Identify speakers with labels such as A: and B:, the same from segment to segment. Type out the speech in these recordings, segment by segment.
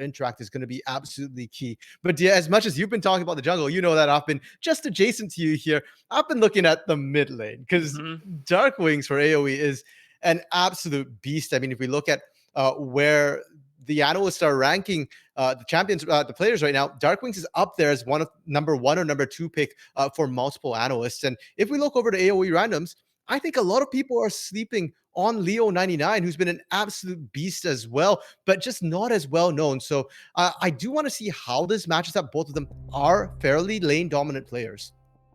A: interact is going to be absolutely key. But yeah, as much as you've been talking about the jungle, you know that I've been just adjacent to you here. I've been looking at the mid lane because Dark Wings for AOE is an absolute beast. I mean, if we look at where the analysts are ranking the champions, the players right now, Dark Wings is up there as one of number 1 or number 2 pick for multiple analysts. And if we look over to AOE randoms, I think a lot of people are sleeping on Leo99, who's been an absolute beast as well, but just not as well known. So I do want to see how this matches up. Both of them are fairly lane dominant players.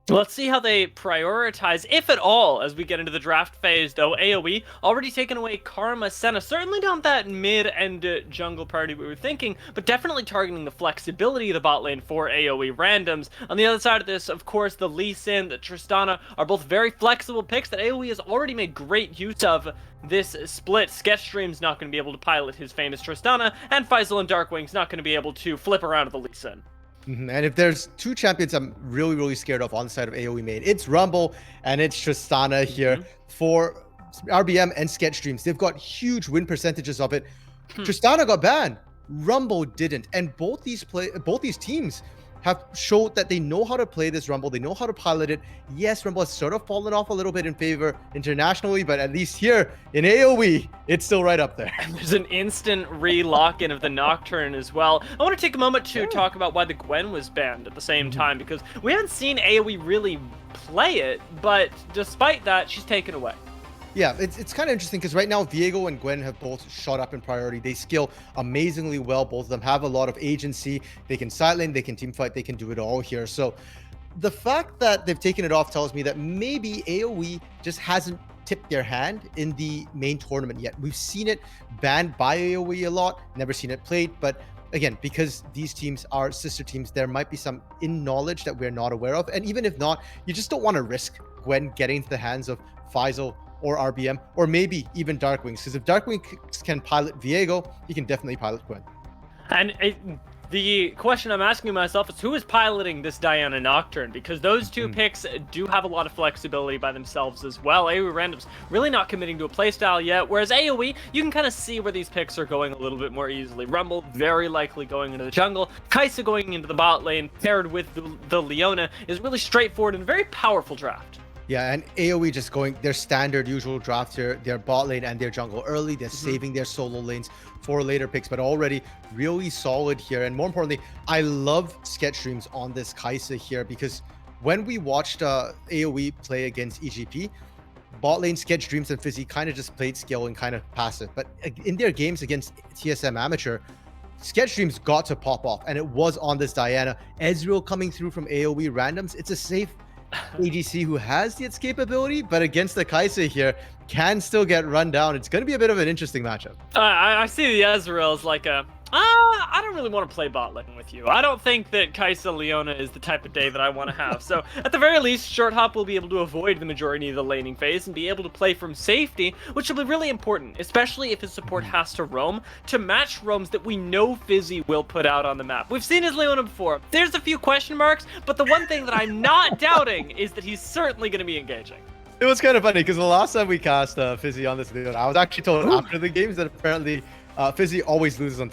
B: Let's see how they prioritize, if at all, as we get into the draft phase, though. AoE already taken away Karma Senna. Certainly not that mid and jungle party we were thinking, but definitely targeting the flexibility of the bot lane for AoE randoms. On the other side of this, of course, the Lee Sin, the Tristana are both very flexible picks that AoE has already made great use of this split. Sketchstream's not going to be able to pilot his famous Tristana, and Faisal and Darkwing's not going to be able to flip around with the Lee Sin.
A: And if there's 2 champions I'm really scared of on the side of AoE main, it's Rumble and it's Tristana here. For RBM and Sketchstreams, they've got huge win percentages of it. Tristana got banned, Rumble didn't, and both these teams have showed that they know how to play this Rumble. They know how to pilot it. Yes, Rumble has sort of fallen off a little bit in favor internationally, but at least here in AoE, it's still right up there.
B: And there's an instant re-lock-in of the Nocturne as well. I want to take a moment to talk about why the Gwen was banned at the same time, because we haven't seen AoE really play it, but despite that, she's taken away.
A: Yeah, it's kind of interesting because right now Viego and Gwen have both shot up in priority. They skill amazingly well. Both of them have a lot of agency. They can side lane, they can team fight, they can do it all here. So the fact that they've taken it off tells me that maybe AoE just hasn't tipped their hand in the main tournament yet. We've seen it banned by AoE a lot, never seen it played, but again, because these teams are sister teams, there might be some in knowledge that we're not aware of. And even if not, you just don't want to risk Gwen getting into the hands of Faisal or RBM, or maybe even Darkwings, because if Darkwings can pilot Viego, he can definitely pilot Gwen.
B: And the question I'm asking myself is, who is piloting this Diana Nocturne? Because those 2 picks do have a lot of flexibility by themselves as well. AoE randoms really not committing to a playstyle yet, whereas AoE, you can kind of see where these picks are going a little bit more easily. Rumble very likely going into the jungle, Kai'Sa going into the bot lane, paired with the Leona, is really straightforward and a very powerful draft.
A: Yeah, and AoE just going their standard usual draft here, their bot lane and their jungle early. They're saving their solo lanes for later picks, but already really solid here. And more importantly, I love Sketchstreams on this Kai'Sa here, because when we watched AoE play against EGP, bot lane Sketchstreams and Fizzy kind of just played skill and kind of passive. But in their games against TSM Amateur, Sketchstreams got to pop off, and it was on this Diana. Ezreal coming through from AoE randoms. It's a safe ADC who has its capability, but against the Kai'Sa here, can still get run down. It's going to be a bit of an interesting matchup.
B: I see the Ezreal as like I don't really want to play bot lane with you. I don't think that Kai'Sa Leona is the type of day that I want to have. So at the very least, Short Hop will be able to avoid the majority of the laning phase and be able to play from safety, which will be really important, especially if his support has to roam, to match roams that we know Fizzy will put out on the map. We've seen his Leona before. There's a few question marks, but the one thing that I'm not doubting is that he's certainly going to be engaging.
A: It was kind of funny because the last time we cast Fizzy on this Leona, I was actually told after the games that apparently Fizzy always loses on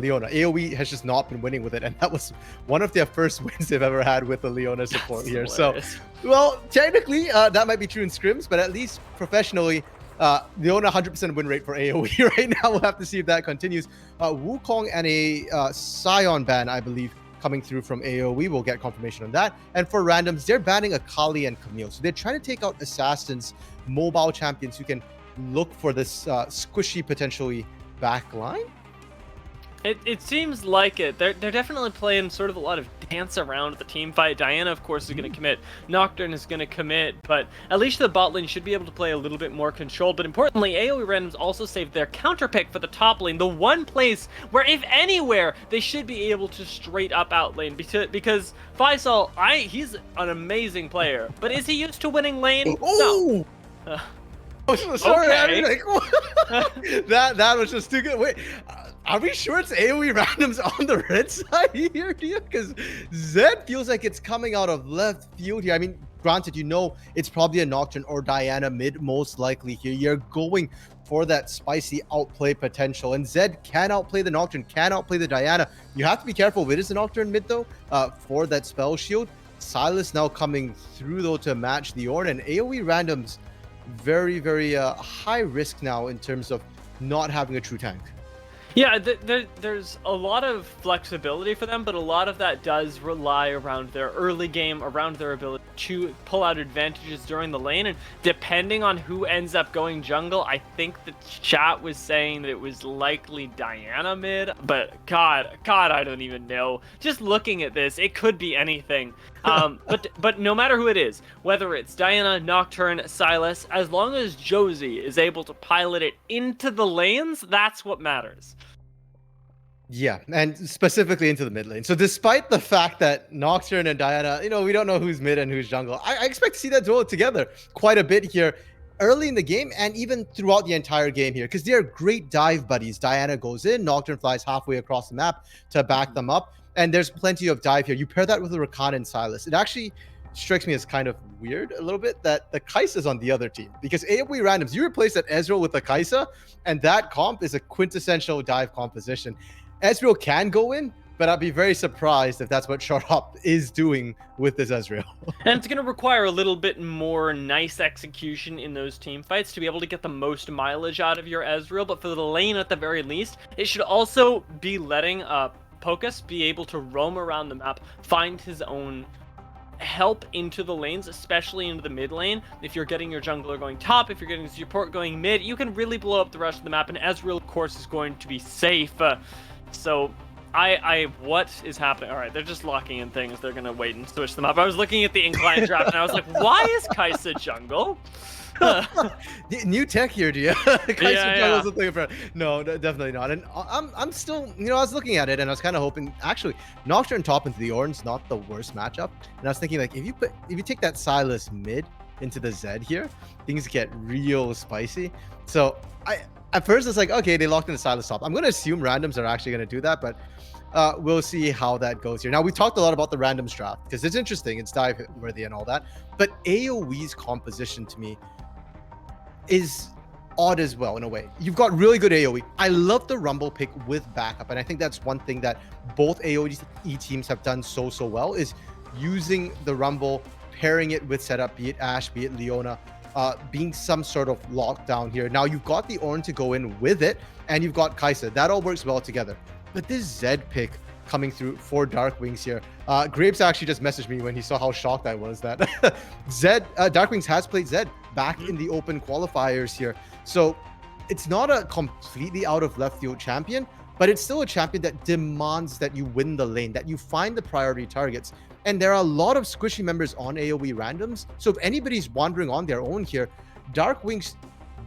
A: Leona. AoE has just not been winning with it, and that was one of their first wins they've ever had with the Leona support here.
B: Hilarious.
A: So, well, technically that might be true in scrims, but at least professionally, Leona 100% win rate for AoE right now. We'll have to see if that continues. Wukong and a Scion ban, I believe, coming through from AoE. We'll get confirmation on that. And for randoms, they're banning Akali and Camille. So they're trying to take out assassins, mobile champions who can look for this squishy, potentially, back line.
B: It seems like it. They're definitely playing sort of a lot of dance around the team fight. Diana, of course, is going to commit. Nocturne is going to commit, but at least the bot lane should be able to play a little bit more controlled. But importantly, AoE randoms also saved their counter pick for the top lane, the one place where, if anywhere, they should be able to straight up outlane. Because Faisal, he's an amazing player, but is he used to winning lane?
A: Oh!
B: No.
A: Oh, sorry,
B: Okay.
A: I mean, like, that was just too good. Wait, are we sure it's AoE randoms on the red side here, because Zed feels like it's coming out of left field here. I mean, granted, you know it's probably a Nocturne or Diana mid most likely here. You're going for that spicy outplay potential, and Zed can outplay the Nocturne, can outplay the Diana. You have to be careful. It is a Nocturne mid though, for that spell shield. Sylas now coming through though to match the Ornn, and AoE randoms very, very high risk now in terms of not having a true tank.
B: Yeah, there's a lot of flexibility for them, but a lot of that does rely around their early game, around their ability to pull out advantages during the lane, and depending on who ends up going jungle, I think the chat was saying that it was likely Diana mid, but God, I don't even know. Just looking at this, it could be anything. But no matter who it is, whether it's Diana, Nocturne, Sylas, as long as Josie is able to pilot it into the lanes, that's what matters.
A: Yeah, and specifically into the mid lane. So despite the fact that Nocturne and Diana, we don't know who's mid and who's jungle, I expect to see that duel together quite a bit here early in the game and even throughout the entire game here, because they're great dive buddies. Diana goes in, Nocturne flies halfway across the map to back them up, and there's plenty of dive here. You pair that with a Rakan and Sylas. It actually strikes me as kind of weird a little bit that the Kai'Sa's on the other team, because AoE randoms, you replace that Ezreal with the Kai'Sa, and that comp is a quintessential dive composition. Ezreal can go in, but I'd be very surprised if that's what Sharp is doing with this Ezreal.
B: And it's going to require a little bit more nice execution in those team fights to be able to get the most mileage out of your Ezreal, but for the lane at the very least, it should also be letting Pocus be able to roam around the map, find his own help into the lanes, especially into the mid lane. If you're getting your jungler going top, if you're getting support going mid, you can really blow up the rest of the map, and Ezreal, of course, is going to be safe. So what is happening? All right, they're just locking in things. They're gonna wait and switch them up. I was looking at the incline draft and I was like, why is Kai'Sa jungle?
A: New tech here, do you? Kai'Sa
B: Yeah.
A: jungle's a thing for... No, definitely not. And I'm still, I was looking at it and I was kind of hoping, actually, Nocturne top into the Ornn's not the worst matchup. And I was thinking, like, if you take that Sylas mid into the Zed here, things get real spicy. So at first, it's like, okay, they locked in the Sylas top. I'm going to assume randoms are actually going to do that, but we'll see how that goes here. Now, we talked a lot about the randoms draft because it's interesting, it's dive-worthy and all that, but AoE's composition to me is odd as well in a way. You've got really good AoE. I love the Rumble pick with backup, and I think that's one thing that both AoE teams have done so well, is using the Rumble, pairing it with setup, be it Ashe, be it Leona, being some sort of lockdown here. Now you've got the Ornn to go in with it, and you've got Kai'Sa. That all works well together. But this Zed pick coming through for Darkwings here. Grapes actually just messaged me when he saw how shocked I was that Darkwings has played Zed back in the open qualifiers here. So it's not a completely out of left field champion, but it's still a champion that demands that you win the lane, that you find the priority targets. And there are a lot of squishy members on AoE randoms. So if anybody's wandering on their own here, Darkwings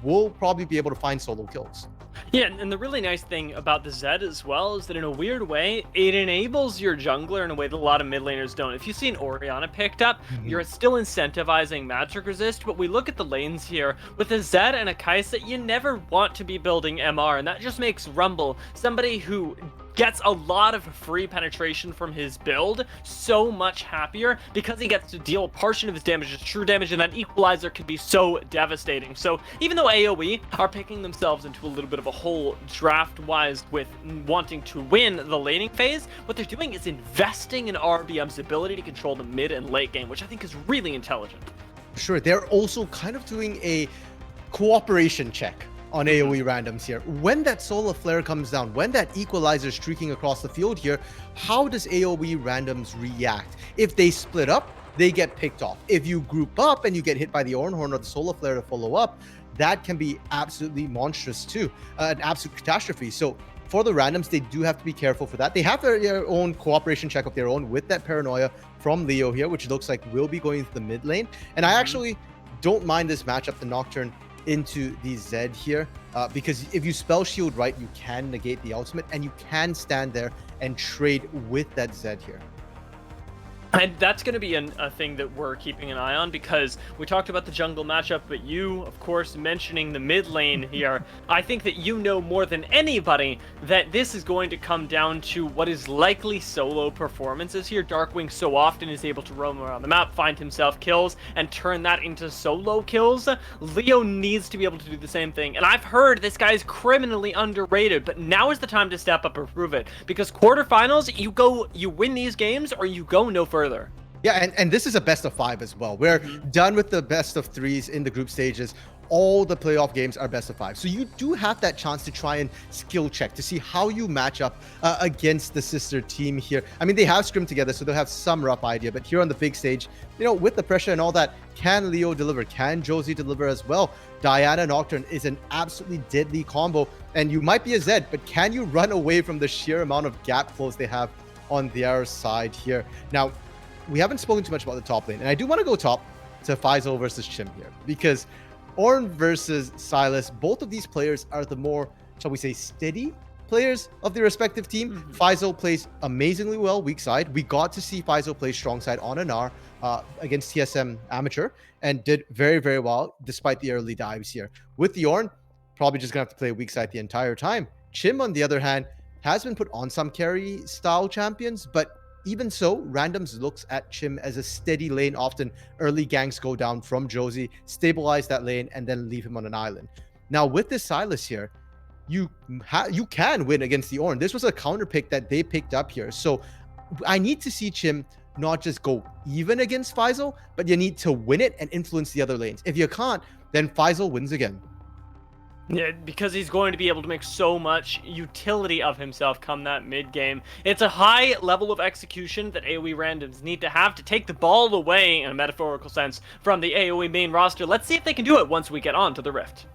A: will probably be able to find solo kills.
B: Yeah, and the really nice thing about the Zed as well is that in a weird way, it enables your jungler in a way that a lot of mid laners don't. If you see an Orianna picked up, you're still incentivizing magic resist, but we look at the lanes here, with a Zed and a Kai'Sa, you never want to be building MR, and that just makes Rumble somebody who gets a lot of free penetration from his build so much happier because he gets to deal a portion of his damage as true damage, and that equalizer can be so devastating. So even though AoE are picking themselves into a little bit of a hole draft-wise with wanting to win the laning phase, what they're doing is investing in RBM's ability to control the mid and late game, which I think is really intelligent.
A: Sure, they're also kind of doing a cooperation check on AoE randoms here. When that solar flare comes down, when that equalizer is streaking across the field here, how does AoE randoms react? If they split up, they get picked off. If you group up and you get hit by the Ornhorn or the solar flare to follow up, that can be absolutely monstrous too, an absolute catastrophe. So for the randoms, they do have to be careful for that. They have their own cooperation check of their own with that paranoia from Leo here, which looks like will be going to the mid lane. And I actually don't mind this matchup, the Nocturne into the Zed here, because if you spell shield right, you can negate the ultimate and you can stand there and trade with that Zed here.
B: And that's going to be a thing that we're keeping an eye on, because we talked about the jungle matchup, but you, of course, mentioning the mid lane here, I think that you know more than anybody that this is going to come down to what is likely solo performances here. Darkwing so often is able to roam around the map, find himself kills, and turn that into solo kills. Leo needs to be able to do the same thing, and I've heard this guy is criminally underrated, but now is the time to step up and prove it, because quarterfinals, you win these games or you go no further.
A: Yeah, and this is a best of 5 as well. We're done with the best of 3s in the group stages. All the playoff games are best of 5. So you do have that chance to try and skill check to see how you match up against the sister team here. I mean, they have scrimmed together, so they'll have some rough idea. But here on the big stage, you know, with the pressure and all that, can Leo deliver? Can Josie deliver as well? Diana Nocturne is an absolutely deadly combo. And you might be a Zed, but can you run away from the sheer amount of gap close they have on their side here? Now, we haven't spoken too much about the top lane, and I do want to go top to Faisal versus Chim here, because Ornn versus Silas, both of these players are the more, shall we say, steady players of their respective team. Faisal plays amazingly well weak side. We got to see Faisal play strong side on Anar against TSM Amateur, and did very, very well despite the early dives here. With the Ornn, probably just gonna have to play weak side the entire time. Chim, on the other hand, has been put on some carry style champions, but even so, randoms looks at Chim as a steady lane. Often early ganks go down from Josie, stabilize that lane, and then leave him on an island. Now with this Silas here, you can win against the Ornn. This was a counter pick that they picked up here. So I need to see Chim not just go even against Faisal, but you need to win it and influence the other lanes. If you can't, then Faisal wins again.
B: Yeah, because he's going to be able to make so much utility of himself come that mid game. It's a high level of execution that AoE randoms need to have to take the ball away, in a metaphorical sense, from the AoE main roster. Let's see if they can do it once we get on to the Rift.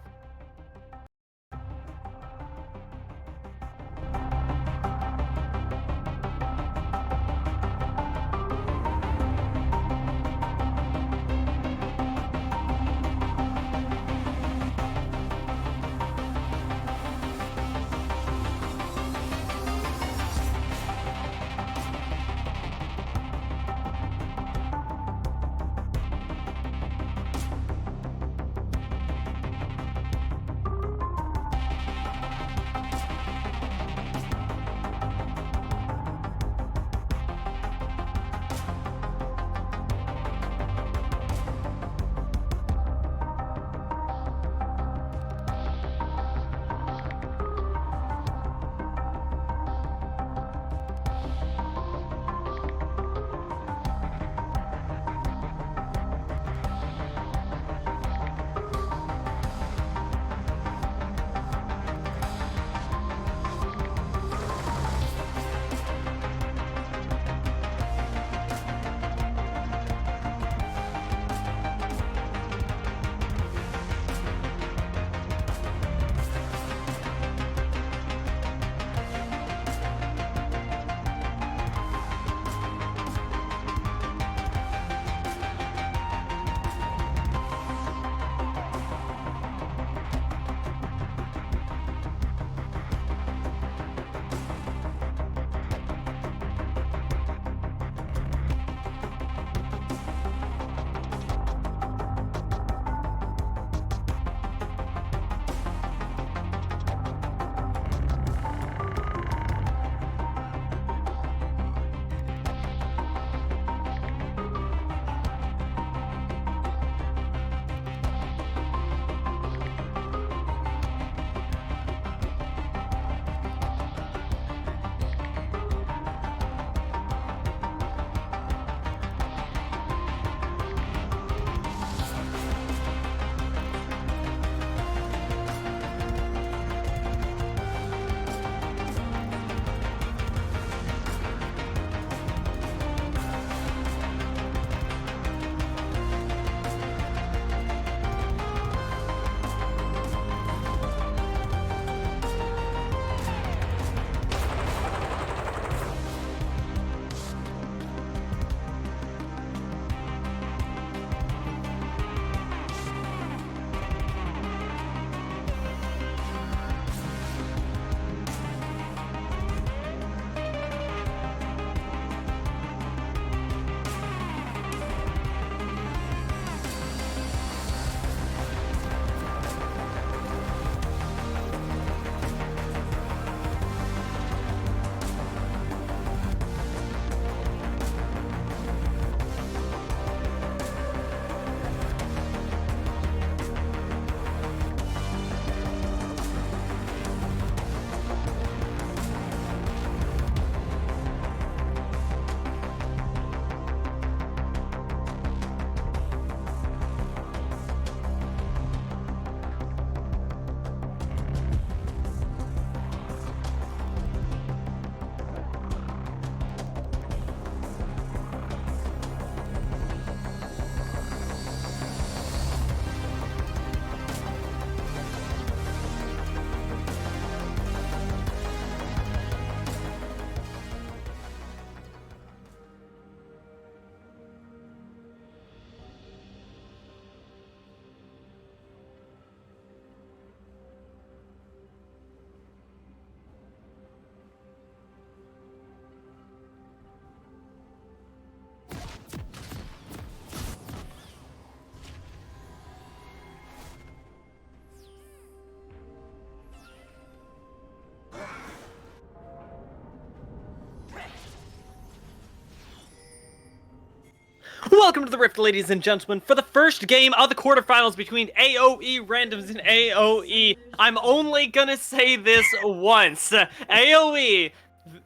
B: Welcome to the Rift, ladies and gentlemen, for the first game of the quarterfinals between AOE randoms and AOE. I'm only gonna say this once. AOE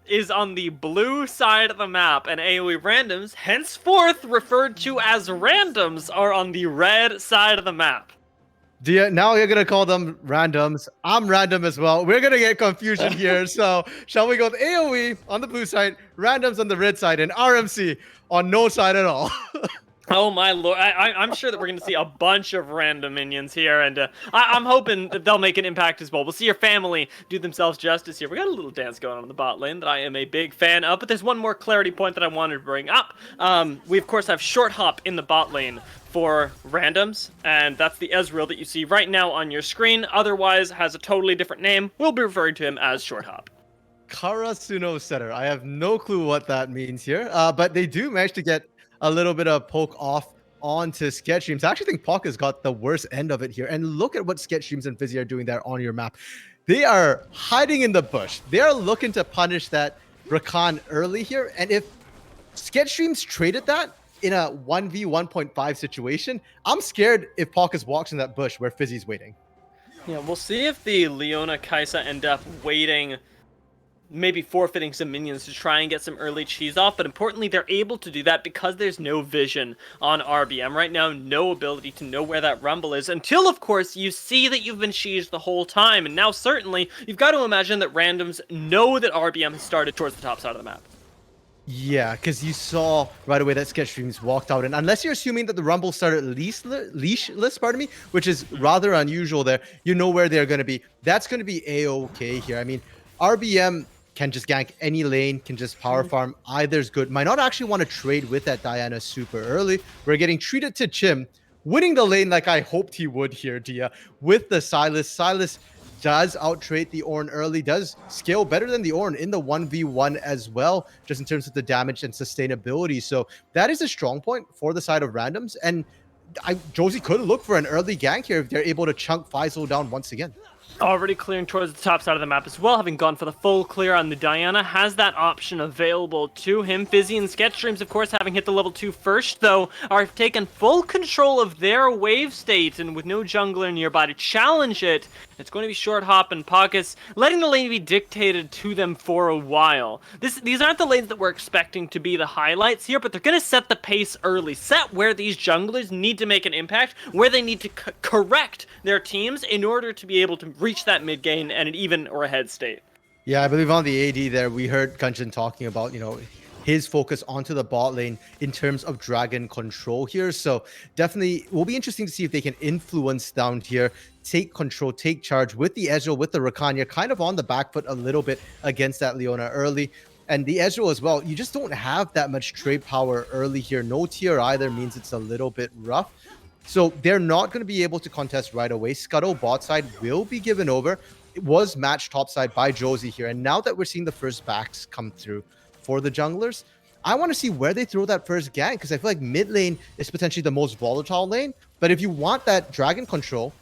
B: is on the blue side of the map, and AOE randoms, henceforth referred to as randoms, are on the red side of the map.
A: Now you're gonna call them randoms. I'm random as well. We're gonna get confusion here. So shall we go with AOE on the blue side, randoms on the red side, and RMC on no side at all?
B: Oh my lord, I'm sure that we're going to see a bunch of random minions here, and I'm hoping that they'll make an impact as well. We'll see your family do themselves justice here. We got a little dance going on in the bot lane that I am a big fan of, but there's one more clarity point that I wanted to bring up. We, of course, have short hop in the bot lane for randoms, and that's the Ezreal that you see right now on your screen. Otherwise, has a totally different name. We'll be referring to him as short hop.
A: Karasuno Setter. I have no clue what that means here, but they do manage to get a little bit of poke off onto Sketch Streams. I actually think Pokka's got the worst end of it here. And look at what Sketch Streams and Fizzy are doing there on your map. They are hiding in the bush. They are looking to punish that Rakan early here. And if Sketch Streams traded that in a 1v1.5 situation, I'm scared if Pokka's walks in that bush where Fizzy's waiting.
B: Yeah, we'll see if the Leona Kaisa end up waiting, maybe forfeiting some minions to try and get some early cheese off, but importantly, they're able to do that because there's no vision on RBM right now, no ability to know where that rumble is, until, of course, you see that you've been cheesed the whole time, and now, certainly, you've got to imagine that randoms know that RBM has started towards the top side of the map.
A: Yeah, because you saw right away that Sketch Streams walked out, and unless you're assuming that the rumble started leashless, pardon me, which is rather unusual there, you know where they're going to be. That's going to be A-okay here. I mean, RBM can just gank any lane, can just power farm. Either's good. Might not actually want to trade with that Diana super early. We're getting treated to Chim, winning the lane like I hoped he would here, Dia, with the Sylas. Sylas does out-trade the Ornn early, does scale better than the Ornn in the 1v1 as well, just in terms of the damage and sustainability. So that is a strong point for the side of randoms. And Josie could look for an early gank here if they're able to chunk Faisal down once again.
B: Already clearing towards the top side of the map as well, having gone for the full clear on the Diana, has that option available to him. Fizzy and Sketch Streams, of course, having hit the level 2 first, though, are taken full control of their wave state, and with no jungler nearby to challenge it, it's going to be short hop and pockets, letting the lane be dictated to them for a while. These aren't the lanes that we're expecting to be the highlights here, but they're going to set the pace early, set where these junglers need to make an impact, where they need to correct their teams in order to be able to reach that mid game and an even or ahead state.
A: Yeah, I believe on the AD there, we heard Gunjan talking about, his focus onto the bot lane in terms of dragon control here. So definitely will be interesting to see if they can influence down here, take control, take charge with the Ezreal, with the Rakanya, kind of on the back foot a little bit against that Leona early. And the Ezreal as well, you just don't have that much trade power early here. No tier either means it's a little bit rough. So they're not going to be able to contest right away. Scuttle bot side will be given over. It was matched top side by Josie here. And now that we're seeing the first backs come through for the junglers, I want to see where they throw that first gank, because I feel like mid lane is potentially the most volatile lane. But if you want that dragon control,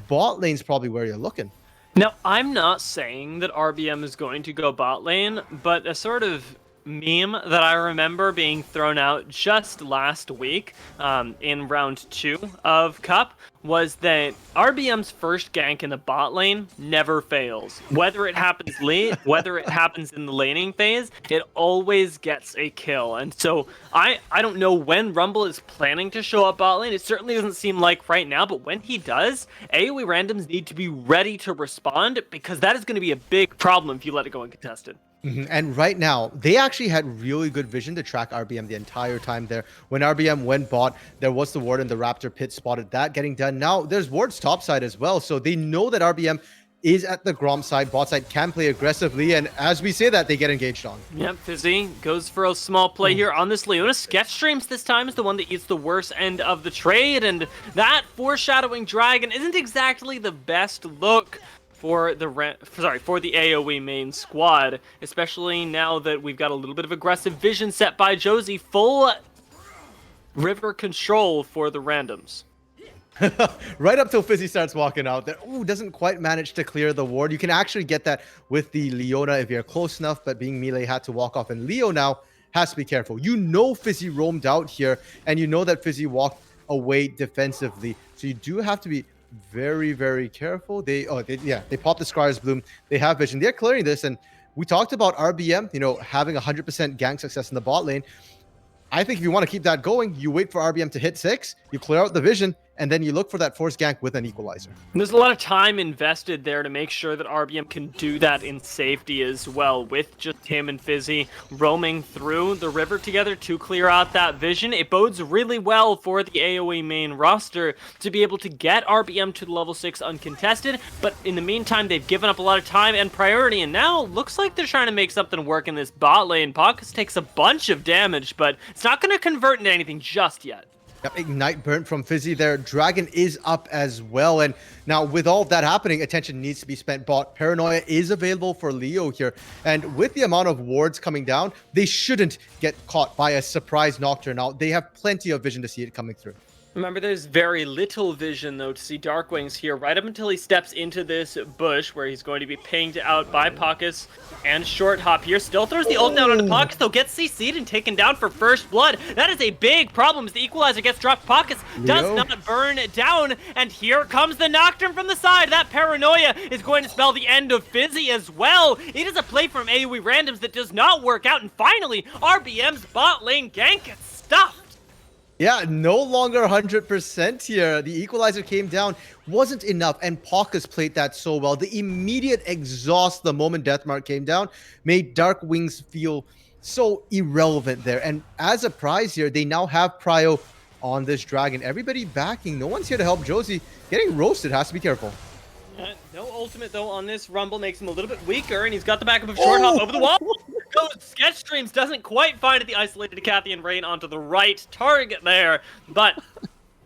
A: bot lane's probably where you're looking.
B: Now, I'm not saying that RBM is going to go bot lane, but a sort of meme that I remember being thrown out just last week in round 2 of Cup was that RBM's first gank in the bot lane never fails. Whether it happens late, whether it happens in the laning phase, it always gets a kill. And so I don't know when Rumble is planning to show up bot lane. It certainly doesn't seem like right now, but when he does, AoE randoms need to be ready to respond, because that is going to be a big problem if you let it go uncontested.
A: And right now, they actually had really good vision to track RBM the entire time there. When RBM went bot, there was the ward in the Raptor pit, spotted that getting done. Now, there's wards topside as well, so they know that RBM is at the Grom side, bot side can play aggressively, and as we say that, they get engaged on.
B: Yep, Fizzy goes for a small play here on this Leona. Sketch Streams this time is the one that eats the worst end of the trade, and that foreshadowing dragon isn't exactly the best look for the AoE main squad, especially now that we've got a little bit of aggressive vision set by Josie. Full river control for the randoms.
A: Right up till Fizzy starts walking out there. Ooh, doesn't quite manage to clear the ward. You can actually get that with the Leona if you're close enough, but being melee had to walk off. And Leo now has to be careful. You know Fizzy roamed out here, and you know that Fizzy walked away defensively. So you do have to be very, very careful. They pop the Scar's Bloom. They have vision. They're clearing this, and we talked about RBM, having 100% gank success in the bot lane. I think if you want to keep that going, you wait for RBM to hit 6, you clear out the vision, and then you look for that force gank with an equalizer.
B: There's a lot of time invested there to make sure that RBM can do that in safety as well, with just him and Fizzy roaming through the river together to clear out that vision. It bodes really well for the AOE main roster to be able to get RBM to the level 6 uncontested, but in the meantime, they've given up a lot of time and priority, and now looks like they're trying to make something work in this bot lane. Pockets takes a bunch of damage, but it's not going to convert into anything just yet.
A: Yep, Ignite burnt from Fizzy there. Dragon is up as well. And now with all of that happening, attention needs to be spent bot. Paranoia is available for Leo here. And with the amount of wards coming down, they shouldn't get caught by a surprise Nocturne out. They have plenty of vision to see it coming through.
B: Remember, there's very little vision, though, to see Darkwings here, right up until he steps into this bush, where he's going to be pinged out by Pockets and Short Hop here. Still throws the ult down onto Pockets, though, gets CC'd and taken down for first blood. That is a big problem as the Equalizer gets dropped. Pockets does not burn down, and here comes the Nocturne from the side. That Paranoia is going to spell the end of Fizzy as well. It is a play from AOE Randoms that does not work out, and finally, RBM's bot lane gank gets stuffed.
A: Yeah, no longer 100% here. The equalizer came down, wasn't enough, and Pockets played that so well. The immediate exhaust the moment Deathmark came down made Dark Wings feel so irrelevant there. And as a prize here, they now have Prio on this dragon. Everybody backing. No one's here to help Josie. Getting roasted, has to be careful.
B: No ultimate, though, on this Rumble makes him a little bit weaker, and he's got the backup of Short Hop over the wall. Goes Sketch Streams, doesn't quite find it. The isolated Cathian Rain onto the right target there, but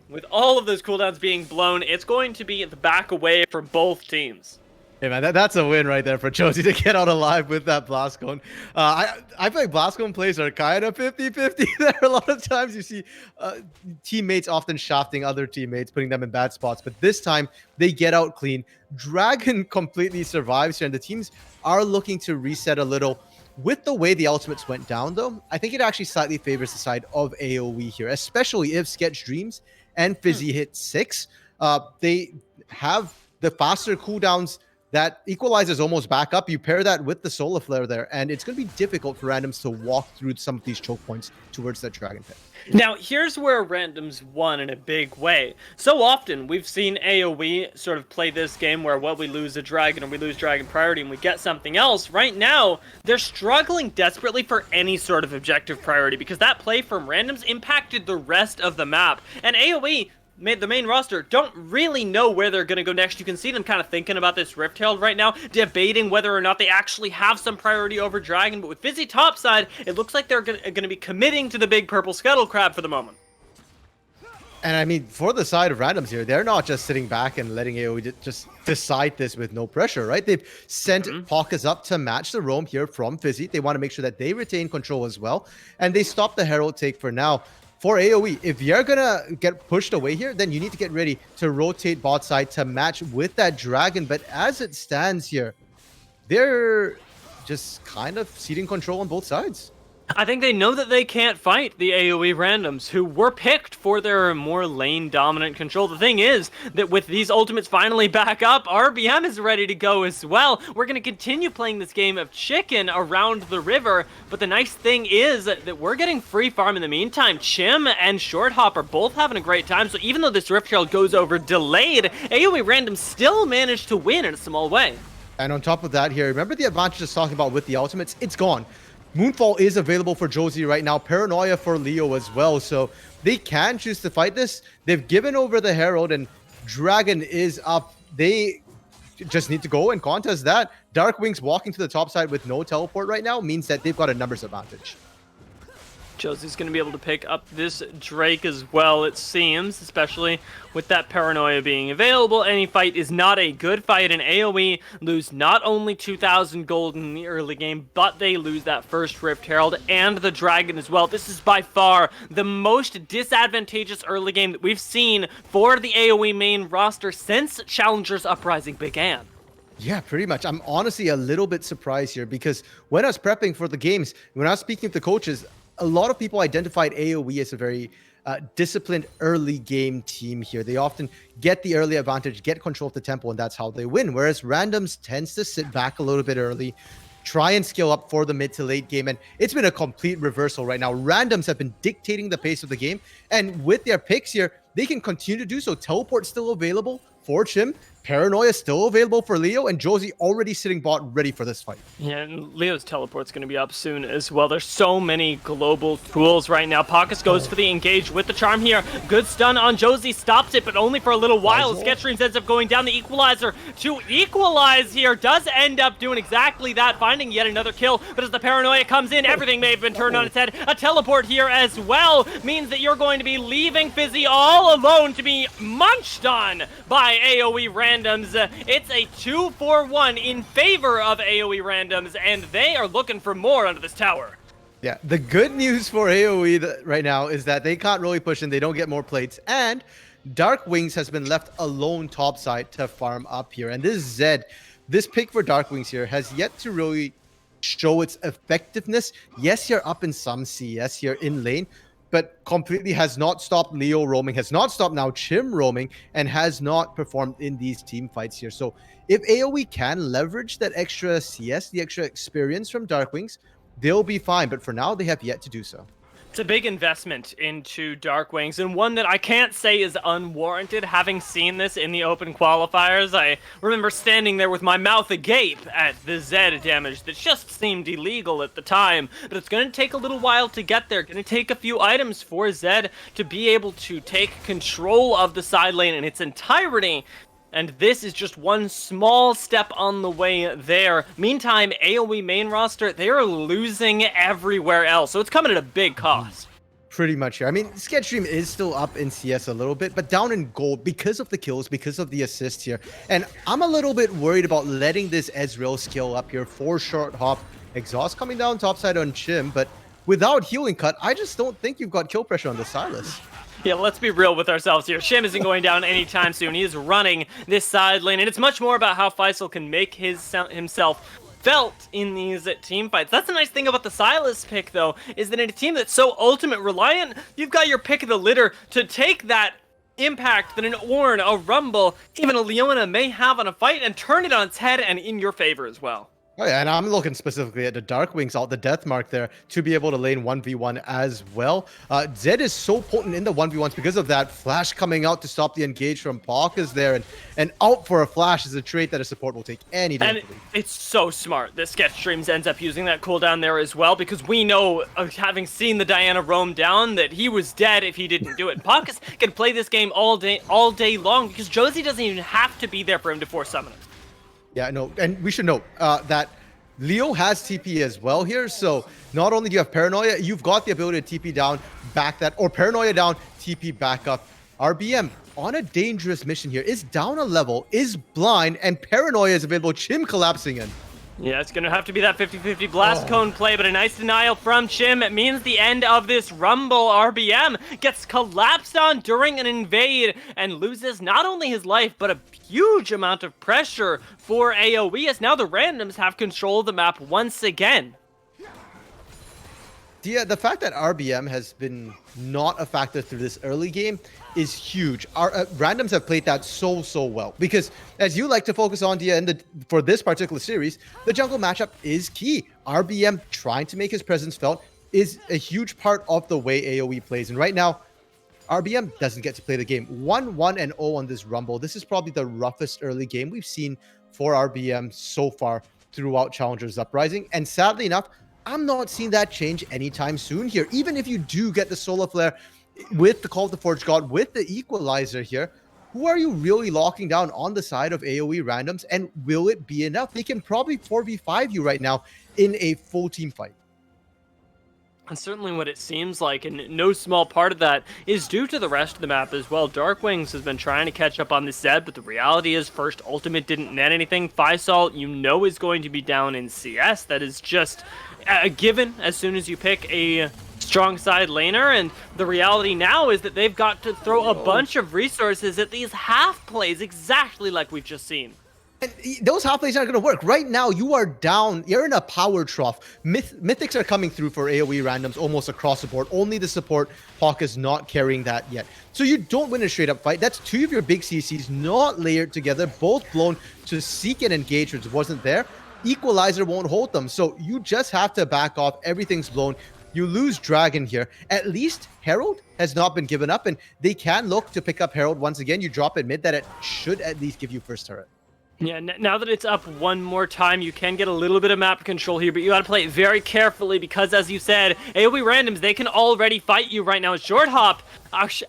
B: with all of those cooldowns being blown, it's going to be the back away for both teams.
A: Hey man, that's a win right there for Josie to get out alive with that Blast Cone. I feel like Blast Cone plays are kind of 50-50 there. A lot of times you see teammates often shafting other teammates, putting them in bad spots, but this time they get out clean. Dragon completely survives here, and the teams are looking to reset a little. With the way the ultimates went down, though, I think it actually slightly favors the side of AOE here, especially if Sketch Dreams and Fizzy hit 6. They have the faster cooldowns. That equalizes almost back up. You pair that with the Solar Flare there, and it's going to be difficult for randoms to walk through some of these choke points towards that Dragon Pit.
B: Now, here's where randoms won in a big way. So often, we've seen AoE sort of play this game where, well, we lose a dragon or we lose dragon priority and we get something else. Right now, they're struggling desperately for any sort of objective priority because that play from randoms impacted the rest of the map. And AoE, the main roster, don't really know where they're going to go next. You can see them kind of thinking about this Rift Herald right now, debating whether or not they actually have some priority over Dragon. But with Fizzy topside, it looks like they're going to be committing to the big purple Scuttle Crab for the moment.
A: And I mean, for the side of randoms here, they're not just sitting back and letting AoE just decide this with no pressure, right? They've sent Pockets up to match the roam here from Fizzy. They want to make sure that they retain control as well. And they stop the Herald take for now. For AoE, if you're gonna get pushed away here, then you need to get ready to rotate bot side to match with that dragon. But as it stands here, they're just kind of ceding control on both sides.
B: I think they know that they can't fight the AoE randoms, who were picked for their more lane-dominant control. The thing is that with these ultimates finally back up, RBM is ready to go as well. We're going to continue playing this game of chicken around the river, but the nice thing is that we're getting free farm in the meantime. Chim and Short Hop are both having a great time, so even though this Rift Herald goes over delayed, AoE randoms still managed to win in a small way.
A: And on top of that here, remember the advantage I was talking about with the ultimates? It's gone. Moonfall is available for Josie right now. Paranoia for Leo as well. So they can choose to fight this. They've given over the Herald and Dragon is up. They just need to go and contest that. Dark Wings walking to the top side with no teleport right now means that they've got a numbers advantage.
B: Josie's going to be able to pick up this Drake as well, it seems, especially with that Paranoia being available. Any fight is not a good fight, and AoE lose not only 2,000 gold in the early game, but they lose that first Rift Herald and the Dragon as well. This is by far the most disadvantageous early game that we've seen for the AoE main roster since Challengers Uprising began.
A: Yeah, pretty much. I'm honestly a little bit surprised here because when I was prepping for the games, when I was speaking to the coaches, a lot of people identified AOE as a very disciplined early game team here. They often get the early advantage, get control of the tempo, and that's how they win. Whereas Randoms tends to sit back a little bit early, try and scale up for the mid to late game. And it's been a complete reversal right now. Randoms have been dictating the pace of the game. And with their picks here, they can continue to do so. Teleport still available for Chim. Paranoia still available for Leo, and Josie already sitting bot ready for this fight.
B: Yeah, and Leo's teleport's going to be up soon as well. There's so many global tools right now. Pockus goes for the engage with the charm here. Good stun on Josie, stops it, but only for a little while. Sketchstreams ends up going down the equalizer to equalize here. Does end up doing exactly that, finding yet another kill. But as the Paranoia comes in, everything may have been turned on its head. A teleport here as well means that you're going to be leaving Fizzy all alone to be munched on by AOE Randoms. It's a 2-4-1 in favor of AOE Randoms, and they are looking for more under this tower.
A: Yeah, the good news for AOE right now is that they can't really push in, they don't get more plates, and Dark Wings has been left alone topside to farm up here. And this Zed, this pick for Dark Wings here has yet to really show its effectiveness. Yes, you're up in some CS here in lane, but completely has not stopped Leo roaming, has not stopped now Chim roaming, and has not performed in these team fights here. So if AOE can leverage that extra CS, the extra experience from Darkwings, they'll be fine. But for now, they have yet to do so.
B: It's a big investment into Dark Wings, and one that I can't say is unwarranted, having seen this in the open qualifiers. I remember standing there with my mouth agape at the Zed damage that just seemed illegal at the time, but it's going to take a little while to get there. Going to take a few items for Zed to be able to take control of the side lane in its entirety. And this is just one small step on the way there. Meantime, AOE main roster, they are losing everywhere else. So it's coming at a big cost.
A: Pretty much here. I mean, Sketchstream is still up in CS a little bit, but down in gold because of the kills, because of the assists here. And I'm a little bit worried about letting this Ezreal skill up here for short hop. Exhaust coming down topside on Chim, but without healing cut, I just don't think you've got kill pressure on the Sylas.
B: Yeah, let's be real with ourselves here. Shim isn't going down anytime soon. He is running this side lane, and it's much more about how Faisal can make himself felt in these team fights. That's the nice thing about the Sylas pick, though, is that in a team that's so ultimate reliant, you've got your pick of the litter to take that impact that an Ornn, a Rumble, even a Leona may have on a fight and turn it on its head and in your favor as well.
A: Oh yeah, and I'm looking specifically at the Dark Wings out the death mark there to be able to lane 1v1 as well. Zed is so potent in the 1v1s because of that flash coming out to stop the engage from Pawkas there, and out for a flash is a trait that a support will take any day.
B: And it's so smart that Sketchstreams ends up using that cooldown there as well, because we know, having seen the Diana roam down, that he was dead if he didn't do it. Pawkas can play this game all day long because Josie doesn't even have to be there for him to force summon it.
A: Yeah, no, and we should note that Leo has TP as well here, so not only do you have Paranoia, you've got the ability to TP down, back that, or Paranoia down, TP back up. RBM on a dangerous mission here, is down a level, is blind, and Paranoia is available, Chim collapsing in.
B: Yeah, it's going to have to be that 50-50 blast cone play, but a nice denial from Chim. It means the end of this Rumble. RBM gets collapsed on during an invade and loses not only his life, but a huge amount of pressure for AOE, as now the randoms have control of the map once again.
A: Yeah, the fact that RBM has been not a factor through this early game is huge. Our randoms have played that so well, because as you like to focus on, Dia, for this particular series, the jungle matchup is key. RBM trying to make his presence felt is a huge part of the way AOE plays, and right now, RBM doesn't get to play the game. 1-1-0 on this Rumble. This is probably the roughest early game we've seen for RBM so far throughout Challengers Uprising, and sadly enough, I'm not seeing that change anytime soon here. Even if you do get the Solar Flare with the Call of the Forge God, with the Equalizer here, who are you really locking down on the side of AOE randoms? And will it be enough? They can probably 4v5 you right now in a full team fight.
B: And certainly what it seems like, and no small part of that is due to the rest of the map as well. Dark Wings has been trying to catch up on the Zed, but the reality is first ultimate didn't net anything. Faisal, you know, is going to be down in CS. That is just a given as soon as you pick a strong side laner, and the reality now is that they've got to throw a bunch of resources at these half plays, exactly like we've just seen.
A: And those half lanes aren't going to work. Right now, you are down. You're in a power trough. Mythics are coming through for AoE randoms almost across the board. Only the support Hawk is not carrying that yet. So you don't win a straight-up fight. That's two of your big CCs not layered together, both blown to seek an engage, which wasn't there. Equalizer won't hold them. So you just have to back off. Everything's blown. You lose Dragon here. At least Herald has not been given up, and they can look to pick up Herald once again. You drop it mid, that it should at least give you first turret.
B: Yeah, now that it's up one more time, you can get a little bit of map control here, but you gotta play it very carefully because, as you said, AoE randoms, they can already fight you right now. Short hop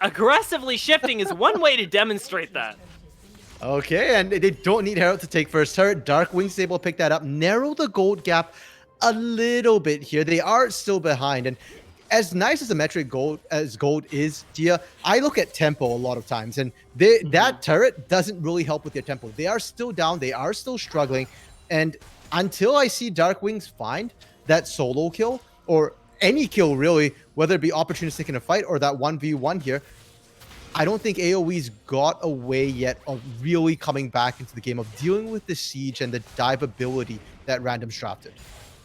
B: aggressively shifting is one way to demonstrate that.
A: Okay, and they don't need Herald to take first turret. Darkwing's able to pick that up, narrow the gold gap a little bit here. They are still behind, and as nice as a metric gold is, Dia, I look at tempo a lot of times, and that turret doesn't really help with their tempo. They are still down, they are still struggling, and until I see Darkwings find that solo kill, or any kill really, whether it be opportunistic in a fight or that 1v1 here, I don't think AoE's got a way yet of really coming back into the game, of dealing with the siege and the dive ability that Random's drafted.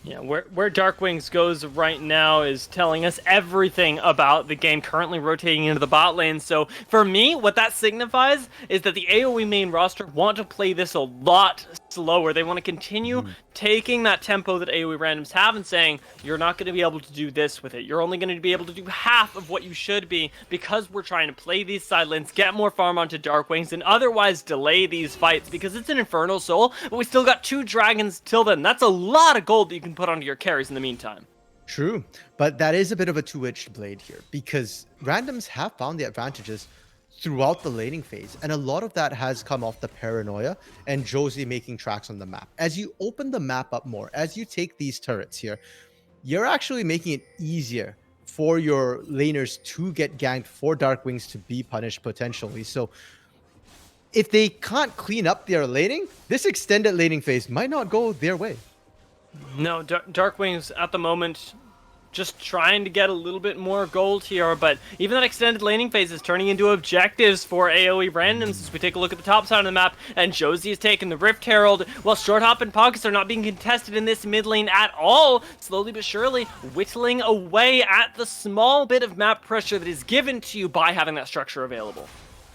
B: Yeah, where Darkwings goes right now is telling us everything about the game currently rotating into the bot lane. So for me, what that signifies is that the AoE main roster want to play this a lot slower. They want to continue taking that tempo that AoE randoms have and saying, you're not going to be able to do this with it. You're only going to be able to do half of what you should be because we're trying to play these side lanes, get more farm onto Darkwings, and otherwise delay these fights because it's an Infernal Soul, but we still got 2 dragons till then. That's a lot of gold that you can put onto your carries in the meantime.
A: True, but that is a bit of a two-edged blade here because randoms have found the advantages throughout the laning phase, and a lot of that has come off the paranoia and Josie making tracks on the map. As you open the map up more, as you take these turrets here, you're actually making it easier for your laners to get ganked, for Darkwings to be punished potentially. So if they can't clean up their laning, this extended laning phase might not go their way.
B: No, Darkwings at the moment just trying to get a little bit more gold here, but even that extended laning phase is turning into objectives for AoE randoms as we take a look at the top side of the map, and Josie is taking the Rift Herald, while Short Hop and Pockets are not being contested in this mid lane at all, slowly but surely whittling away at the small bit of map pressure that is given to you by having that structure available.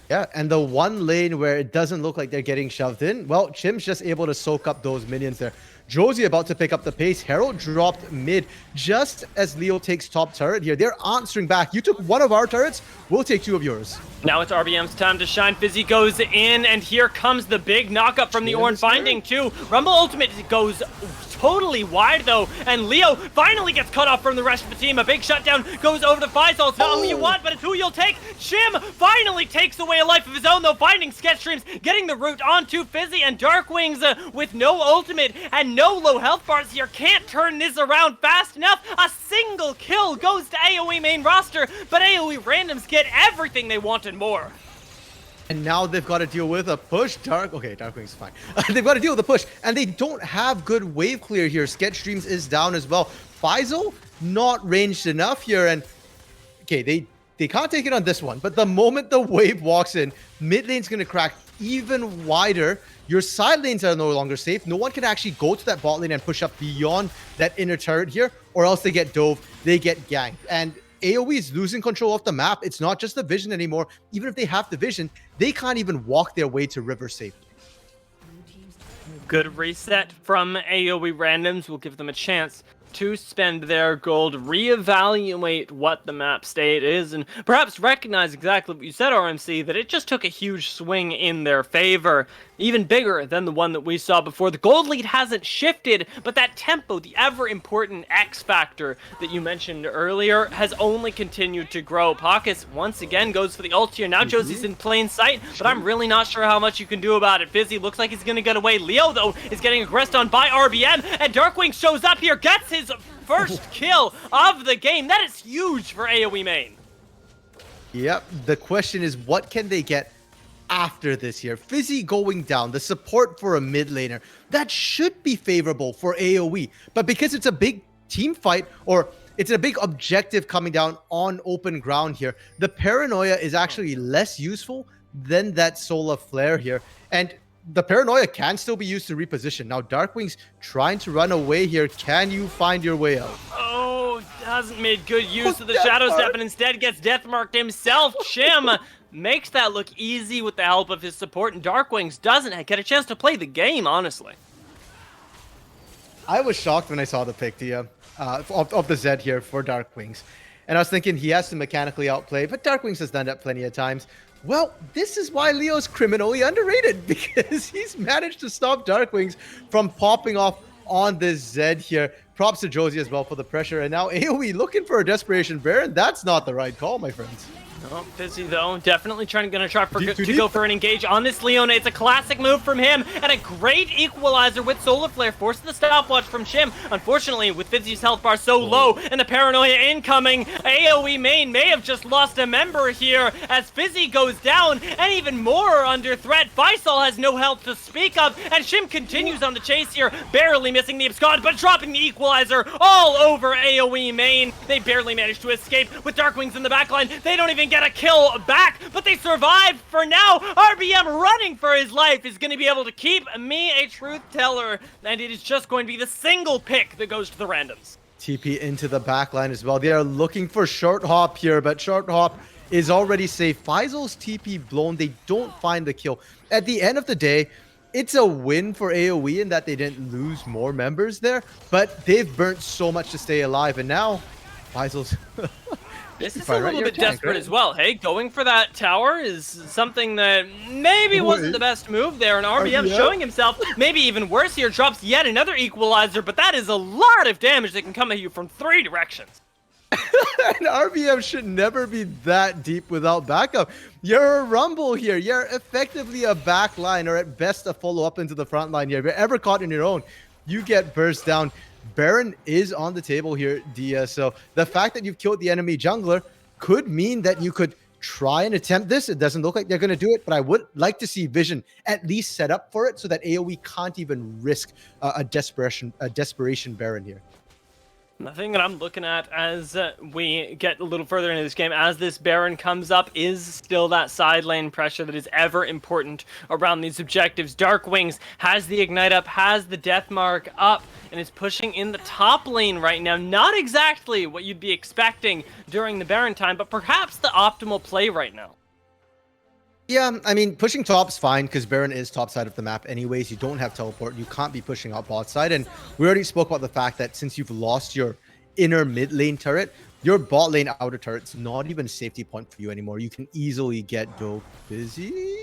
A: Yeah, and the one lane where it doesn't look like they're getting shoved in, well, Chim's just able to soak up those minions there. Josie about to pick up the pace. Herald dropped mid just as Leo takes top turret here. They're answering back. You took one of our turrets, we'll take 2 of yours.
B: Now it's RBM's time to shine. Fizzy goes in, and here comes the big knockup from the Ornn finding too. Rumble ultimate goes totally wide though, and Leo finally gets cut off from the rest of the team. A big shutdown goes over the Faisal. It's not who you want, but it's who you'll take. Chim finally takes away a life of his own though, finding sketch streams, getting the root onto Fizzy, and Darkwings with no ultimate and no low health bars here can't turn this around fast enough. A single kill goes to AoE main roster, but AoE randoms get everything they want and more.
A: And now they've got to deal with a push. Darkwing's fine. They've got to deal with a push, and they don't have good wave clear here. Sketch Streams is down as well. Faisal not ranged enough here, and okay, they can't take it on this one, but the moment the wave walks in, mid lane's going to crack even wider. Your side lanes are no longer safe. No one can actually go to that bot lane and push up beyond that inner turret here, or else they get dove, they get ganked. And AoE is losing control of the map. It's not just the vision anymore. Even if they have the vision, they can't even walk their way to river safely.
B: Good reset from AoE randoms will give them a chance to spend their gold, reevaluate what the map state is, and perhaps recognize exactly what you said, RMC, that it just took a huge swing in their favor, even bigger than the one that we saw before. The gold lead hasn't shifted, but that tempo, the ever-important X factor that you mentioned earlier, has only continued to grow. Pockets once again goes for the ult here. Now Josie's in plain sight, but I'm really not sure how much you can do about it. Fizzy looks like he's going to get away. Leo, though, is getting aggressed on by RBM, and Darkwing shows up here, gets his first kill of the game. That is huge for AoE main.
A: Yep, the question is, what can they get after this here? Fizzy going down, the support for a mid laner, that should be favorable for AoE. But because it's a big team fight, or it's a big objective coming down on open ground here, the paranoia is actually less useful than that solar flare here. And the paranoia can still be used to reposition. Now, Darkwing's trying to run away here. Can you find your way out?
B: Oh, hasn't made good use of the Shadow Step and instead gets death marked himself. Chim makes that look easy with the help of his support, and Darkwings doesn't get a chance to play the game, honestly.
A: I was shocked when I saw the pick, Tia, of the Zed here for Darkwings. And I was thinking he has to mechanically outplay, but Darkwings has done that plenty of times. Well, this is why Leo's criminally underrated, because he's managed to stop Darkwings from popping off on this Zed here. Props to Josie as well for the pressure. And now AoE looking for a Desperation Baron. That's not the right call, my friends.
B: Oh, Fizzy though, definitely to go for an engage on this Leona. It's a classic move from him, and a great equalizer with Solar Flare, forced the stopwatch from Chim. Unfortunately, with Fizzy's health bar so low, and the paranoia incoming, AoE main may have just lost a member here, as Fizzy goes down, and even more under threat. Faisal has no health to speak of, and Chim continues on the chase here, barely missing the abscond, but dropping the equalizer all over AoE main. They barely manage to escape with Darkwings in the backline. They don't even get a kill back, but they survive for now. RBM running for his life is going to be able to keep me a truth teller, and it is just going to be the single pick that goes to the randoms.
A: TP into the backline as well. They are looking for Short Hop here, but Short Hop is already safe. Faisal's TP blown. They don't find the kill. At the end of the day, it's a win for AoE in that they didn't lose more members there, but they've burnt so much to stay alive, and now Faisal's...
B: This is a little bit desperate as well. Hey, going for that tower is something that maybe wasn't the best move there, and RBM showing himself maybe even worse here. Drops yet another equalizer, but that is a lot of damage that can come at you from 3 directions.
A: And RBM should never be that deep without backup. You're a rumble here. You're effectively a back line, or at best a follow-up into the front line here. If you're ever caught in your own, you get burst down. Baron is on the table here, Dia. So the fact that you've killed the enemy jungler could mean that you could try and attempt this. It doesn't look like they're going to do it, but I would like to see Vision at least set up for it so that AoE can't even risk a desperation Baron here.
B: The thing that I'm looking at as we get a little further into this game, as this Baron comes up, is still that side lane pressure that is ever important around these objectives. Darkwings has the Ignite up, has the Death Mark up, and is pushing in the top lane right now. Not exactly what you'd be expecting during the Baron time, but perhaps the optimal play right now.
A: Yeah, I mean, pushing top's fine because Baron is top side of the map anyways. You don't have teleport. You can't be pushing out bot side. And we already spoke about the fact that since you've lost your inner mid lane turret, your bot lane outer turret's not even a safety point for you anymore. You can easily get dope busy.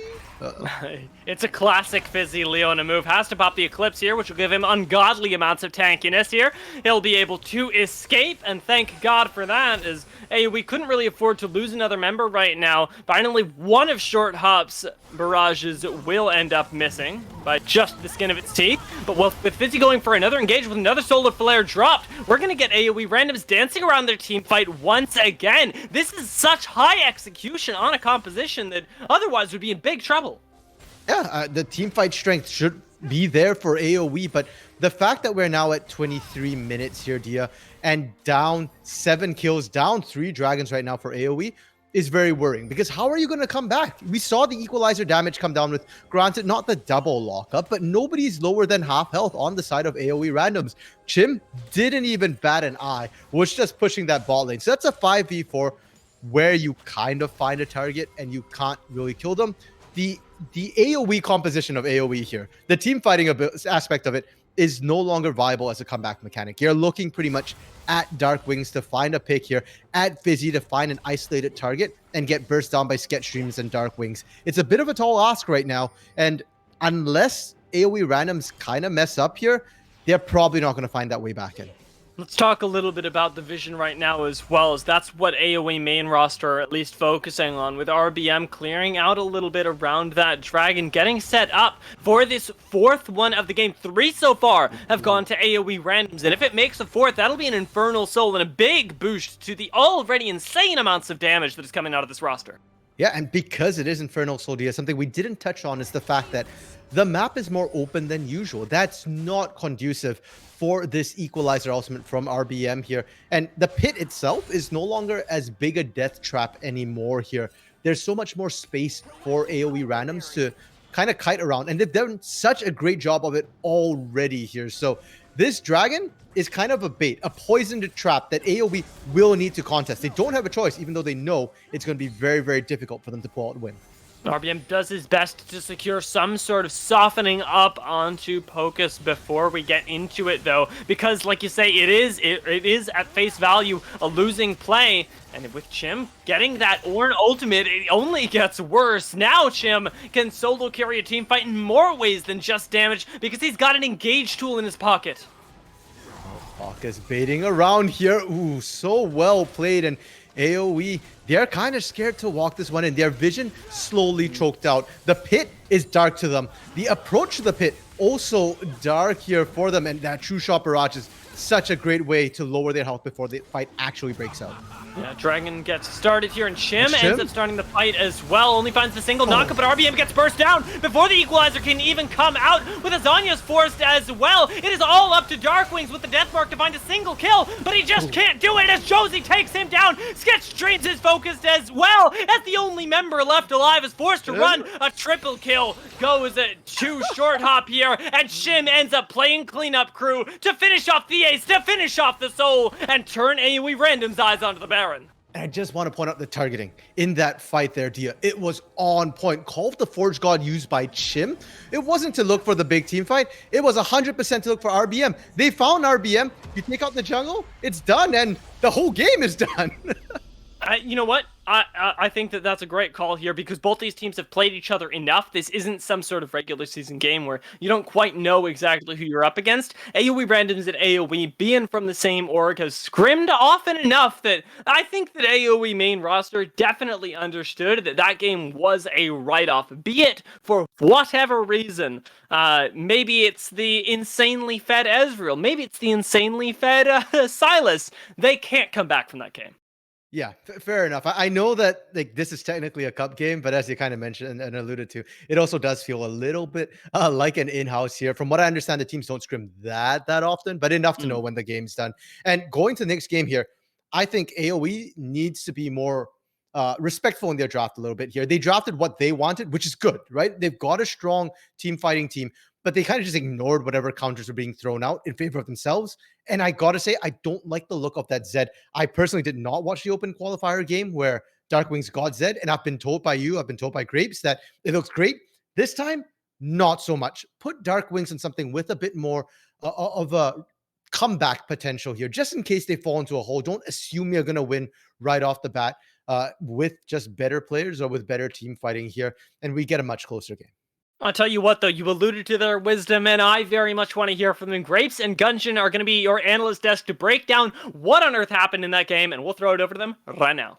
B: It's a classic Fizzy Leona move. Has to pop the Eclipse here, which will give him ungodly amounts of tankiness here. He'll be able to escape, and thank God for that, as we couldn't really afford to lose another member right now. Finally, one of Short Hop's barrages will end up missing by just the skin of its teeth. But with Fizzy going for another engage with another Solar Flare dropped, we're going to get AoE randoms dancing around their team fight once again. This is such high execution on a composition that otherwise would be in big trouble.
A: Yeah, the team fight strength should be there for AoE, but the fact that we're now at 23 minutes here, Dia, and down 7 kills, down 3 dragons right now for AoE is very worrying, because how are you going to come back? We saw the equalizer damage come down with, granted, not the double lockup, but nobody's lower than half health on the side of AoE randoms. Chim didn't even bat an eye, was just pushing that bot lane. So that's a 5v4 where you kind of find a target and you can't really kill them. The AoE composition of AoE here, the team fighting aspect of it, is no longer viable as a comeback mechanic. You're looking pretty much at Darkwings to find a pick here, at Fizzy to find an isolated target and get burst down by Sketch Streams and Darkwings. It's a bit of a tall ask right now, and unless AoE randoms kind of mess up here, they're probably not going to find that way back in.
B: Let's talk a little bit about the Vision right now as well, as that's what AoE main roster are at least focusing on, with RBM clearing out a little bit around that dragon, getting set up for this 4th one of the game. 3 so far have gone to AoE randoms, and if it makes a 4th, that'll be an Infernal Soul and a big boost to the already insane amounts of damage that is coming out of this roster.
A: Yeah, and because it is Infernal Soul, Dia, something we didn't touch on is the fact that the map is more open than usual. That's not conducive for this equalizer ultimate from RBM here. And the pit itself is no longer as big a death trap anymore here. There's so much more space for AoE randoms to kind of kite around, and they've done such a great job of it already here. So this dragon is kind of a bait, a poisoned trap that AOE will need to contest. They don't have a choice, even though they know it's going to be very, very difficult for them to pull out a win.
B: RBM does his best to secure some sort of softening up onto Pocus before we get into it, though, because, like you say, it is at face value a losing play, and with Chim getting that Ornn ultimate, it only gets worse. Now Chim can solo carry a team fight in more ways than just damage, because he's got an engage tool in his pocket.
A: Pocus baiting around here. Ooh, so well played, and AOE, they're kind of scared to walk this one in. Their vision slowly choked out. The pit is dark to them. The approach to the pit also dark here for them, and that True Shot Barrage is such a great way to lower their health before the fight actually breaks out.
B: Yeah, Dragon gets started here, and Chim ends up starting the fight as well. Only finds the single knockup, but RBM gets burst down before the equalizer can even come out, with Azania's forced as well. It is all up to Darkwings with the death mark to find a single kill, but he just can't do it as Josie takes him down. Sketch drains his focus as well, as the only member left alive is forced to run. A triple kill goes to short hop here, and Chim ends up playing cleanup crew to finish off the ace, to finish off the soul, and turn AOE Random's eyes onto the Baron.
A: And I just want to point out the targeting in that fight there, Dia. It was on point. Call of the Forge God used by Chim. It wasn't to look for the big team fight. It was 100% to look for RBM. They found RBM. You take out the jungle, it's done, and the whole game is done.
B: You know what? I think that that's a great call here, because both these teams have played each other enough. This isn't some sort of regular season game where you don't quite know exactly who you're up against. AOE Randoms and AOE, being from the same org, has scrimmed often enough that I think that AOE main roster definitely understood that that game was a write-off, be it for whatever reason. Maybe it's the insanely fed Ezreal. Maybe it's the insanely fed Silas. They can't come back from that game.
A: Yeah, fair enough. I know that like this is technically a cup game, but as you kind of mentioned and alluded to, it also does feel a little bit like an in-house here. From what I understand, the teams don't scrim that often, but enough to know when the game's done. And going to the next game here, I think AOE needs to be more respectful in their draft a little bit here. They drafted what they wanted, which is good, right? They've got a strong team fighting team, but they kind of just ignored whatever counters were being thrown out in favor of themselves. And I gotta say, I don't like the look of that Zed. I personally did not watch the open qualifier game where Darkwings got Zed, and I've been told by you, I've been told by Grapes that it looks great. This time, not so much. Put Darkwings in something with a bit more of a comeback potential here, just in case they fall into a hole. Don't assume you're gonna win right off the bat with just better players or with better team fighting here, and we get a much closer game.
B: I'll tell you what, though, you alluded to their wisdom, and I very much want to hear from them. Grapes and Gungeon are going to be your analyst desk to break down what on earth happened in that game, and we'll throw it over to them right now.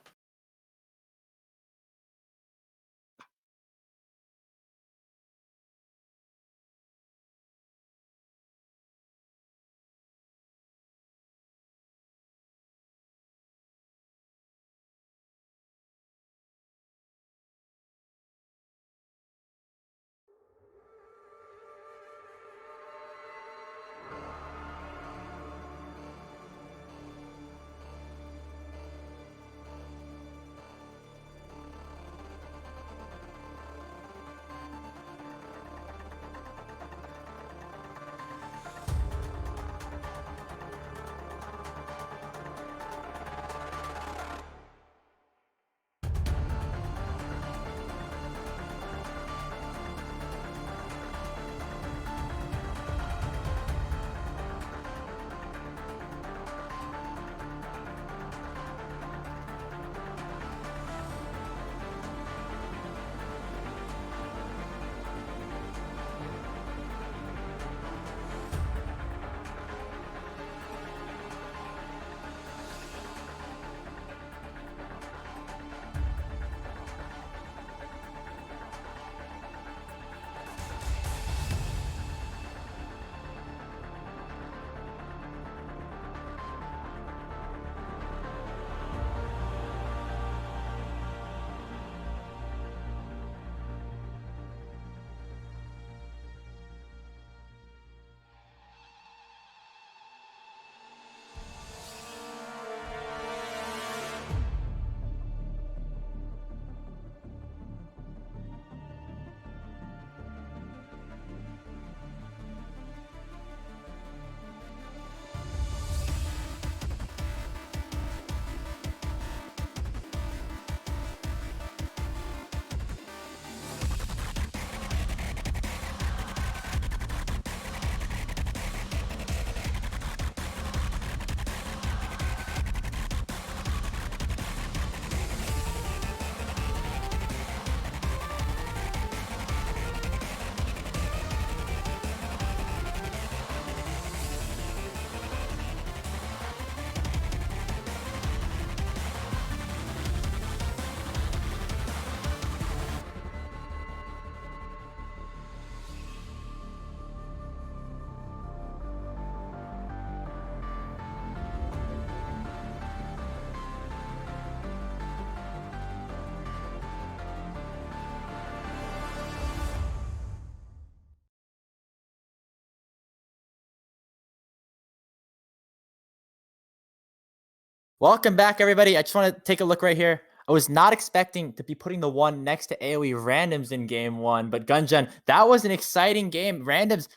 C: Welcome back, everybody. I just want to take a look right here. I was not expecting to be putting the one next to AOE randoms in game one, but Gunjan, that was an exciting game. Randoms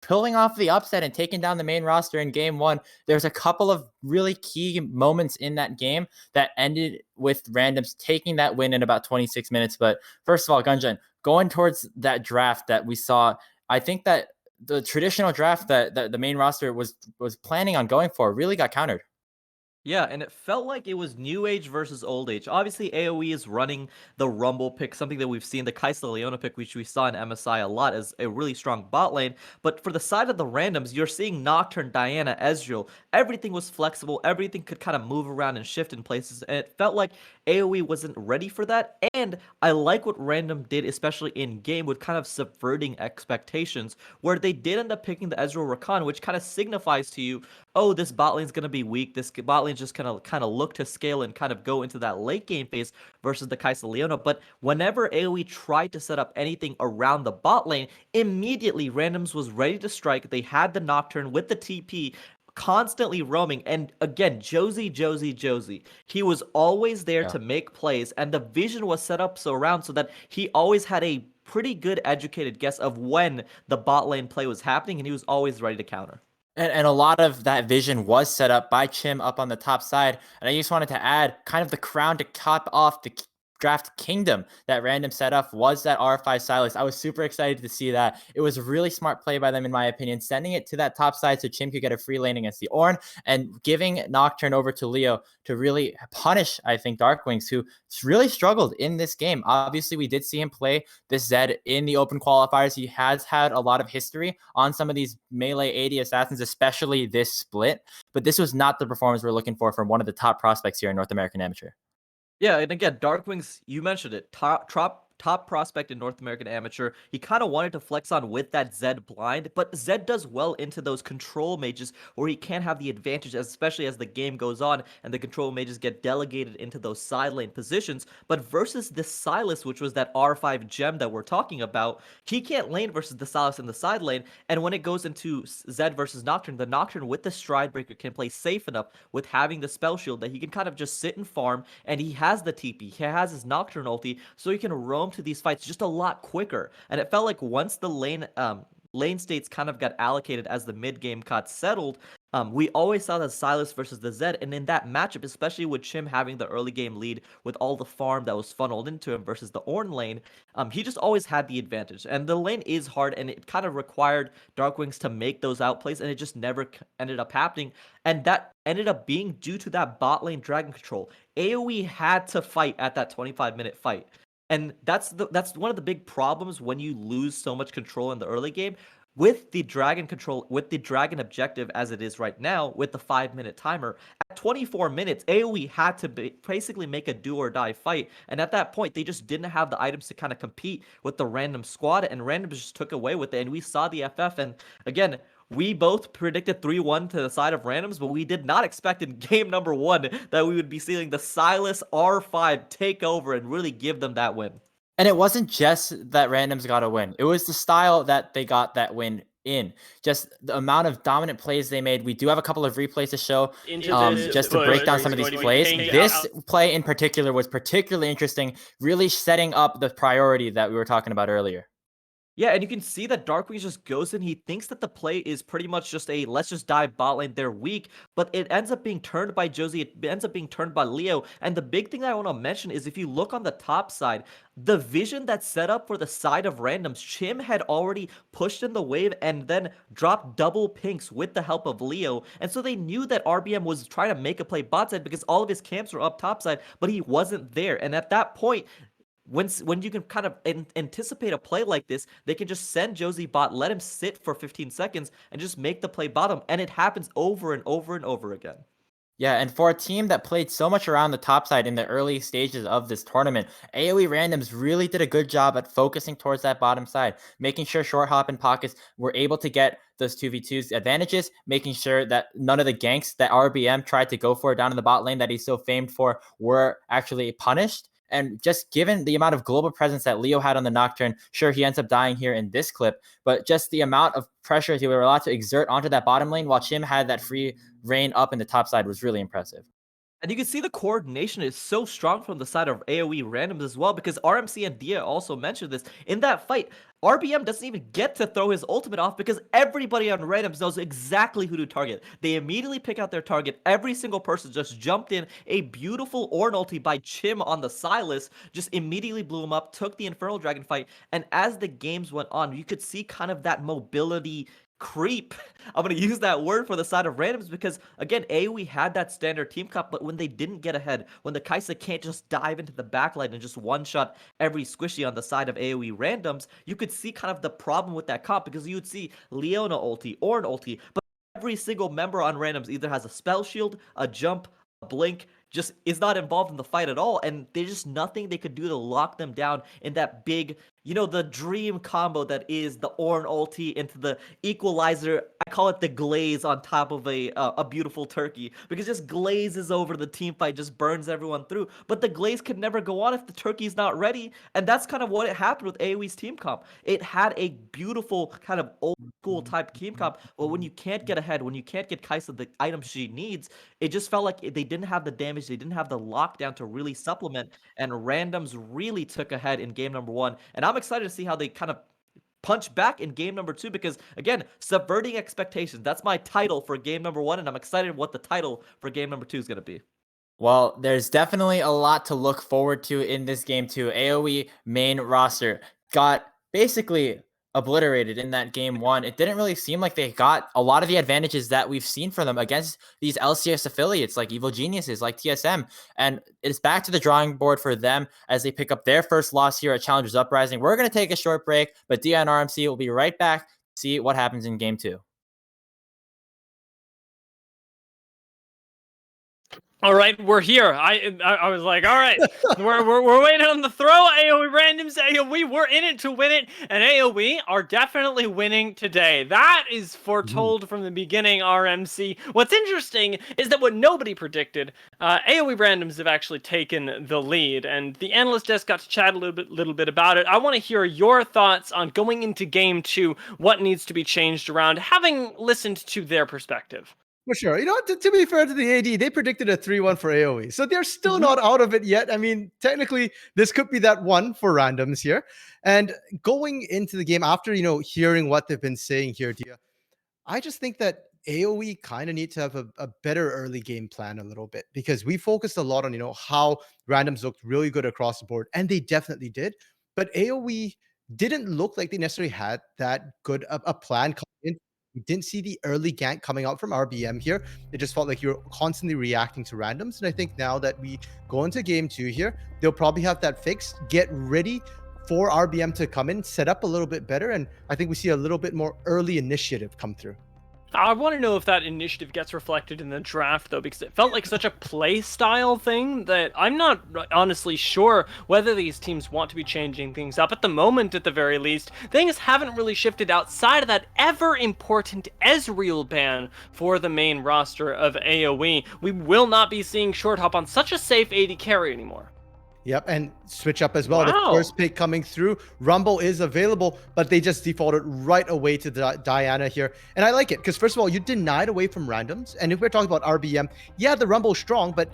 C: pulling off the upset and taking down the main roster in game one. There's a couple of really key moments in that game that ended with randoms taking that win in about 26 minutes. But first of all, Gunjan, going towards that draft that we saw, I think that the traditional draft that the main roster was planning on going for really got countered.
D: Yeah, and it felt like it was new age versus old age. Obviously, AOE is running the Rumble pick, something that we've seen, the Kaisa Leona pick, which we saw in MSI a lot as a really strong bot lane. But for the side of the randoms, you're seeing Nocturne, Diana, Ezreal. Everything was flexible, everything could kind of move around and shift in places, and it felt like AOE wasn't ready for that. And I like what Random did, especially in game, with kind of subverting expectations, where they did end up picking the Ezreal Rakan, which kind of signifies to you, oh, this bot lane's going to be weak. This bot lane's just going to kind of look to scale and kind of go into that late game phase versus the Kaisa Leona. But whenever AoE tried to set up anything around the bot lane, immediately Randoms was ready to strike. They had the Nocturne with the TP, constantly roaming. And again, Josie. He was always there to make plays, and the vision was set up so around so that he always had a pretty good educated guess of when the bot lane play was happening, and he was always ready to counter.
C: And a lot of that vision was set up by Chim up on the top side. And I just wanted to add kind of the crown to top off the draft kingdom that Random set up was that R5 Silas. I was super excited to see that. It was a really smart play by them, in my opinion, sending it to that top side so Chim could get a free lane against the Ornn and giving Nocturne over to Leo to really punish, I think, Darkwings, who really struggled in this game. Obviously, we did see him play this Zed in the open qualifiers. He has had a lot of history on some of these melee AD assassins, especially this split. But this was not the performance we're looking for from one of the top prospects here in North American Amateur.
D: Yeah, and again, Darkwings, you mentioned it, top prospect in North American Amateur. He kind of wanted to flex on with that Zed blind, but Zed does well into those control mages where he can have the advantage, especially as the game goes on and the control mages get delegated into those side lane positions. But versus the Sylas, which was that R5 gem that we're talking about, he can't lane versus the Sylas in the side lane. And when it goes into Zed versus Nocturne, the Nocturne with the Stride Breaker can play safe enough with having the spell shield that he can kind of just sit and farm, and he has the TP, he has his Nocturne ulti, so he can roam to these fights just a lot quicker. And it felt like once the lane states kind of got allocated as the mid game got settled, we always saw the Sylas versus the Zed, and in that matchup, especially with Chim having the early game lead with all the farm that was funneled into him versus the Ornn lane, he just always had the advantage. And the lane is hard, and it kind of required Darkwings to make those outplays, and it just never ended up happening. And that ended up being due to that bot lane dragon control. AoE had to fight at that 25-minute fight. And that's one of the big problems when you lose so much control in the early game. With the dragon control, with the dragon objective as it is right now, with the 5-minute timer, at 24 minutes, AoE had to basically make a do or die fight. And at that point, they just didn't have the items to kind of compete with the random squad, and random just took away with it. And we saw the FF, and again, we both predicted 3-1 to the side of randoms, but we did not expect in game number one that we would be seeing the Sylas R5 take over and really give them that win.
C: And it wasn't just that randoms got a win. It was the style that they got that win in. Just the amount of dominant plays they made. We do have a couple of replays to show just to break down some of these plays. This play in particular was particularly interesting, really setting up the priority that we were talking about earlier.
D: Yeah, and you can see that Darkwings just goes in. He thinks that the play is pretty much just a let's just dive bot lane. They're weak, but it ends up being turned by Josie. It ends up being turned by Leo. And the big thing that I want to mention is if you look on the top side, the vision that's set up for the side of randoms, Chim had already pushed in the wave and then dropped double pinks with the help of Leo. And so they knew that RBM was trying to make a play bot side because all of his camps were up top side, but he wasn't there. And at that point, when you can kind of anticipate a play like this, they can just send Josie bot, let him sit for 15 seconds, and just make the play bottom. And it happens over and over and over again.
C: Yeah, and for a team that played so much around the top side in the early stages of this tournament, AoE Randoms really did a good job at focusing towards that bottom side, making sure short hop and pockets were able to get those 2v2s advantages, making sure that none of the ganks that RBM tried to go for down in the bot lane that he's so famed for were actually punished. And just given the amount of global presence that Leo had on the Nocturne, sure, he ends up dying here in this clip, but just the amount of pressure he were allowed to exert onto that bottom lane while Chim had that free reign up in the top side was really impressive.
D: And you can see the coordination is so strong from the side of AoE randoms as well, because RMC and Dia also mentioned this. In that fight, RBM doesn't even get to throw his ultimate off because everybody on randoms knows exactly who to target. They immediately pick out their target. Every single person just jumped in. A beautiful Ornn ulti by Chim on the Sylas just immediately blew him up, took the Infernal Dragon fight. And as the games went on, you could see kind of that mobility creep. I'm going to use that word for the side of randoms because, again, AoE had that standard team comp, but when they didn't get ahead, when the Kai'Sa can't just dive into the backline and just one-shot every squishy on the side of AoE randoms, you could see kind of the problem with that comp because you would see Leona ulti, Ornn ulti, but every single member on randoms either has a spell shield, a jump, a blink, just is not involved in the fight at all, and there's just nothing they could do to lock them down in that big, the dream combo that is the Ornn ulti into the equalizer. I call it the glaze on top of a beautiful turkey because just glazes over the team fight, just burns everyone through. But the glaze could never go on if the turkey's not ready, and that's kind of what it happened with AoE's team comp. It had a beautiful kind of old school type team comp, but when you can't get ahead, when you can't get Kai'Sa the items she needs, it just felt like they didn't have the damage, they didn't have the lockdown to really supplement, and randoms really took ahead in game number 1. And I'm excited to see how they kind of punch back in game number 2 because, again, subverting expectations. That's my title for game number 1, and I'm excited what the title for game number 2 is going to be.
C: Well, there's definitely a lot to look forward to in this game too. AoE main roster got basically obliterated in that game 1. It didn't really seem like they got a lot of the advantages that we've seen from them against these LCS affiliates like Evil Geniuses, like TSM. And it's back to the drawing board for them as they pick up their first loss here at Challengers Uprising. We're going to take a short break, but Dia and RMC will be right back to see what happens in game 2.
B: All right, we're here. I was like, all right, we're waiting on the throw. AoE randoms, AoE, we're in it to win it, and AoE are definitely winning today. That is foretold from the beginning, RMC. What's interesting is that what nobody predicted, AoE randoms have actually taken the lead, and the analyst desk got to chat a little bit about it. I want to hear your thoughts on going into game 2, what needs to be changed around, having listened to their perspective.
A: For sure. To be fair to the AD, they predicted a 3-1 for AoE. So they're still not out of it yet. I mean, technically, this could be that one for randoms here. And going into the game after, hearing what they've been saying here, Dia, I just think that AoE kind of need to have a better early game plan a little bit because we focused a lot on, how randoms looked really good across the board. And they definitely did. But AoE didn't look like they necessarily had that good a plan coming in. We didn't see the early gank coming out from RBM here. It just felt like you're constantly reacting to randoms. And I think now that we go into game 2 here, they'll probably have that fixed, get ready for RBM to come in, set up a little bit better. And I think we see a little bit more early initiative come through.
B: I want to know if that initiative gets reflected in the draft, though, because it felt like such a play style thing that I'm not honestly sure whether these teams want to be changing things up. At the moment, at the very least, things haven't really shifted outside of that ever-important Ezreal ban for the main roster of AoE. We will not be seeing Short Hop on such a safe AD carry anymore.
A: Yep, and switch up as well.
B: Wow.
A: The first pick coming through. Rumble is available, but they just defaulted right away to Diana here. And I like it because, first of all, you denied away from randoms. And if we're talking about RBM, yeah, the Rumble's strong, but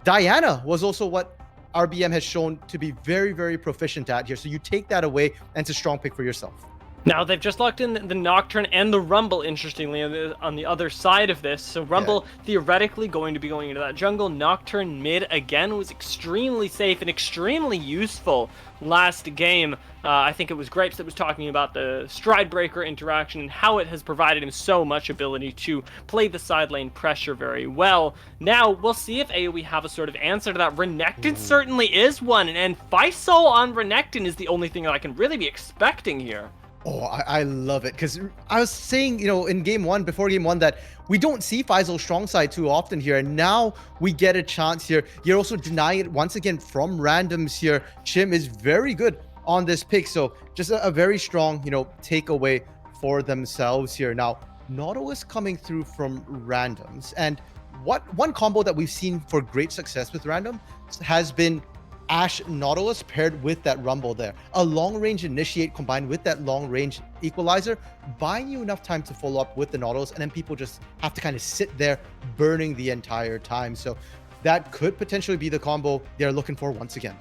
A: Diana was also what RBM has shown to be very, very proficient at here. So you take that away, and it's a strong pick for yourself.
B: Now, they've just locked in the Nocturne and the Rumble, interestingly, on the other side of this. So Rumble, theoretically, going to be going into that jungle. Nocturne mid, again, was extremely safe and extremely useful last game. I think it was Grapes that was talking about the Stride Breaker interaction and how it has provided him so much ability to play the side lane pressure very well. Now, we'll see if AoE have a sort of answer to that. Renekton certainly is one, and Faisal on Renekton is the only thing that I can really be expecting here.
A: Oh, I love it because I was saying, in game 1, before game 1, that we don't see Faisal's strong side too often here. And now we get a chance here. You're also denying it once again from randoms here. Chim is very good on this pick. So just a very strong, takeaway for themselves here. Now, Nautilus coming through from randoms. And one combo that we've seen for great success with random has been Ashe Nautilus paired with that Rumble there. A long-range initiate combined with that long-range equalizer, buying you enough time to follow up with the Nautilus, and then people just have to kind of sit there burning the entire time. So that could potentially be the combo they're looking for once again.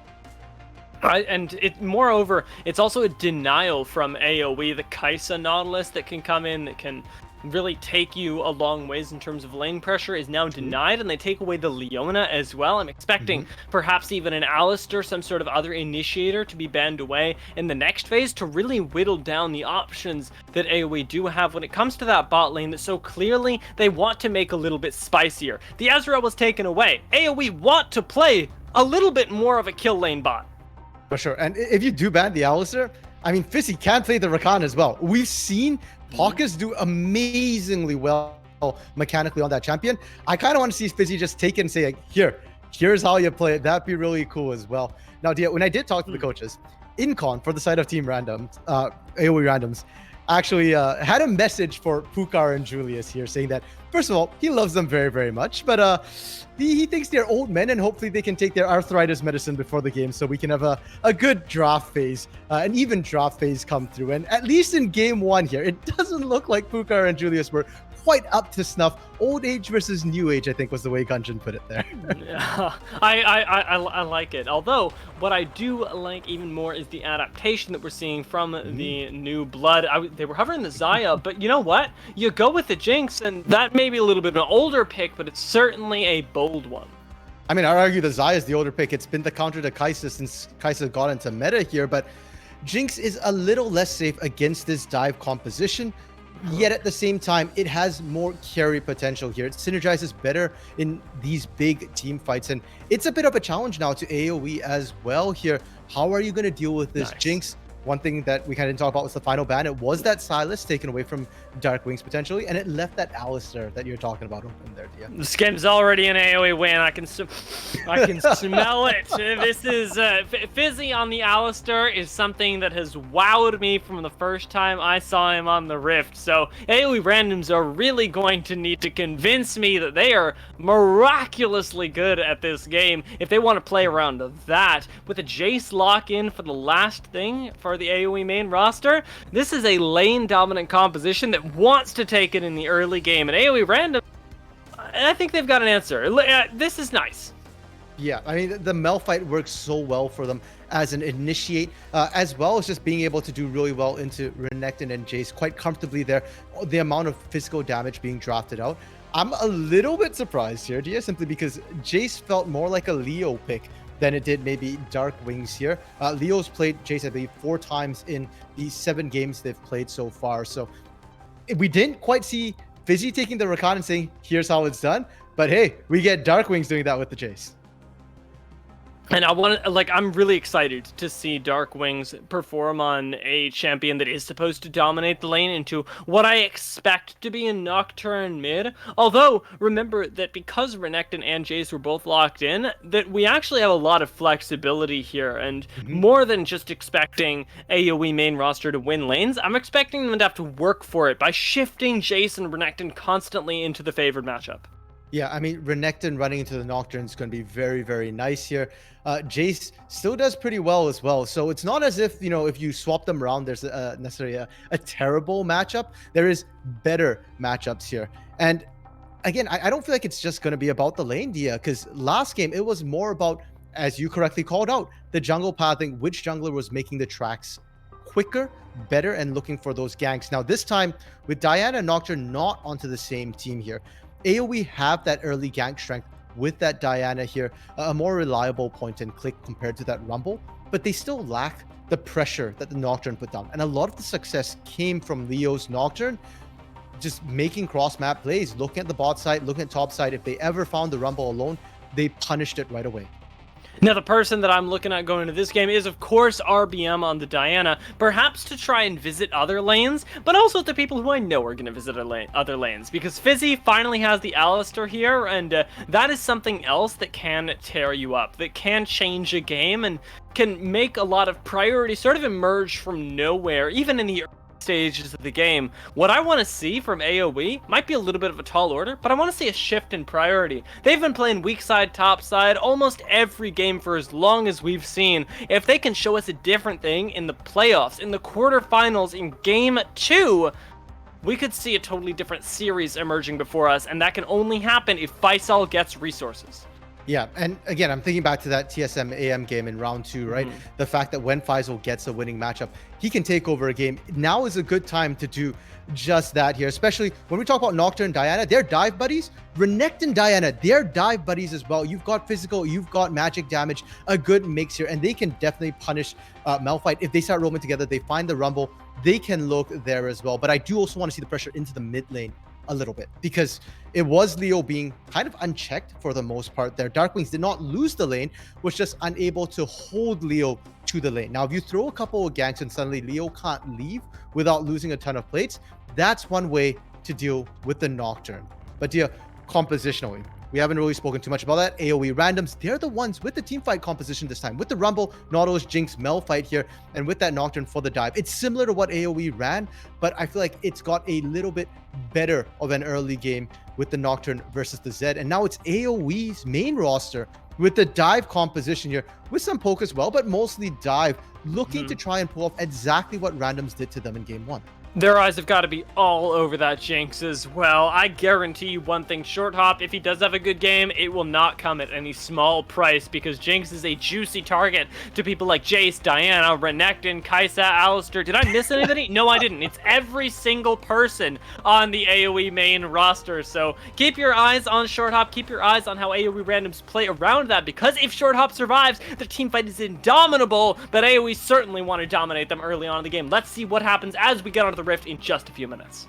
B: Moreover, it's also a denial from AOE, the Kaisa Nautilus that can come in, that can really take you a long ways in terms of lane pressure, is now denied, and they take away the Leona as well. I'm expecting perhaps even an Alistar, some sort of other initiator, to be banned away in the next phase to really whittle down the options that AOE do have when it comes to that bot lane that so clearly they want to make a little bit spicier. The Ezreal was taken away. AOE want to play a little bit more of a kill lane bot.
A: For sure. And if you do ban the Alistar, I mean, Fizzy can play the Rakan as well. We've seen Pockets do amazingly well mechanically on that champion. I kind of want to see Fizzy just take it and say, like, here's how you play it. That'd be really cool as well. Now, Dia, when I did talk to the coaches, Incon for the side of Team Randoms, AOE Randoms, actually had a message for Pukar and Julius here saying that, first of all, he loves them very, very much, but he thinks they're old men and hopefully they can take their arthritis medicine before the game so we can have a good draft phase, an even draft phase come through. And at least in game one here, it doesn't look like Pukar and Julius were quite up to snuff. Old age versus new age, I think, was the way Gunjan put it there.
B: Yeah, I like it. Although, what I do like even more is the adaptation that we're seeing from the new blood. They were hovering the Xayah, but you know what? You go with the Jinx, and that may be a little bit of an older pick, but it's certainly a bold one.
A: I mean, I argue the Xayah is the older pick. It's been the counter to Kaisa since Kaisa got into meta here, but Jinx is a little less safe against this dive composition. Yet at the same time, it has more carry potential here. It synergizes better in these big team fights. And it's a bit of a challenge now to AOE as well here. How are you going to deal with this Jinx? One thing that we kind of didn't talk about was the final ban. It was that Silas taken away from Dark Wings potentially, and it left that Alistar that you're talking about open there, Dia.
B: This game's already an AoE win. I can smell it. This is Fizzy on the Alistar is something that has wowed me from the first time I saw him on the Rift. So AoE randoms are really going to need to convince me that they are miraculously good at this game if they want to play around that. With a Jace lock-in for the last thing for the AoE main roster, this is a lane dominant composition that wants to take it in the early game, and AoE random, I think they've got an answer. This is nice.
A: Yeah, I mean, the Mel fight works so well for them as an initiate, as well as just being able to do really well into Renekton and Jace quite comfortably there. The amount of physical damage being drafted out. I'm a little bit surprised here, Dia, simply because Jace felt more like a Leo pick than it did maybe Dark Wings here. Leo's played Jace, I believe, 4 times in the 7 games they've played so far. So we didn't quite see Fizzy taking the Rakan and saying, here's how it's done. But hey, we get Dark Wings doing that with the Jace.
B: And I'm really excited to see Dark Wings perform on a champion that is supposed to dominate the lane into what I expect to be a Nocturne mid. Although, remember that because Renekton and Jace were both locked in, that we actually have a lot of flexibility here. And more than just expecting AoE main roster to win lanes, I'm expecting them to have to work for it by shifting Jace and Renekton constantly into the favored matchup.
A: Yeah, I mean, Renekton running into the Nocturne is going to be very, very nice here. Jace still does pretty well as well. So it's not as if, if you swap them around, there's necessarily a terrible matchup. There is better matchups here. And again, I don't feel like it's just going to be about the lane, Dia, because last game, it was more about, as you correctly called out, the jungle pathing, which jungler was making the tracks quicker, better, and looking for those ganks. Now, this time, with Diana and Nocturne not onto the same team here, AoE have that early gank strength with that Diana here, a more reliable point and click compared to that Rumble, but they still lack the pressure that the Nocturne put down. And a lot of the success came from Leo's Nocturne, just making cross-map plays, looking at the bot side, looking at top side. If they ever found the Rumble alone, they punished it right away.
B: Now, the person that I'm looking at going into this game is, of course, RBM on the Diana, perhaps to try and visit other lanes, but also the people who I know are going to visit other lanes, because Fizzy finally has the Alistar here, and that is something else that can tear you up, that can change a game, and can make a lot of priority sort of emerge from nowhere, even in the stages of the game. What I want to see from AoE might be a little bit of a tall order, but I want to see a shift in priority. They've been playing weak side, top side almost every game for as long as we've seen. If they can show us a different thing in the playoffs, in the quarterfinals, in game 2, we could see a totally different series emerging before us, and that can only happen if Faisal gets resources.
A: Yeah, and again, I'm thinking back to that TSM AM game in round 2, right? The fact that when Faisal gets a winning matchup, he can take over a game. Now is a good time to do just that here, especially when we talk about Nocturne and Diana, they're dive buddies. Renekton and Diana, they're dive buddies as well. You've got physical, you've got magic damage, a good mix here, and they can definitely punish Malphite. If they start roaming together, they find the Rumble, they can look there as well. But I do also want to see the pressure into the mid lane a little bit, because it was Leo being kind of unchecked for the most part there. Darkwings did not lose the lane, was just unable to hold Leo to the lane. Now, if you throw a couple of ganks and suddenly Leo can't leave without losing a ton of plates, that's one way to deal with the Nocturne. But dear, compositionally, we haven't really spoken too much about that. AOE randoms, they're the ones with the team fight composition this time. With the Rumble, Nautilus, Jinx, Malphite here, and with that Nocturne for the dive. It's similar to what AOE ran, but I feel like it's got a little bit better of an early game with the Nocturne versus the Zed. And now it's AOE's main roster with the dive composition here, with some poke as well, but mostly dive, looking to try and pull off exactly what randoms did to them in game 1.
B: Their eyes have got to be all over that Jinx as well. I guarantee you one thing, Short Hop, if he does have a good game, it will not come at any small price, because Jinx is a juicy target to people like Jace, Diana, Renekton, Kai'Sa, Alistar. Did I miss anybody? No, I didn't. It's every single person on the AoE main roster. So keep your eyes on Short Hop. Keep your eyes on how AoE randoms play around that, because if Short Hop survives, the team fight is indomitable, but AoE certainly want to dominate them early on in the game. Let's see what happens as we get onto the Rift in just a few minutes.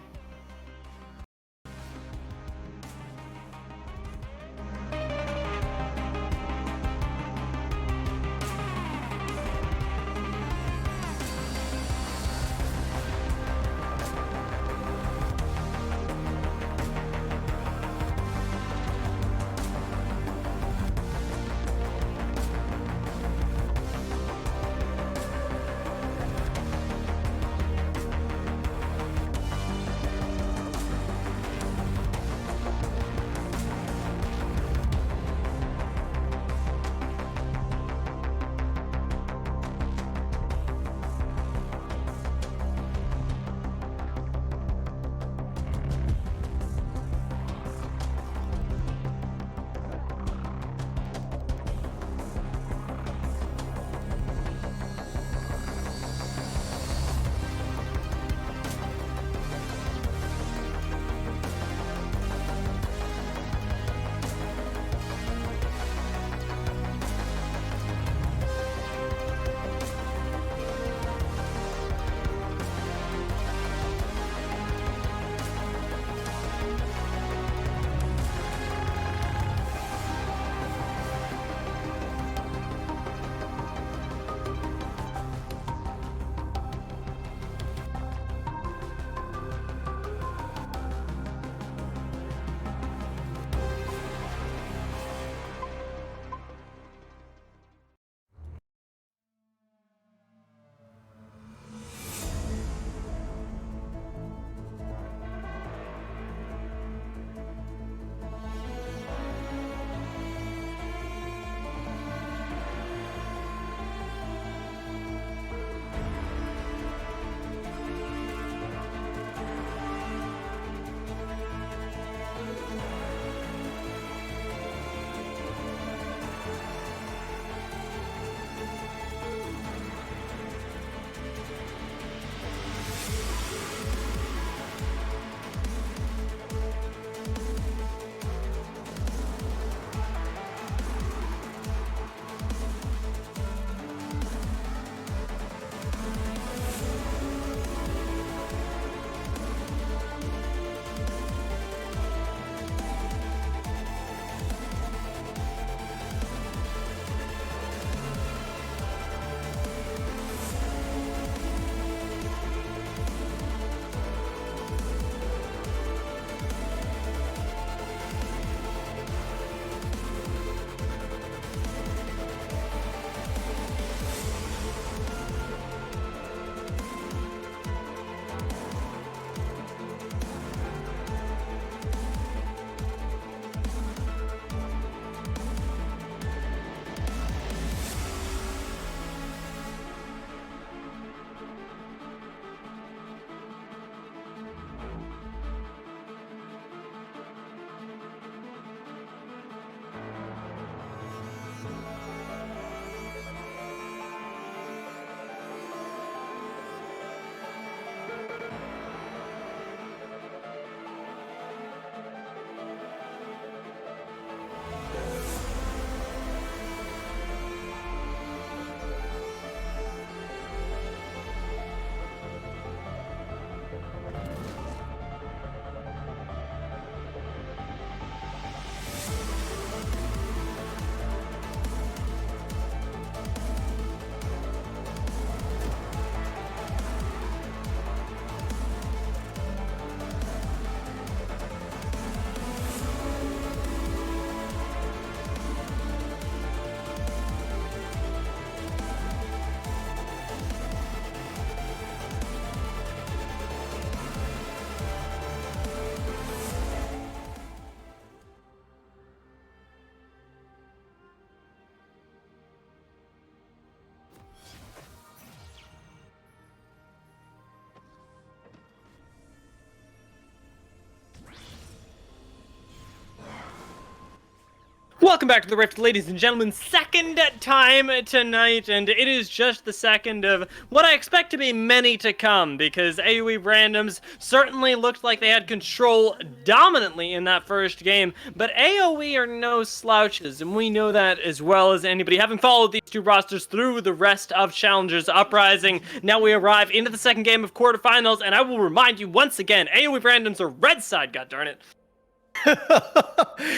B: Welcome back to the Rift, ladies and gentlemen. Second time tonight, and it is just the second of what I expect to be many to come, because AOE randoms certainly looked like they had control dominantly in that first game, but AOE are no slouches, and we know that as well as anybody. Having followed these two rosters through the rest of Challengers Uprising, now we arrive into the second game of quarterfinals, and I will remind you once again, AOE randoms are red side, goddarn it.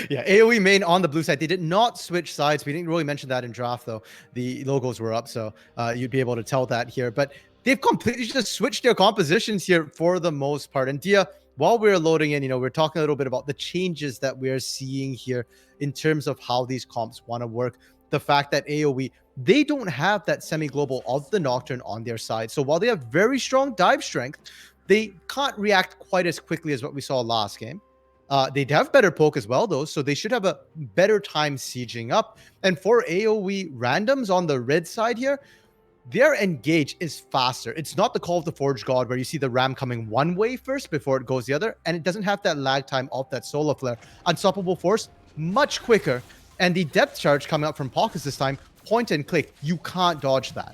A: Yeah, AOE main on the blue side. They did not switch sides. We didn't really mention that in draft, though. The logos were up, so you'd be able to tell that here. But they've completely just switched their compositions here for the most part. And Dia, while we're loading in, we're talking a little bit about the changes that we're seeing here in terms of how these comps want to work. The fact that AOE, they don't have that semi-global of the Nocturne on their side. So while they have very strong dive strength, they can't react quite as quickly as what we saw last game. They have better poke as well, though, so they should have a better time sieging up. And for AOE randoms on the red side here, their engage is faster. It's not the Call of the Forge God where you see the ram coming one way first before it goes the other, and it doesn't have that lag time of that solar flare. Unstoppable Force, much quicker. And the depth charge coming up from Pockets this time, point and click. You can't dodge that.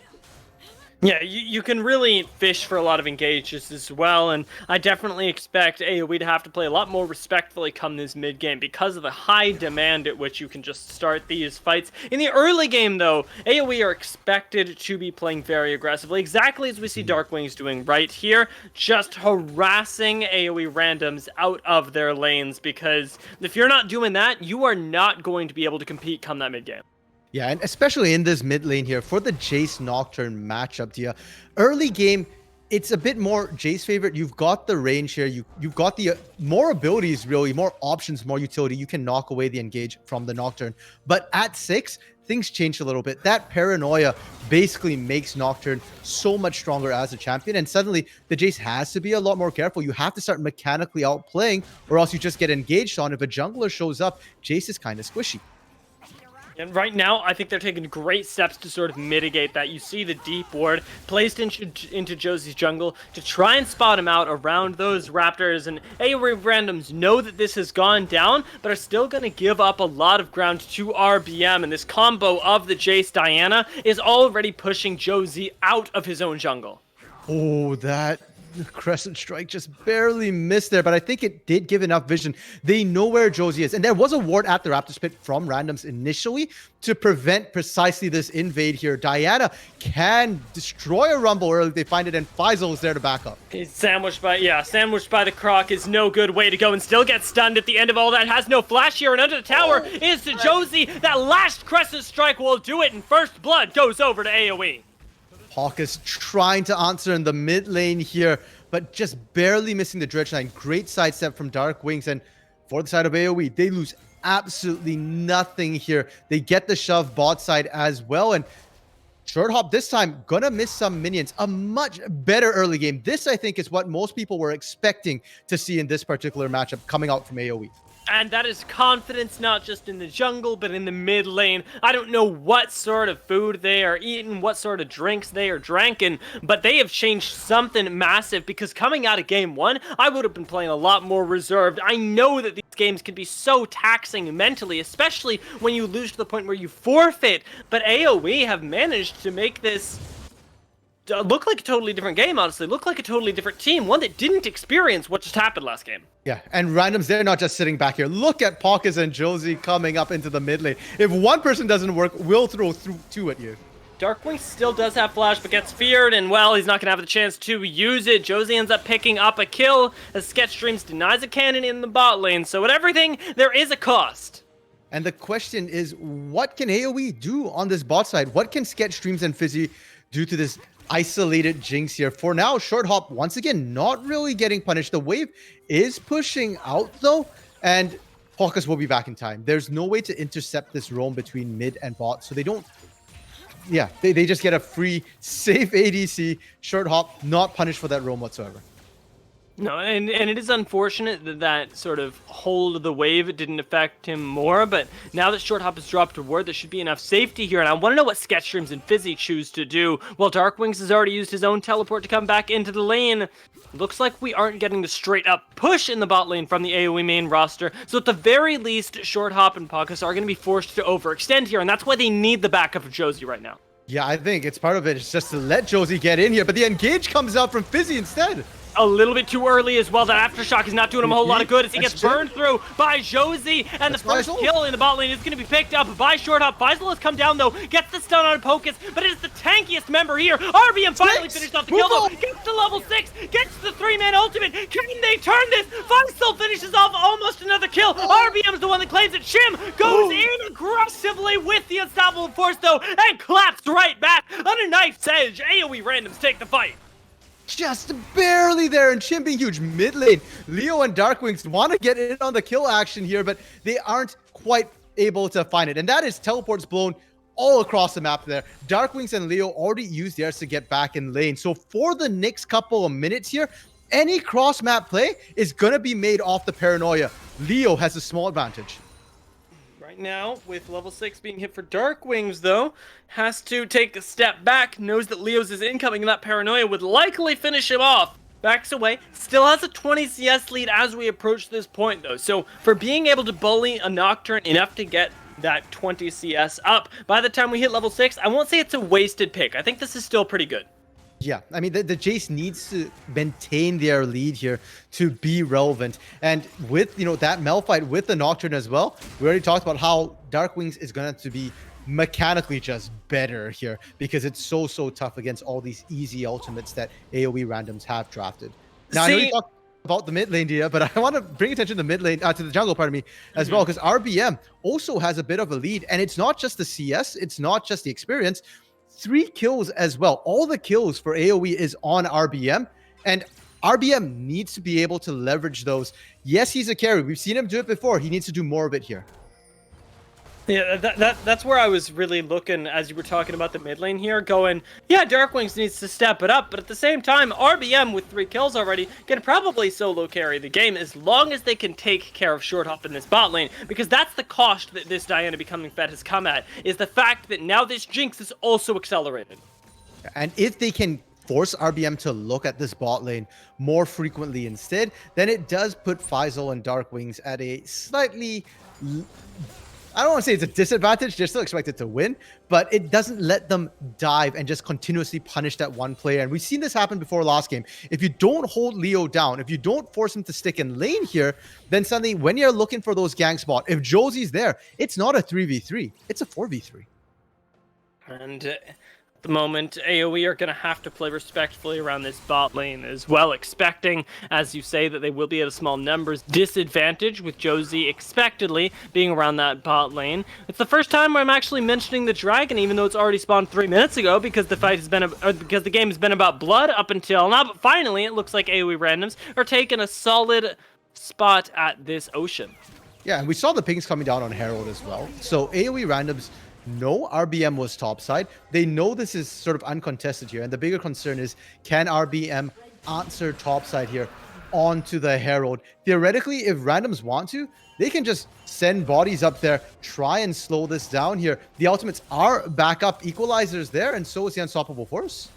B: Yeah, you can really fish for a lot of engages as well, and I definitely expect AOE to have to play a lot more respectfully come this mid-game because of the high demand at which you can just start these fights. In the early game, though, AOE are expected to be playing very aggressively, exactly as we see Darkwings doing right here, just harassing AOE randoms out of their lanes, because if you're not doing that, you are not going to be able to compete come that mid-game.
A: Yeah, and especially in this mid lane here for the Jace Nocturne matchup, Dia. Early game, it's a bit more Jace favorite. You've got the range here. You've got the more abilities, really, more options, more utility. You can knock away the engage from the Nocturne. But at 6, things change a little bit. That paranoia basically makes Nocturne so much stronger as a champion. And suddenly, the Jace has to be a lot more careful. You have to start mechanically outplaying, or else you just get engaged on. If a jungler shows up, Jace is kind of squishy.
B: And right now, I think they're taking great steps to sort of mitigate that. You see the deep ward placed into Josie's jungle to try and spot him out around those raptors. And AOE randoms know that this has gone down, but are still going to give up a lot of ground to RBM. And this combo of the Jace Diana is already pushing Josie out of his own jungle.
A: Oh, that Crescent Strike just barely missed there, but I think it did give enough vision. They know where Josie is, and there was a ward at the Raptor Pit from randoms initially to prevent precisely this invade here. Diana can destroy a Rumble early. They find it, and Faisal is there to back up.
B: He's sandwiched by the Croc is no good way to go, and still gets stunned at the end of all that. Has no flash here, and under the tower is to Josie. That last Crescent Strike will do it, and first blood goes over to AOE.
A: Hawk is trying to answer in the mid lane here, but just barely missing the Dredge Knight. Great sidestep from Darkwings, and for the side of AoE, they lose absolutely nothing here. They get the shove bot side as well, and Short Hop this time gonna miss some minions. A much better early game. This, I think, is what most people were expecting to see in this particular matchup coming out from AoE.
B: And that is confidence not just in the jungle, but in the mid lane. I don't know what sort of food they are eating, what sort of drinks they are drinking, but they have changed something massive, because coming out of game 1, I would have been playing a lot more reserved. I know that these games can be so taxing mentally, especially when you lose to the point where you forfeit, but AOE have managed to make this look like a totally different game, honestly. Look like a totally different team, one that didn't experience what just happened last game.
A: Yeah, and randoms, they're not just sitting back here. Look at Pockets and Josie coming up into the mid lane. If one person doesn't work, we'll throw two at you.
B: Darkwing still does have flash, but gets feared, and well, he's not going to have the chance to use it. Josie ends up picking up a kill, as Sketch Dreams denies a cannon in the bot lane. So with everything, there is a cost.
A: And the question is, what can AoE do on this bot side? What can Sketch Dreams and Fizzy do to this isolated Jinx here? For now, Short Hop, once again, not really getting punished. The wave is pushing out, though, and Pockets will be back in time. There's no way to intercept this roam between mid and bot, so they don't... Yeah, they just get a free, safe ADC. Short Hop, not punished for that roam whatsoever.
B: No, and it is unfortunate that that sort of hold of the wave didn't affect him more, but now that Short Hop has dropped a ward, there should be enough safety here, and I want to know what Sketchstreams and Fizzy choose to do. Well, Darkwings has already used his own teleport to come back into the lane. Looks like we aren't getting the straight-up push in the bot lane from the AoE main roster, so at the very least, Short Hop and Pokus are going to be forced to overextend here, and that's why they need the backup of Josie right now.
A: Yeah, I think it's part of it. It's just to let Josie get in here, but the engage comes out from Fizzy instead.
B: A little bit too early as well. That Aftershock is not doing him a whole lot of good as he gets burned through by Josie. And the first kill in the bot lane is going to be picked up by Short Hop. Faisal has come down though, gets the stun on Pokus, but it is the tankiest member here. RBM finally finished off the kill though, gets to level 6, gets the 3-man ultimate. Can they turn this? Faisal finishes off almost another kill. RBM is the one that claims it. Shim goes in aggressively with the unstoppable force though, and claps right back on a knife's edge. AoE randoms take the fight.
A: Just barely there, and Chim being huge mid lane. Leo and Darkwings want to get in on the kill action here, but they aren't quite able to find it. And that is teleports blown all across the map there. Darkwings and Leo already used theirs to get back in lane. So for the next couple of minutes here, any cross-map play is going to be made off the paranoia. Leo has a small advantage.
B: Right now, with level 6 being hit for Darkwings, though, has to take a step back, knows that Leo's is incoming, and that paranoia would likely finish him off. Backs away, still has a 20 CS lead as we approach this point, though. So, for being able to bully a Nocturne enough to get that 20 CS up, by the time we hit level 6, I won't say it's a wasted pick. I think this is still pretty good.
A: Yeah, I mean, the Jace needs to maintain their lead here to be relevant. And with, you know, that Mel fight with the Nocturne as well, we already talked about how Darkwings is going to be mechanically just better here because it's so tough against all these easy ultimates that AoE randoms have drafted. Now, I know you talked about the mid lane here, but I want to bring attention to the mid lane, to the jungle, pardon me, as well, because RBM also has a bit of a lead. And it's not just the CS, it's not just the experience. 3 kills as well. All the kills for AoE is on RBM, and RBM needs to be able to leverage those. Yes, he's a carry. We've seen him do it before. He needs to do more of it here.
B: Yeah, that's where I was really looking as you were talking about the mid lane here, going, yeah, Darkwings needs to step it up, but at the same time, RBM with 3 kills already can probably solo carry the game as long as they can take care of Short Hop in this bot lane, because that's the cost that this Diana becoming fed has come at, is the fact that now this Jinx is also accelerated.
A: And if they can force RBM to look at this bot lane more frequently instead, then it does put Faisal and Darkwings at a slightly... I don't want to say it's a disadvantage, they're still expected to win, but it doesn't let them dive and just continuously punish that one player. And we've seen this happen before last game. If you don't hold Leo down, if you don't force him to stick in lane here, then suddenly when you're looking for those gang spot, if Josie's there, it's not a 3v3, it's a 4v3.
B: And at the moment, AoE are going to have to play respectfully around this bot lane as well, expecting, as you say, that they will be at a small numbers disadvantage, with Josie expectedly being around that bot lane. It's the first time where I'm actually mentioning the dragon, even though it's already spawned 3 minutes ago, because the fight has been, because the game has been about blood up until now. But finally, it looks like AoE randoms are taking a solid spot at this ocean.
A: Yeah, and we saw the pings coming down on Herald as well. So AoE randoms know RBM was topside. They know this is sort of uncontested here. And the bigger concern is, can RBM answer topside here onto the Herald? Theoretically, if randoms want to, they can just send bodies up there, try and slow this down here. The ultimates are backup equalizers there, and so is the unstoppable force.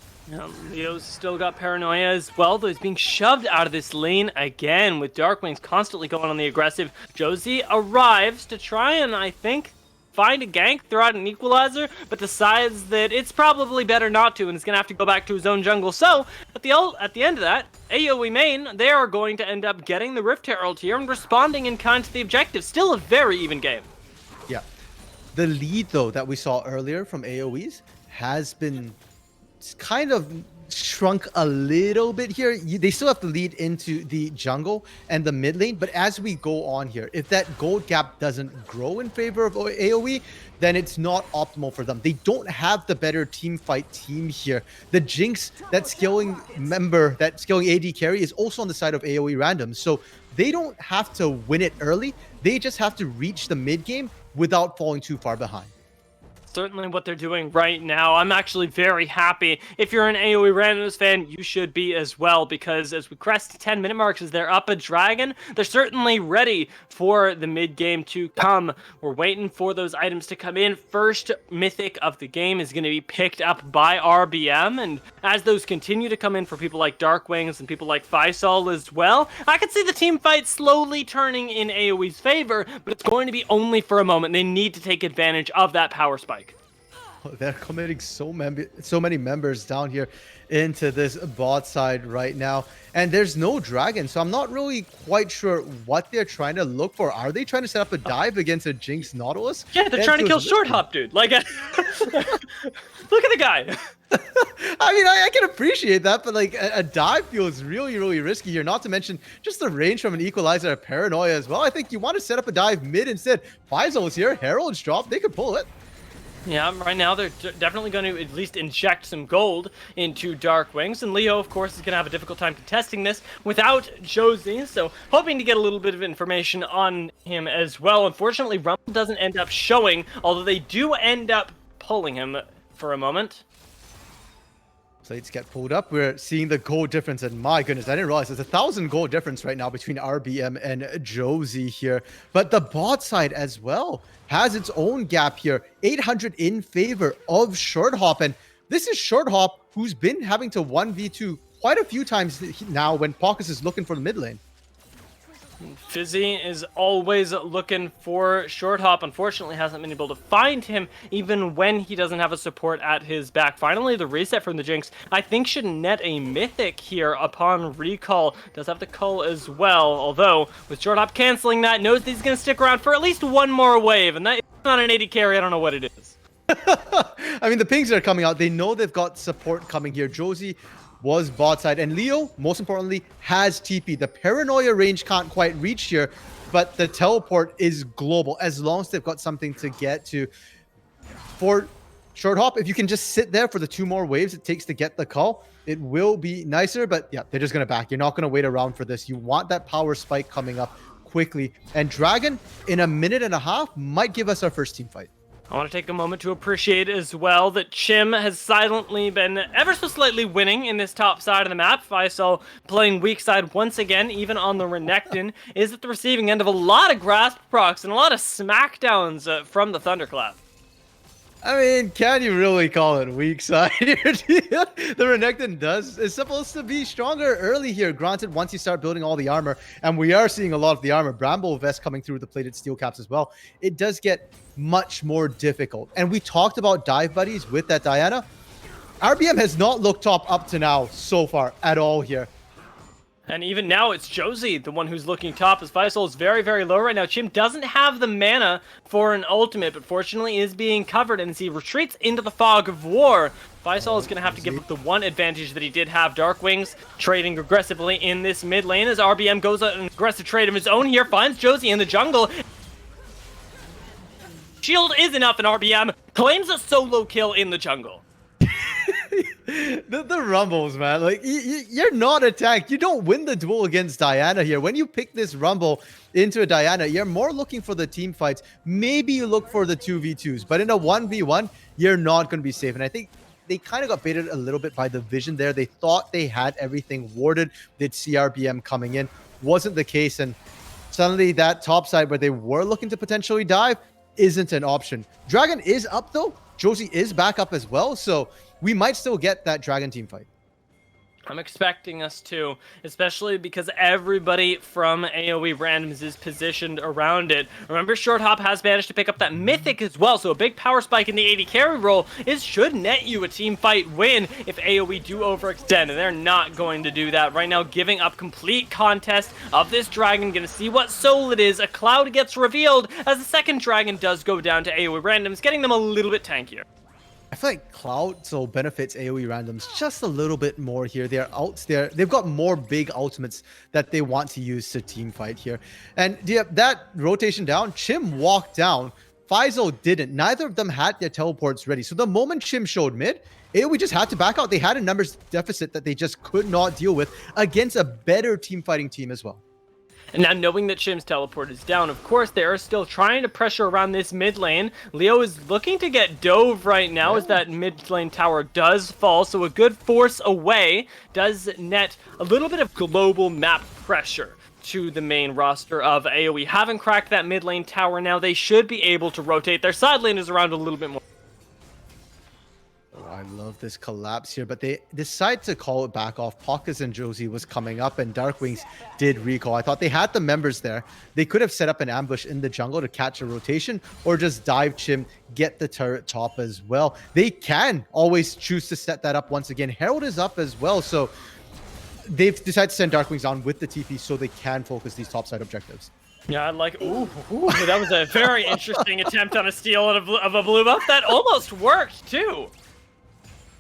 B: Leo's still got paranoia as well, though he's being shoved out of this lane again, with Darkwings constantly going on the aggressive. Josie arrives to try and, I think, find a gank, throw out an equalizer, but decides that it's probably better not to, and is going to have to go back to his own jungle. So, at the end of that, AoE main, they are going to end up getting the Rift Herald here and responding in kind to the objective. Still a very even game.
A: Yeah. The lead, though, that we saw earlier from AoEs has been kind of shrunk a little bit here. They still have to lead into the jungle and the mid lane, but as we go on here, if that gold gap doesn't grow in favor of AoE, then it's not optimal for them. They don't have the better team fight team here. The Jinx, that skilling member, that skilling AD carry, is also on the side of AoE randoms, so they don't have to win it early. They just have to reach the mid game without falling too far behind.
B: certainly what they're doing right now. I'm actually very happy. If you're an AOE Randoms fan, you should be as well, because as we crest 10-minute marks, as they're up a dragon, they're certainly ready for the mid game to come. We're waiting for those items to come in. First mythic of the game is going to be picked up by RBM, and as those continue to come in for people like Darkwings and people like Faisal as well, I could see the team fight slowly turning in AOE's favor, but it's going to be only for a moment. They need to take advantage of that power spike.
A: They're committing so many members down here into this bot side right now, and there's no dragon, so I'm not really quite sure what they're trying to look for. Are they trying to set up a dive against a Jinx Nautilus?
B: Yeah, they're trying to kill Short Hop, dude. Like, look at the guy.
A: I mean, I can appreciate that, but like a dive feels really, really risky here. Not to mention just the range from an Equalizer, a Paranoia as well. I think you want to set up a dive mid instead. Faisal is here, Herald's drop, they could pull it.
B: Yeah, right now they're definitely going to at least inject some gold into Darkwings, and Leo, of course, is going to have a difficult time contesting this without Josie, so hoping to get a little bit of information on him as well. Unfortunately, Rumble doesn't end up showing, although they do end up pulling him for a moment.
A: Plates get pulled up. We're seeing the gold difference, and my goodness, I didn't realize there's 1,000 gold difference right now between RBM and Josie here. But the bot side as well has its own gap here. 800 in favor of Short Hop, and this is Short Hop who's been having to 1v2 quite a few times now when Paucus is looking for the mid lane.
B: Fizzy is always looking for Short Hop. Unfortunately, hasn't been able to find him even when he doesn't have a support at his back. Finally, the reset from the Jinx, I think, should net a mythic here upon recall. Does have the cull as well, although with Short Hop canceling that, knows that he's going to stick around for at least one more wave, and that is not an 80 carry. I don't know what it is.
A: I mean, the pings are coming out. They know they've got support coming here. Josie was bot side, and Leo, most importantly, has TP. The Paranoia range can't quite reach here, but the teleport is global as long as they've got something to get to. For Short Hop, if you can just sit there for the 2 more waves it takes to get the call, it will be nicer, but yeah, they're just going to back. You're not going to wait around for this. You want that power spike coming up quickly, and Dragon, in a minute and a half, might give us our first team fight.
B: I want to take a moment to appreciate as well that Chim has silently been ever so slightly winning in this top side of the map. Faisal playing weak side once again, even on the Renekton, is at the receiving end of a lot of grasp procs and a lot of smackdowns from the Thunderclap.
A: I mean, can you really call it weak side here? The Renekton is supposed to be stronger early here. Granted, once you start building all the armor, and we are seeing a lot of the armor, Bramble Vest coming through with the plated steel caps as well, it does get much more difficult. And we talked about dive buddies with that Diana. RBM has not looked top up to now so far at all here.
B: And even now, it's Josie, the one who's looking top, as Faisal is very, very low right now. Chim doesn't have the mana for an ultimate, but fortunately is being covered, and as he retreats into the fog of war, Faisal is going to have to give up the one advantage that he did have. Darkwings trading aggressively in this mid lane as RBM goes on an aggressive trade of his own here, finds Josie in the jungle. Shield is enough, and RBM claims a solo kill in the jungle.
A: The rumbles, man, like you're not attacked. You don't win the duel against Diana here. When you pick this rumble into a Diana, you're more looking for the team fights. Maybe you look for the 2v2s, but in a 1v1 you're not going to be safe. And I think they kind of got baited a little bit by the vision there. They thought they had everything warded. They'd see RBM coming in. Wasn't the case, and suddenly that top side where they were looking to potentially dive isn't an option. Dragon is up though. Josie is back up as well, so we might still get that Dragon team fight.
B: I'm expecting us to, especially because everybody from AOE Randoms is positioned around it. Remember, Short Hop has managed to pick up that Mythic as well, so a big power spike in the 80 carry roll should net you a team fight win if AOE do overextend, and they're not going to do that. Right now, giving up complete contest of this dragon, gonna see what soul it is. A cloud gets revealed as the second dragon does go down to AOE Randoms, getting them a little bit tankier.
A: I feel like Cloud so benefits AoE randoms just a little bit more here. They're out there. They've got more big ultimates that they want to use to team fight here. And yeah, that rotation down, Chim walked down. Faisal didn't. Neither of them had their teleports ready. So the moment Chim showed mid, AoE just had to back out. They had a numbers deficit that they just could not deal with against a better team fighting team as well.
B: And now knowing that Chim's teleport is down, of course, they are still trying to pressure around this mid lane. Leo is looking to get dove right now as that mid lane tower does fall, so a good force away does net a little bit of global map pressure to the main roster of AOE. Haven't cracked that mid lane tower now. They should be able to rotate. Their side lane is around a little bit more.
A: Oh, I love this collapse here, but they decide to call it back off. Pockets and Josie was coming up, and Darkwings did recall. I thought they had the members there. They could have set up an ambush in the jungle to catch a rotation, or just dive Chim, get the turret top as well. They can always choose to set that up once again. Herald is up as well, so they've decided to send Darkwings on with the TP so they can focus these topside objectives.
B: Yeah, I like. Ooh, that was a very interesting attempt on a steal of a blue buff. That almost worked too.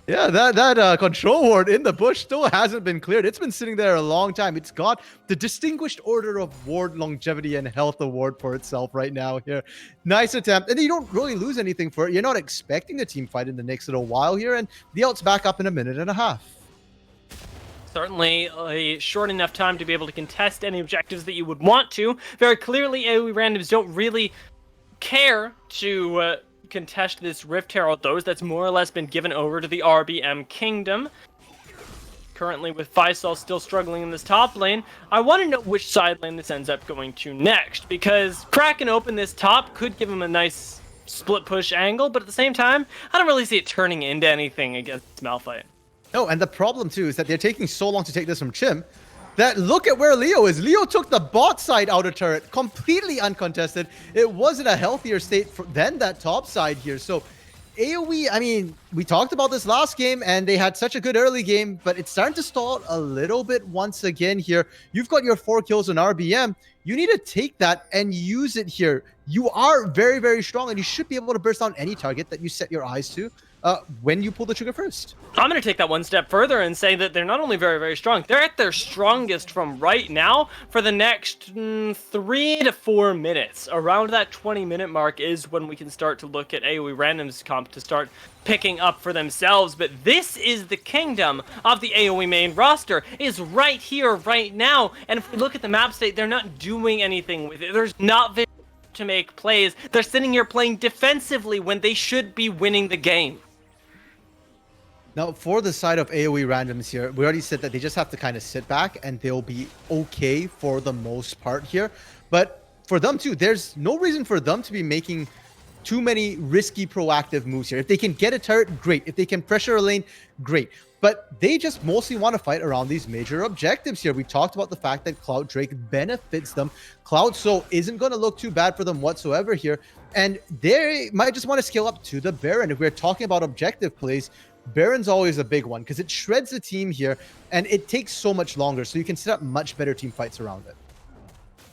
A: Yeah, that control ward in the bush still hasn't been cleared. It's been sitting there a long time. It's got the Distinguished Order of Ward Longevity and Health Award for itself right now here. Nice attempt. And you don't really lose anything for it. You're not expecting a team fight in the next little while here. And the ult's back up in a minute and a half.
B: Certainly a short enough time to be able to contest any objectives that you would want to. Very clearly, AOE randoms don't really care to contest this Rift Herald, though. That's more or less been given over to the RBM Kingdom. Currently with Faisal still struggling in this top lane, I want to know which side lane this ends up going to next, because cracking open this top could give him a nice split push angle, but at the same time, I don't really see it turning into anything against Malphite.
A: No, and the problem too is that they're taking so long to take this from Chim that look at where Leo is. Leo took the bot side outer turret, completely uncontested. It wasn't a healthier state than that top side here. So AOE, I mean, we talked about this last game and they had such a good early game, but it's starting to stall a little bit once again here. You've got your 4 kills on RBM. You need to take that and use it here. You are very, very strong and you should be able to burst down any target that you set your eyes to when you pull the trigger first.
B: I'm going to take that one step further and say that they're not only very, very strong, they're at their strongest from right now for the next 3 to 4 minutes. Around that 20-minute mark is when we can start to look at AOE randoms comp to start picking up for themselves. But this is the kingdom of the AOE main roster, is right here, right now. And if we look at the map state, they're not doing anything with it. There's not very much to make plays. They're sitting here playing defensively when they should be winning the game.
A: Now, for the side of AOE randoms here, we already said that they just have to kind of sit back and they'll be okay for the most part here. But for them too, there's no reason for them to be making too many risky proactive moves here. If they can get a turret, great. If they can pressure a lane, great. But they just mostly want to fight around these major objectives here. We talked about the fact that Cloud Drake benefits them. Cloud Soul isn't going to look too bad for them whatsoever here. And they might just want to scale up to the Baron. If we're talking about objective plays, Baron's always a big one because it shreds the team here and it takes so much longer. So you can set up much better team fights around it.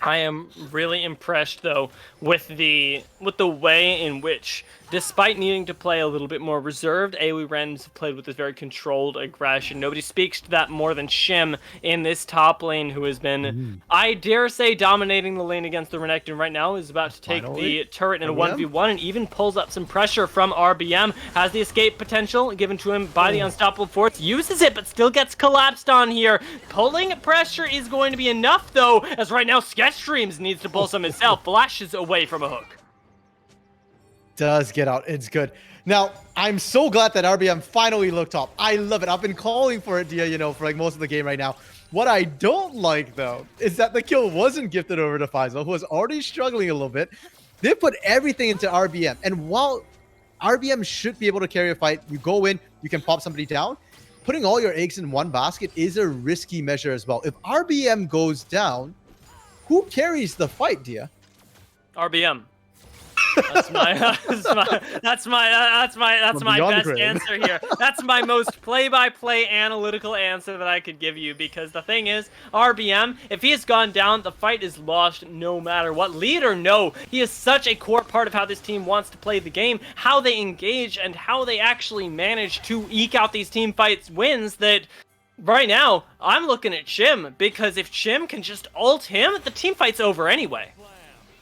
B: I am really impressed, though, with the way in which, despite needing to play a little bit more reserved, AOE randoms have played with this very controlled aggression. Nobody speaks to that more than Shim in this top lane, who has been, I dare say, dominating the lane against the Renekton right now. Is about to take the turret in a 1v1 and even pulls up some pressure from RBM. Has the escape potential given to him by the Unstoppable Force. Uses it, but still gets collapsed on here. Pulling pressure is going to be enough, though, as right now Sketchstreams needs to pull some himself. Flashes away from a hook.
A: Does get out. It's good. Now, I'm so glad that RBM finally looked up. I love it. I've been calling for it, you know, for like most of the game right now. What I don't like, though, is that the kill wasn't gifted over to Faisal, who was already struggling a little bit. They put everything into RBM. And while RBM should be able to carry a fight, you go in, you can pop somebody down. Putting all your eggs in one basket is a risky measure as well. If RBM goes down, who carries the fight, Dia?
B: RBM. That's my best answer here. That's my most play-by-play analytical answer that I could give you, because the thing is, RBM, if he has gone down, the fight is lost no matter what. Lead or no, he is such a core part of how this team wants to play the game, how they engage, and how they actually manage to eke out these team fights wins that right now, I'm looking at Chim, because if Chim can just ult him, the team fight's over anyway.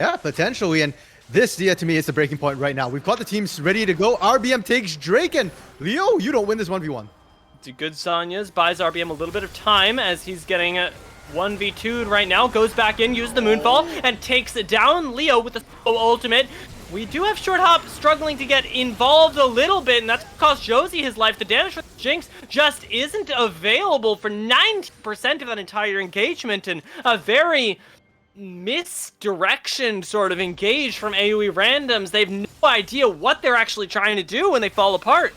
A: Yeah, potentially, and this, Dia, to me, is the breaking point right now. We've got the teams ready to go. RBM takes Drake, and Leo, you don't win this 1v1.
B: It's a good Sanya's, buys RBM a little bit of time as he's getting 1v2'd right now, goes back in, uses the Moonfall, and takes it down. Leo with the slow ultimate. We do have Short Hop struggling to get involved a little bit, and that's cost Josie his life. The damage from Jinx just isn't available for 90% of that entire engagement, and a very misdirection sort of engage from AOE randoms. They have no idea what they're actually trying to do when they fall apart.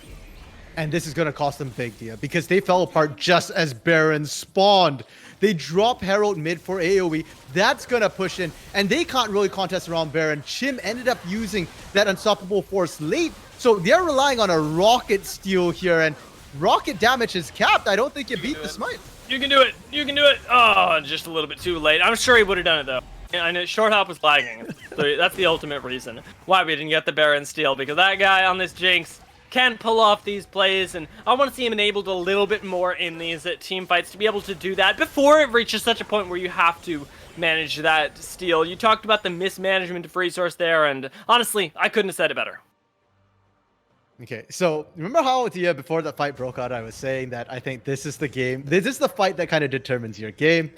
A: And this is going to cost them big, Dia, because they fell apart just as Baron spawned. They drop Herald mid for AoE. That's going to push in, and they can't really contest around Baron. Chim ended up using that Unstoppable Force late, so they're relying on a Rocket steal here, and Rocket damage is capped. I don't think you beat the Smite.
B: You can do it. You can do it. Oh, just a little bit too late. I'm sure he would have done it, though. I know Short Hop was lagging. So that's the ultimate reason why we didn't get the Baron steal, because that guy on this Jinx can pull off these plays, and I want to see him enabled a little bit more in these team fights to be able to do that before it reaches such a point where you have to manage that steal. You talked about the mismanagement of resource there, and honestly, I couldn't have said it better.
A: Okay, so remember how Dia, before the fight broke out, I was saying that I think this is the game. This is the fight that kind of determines your game.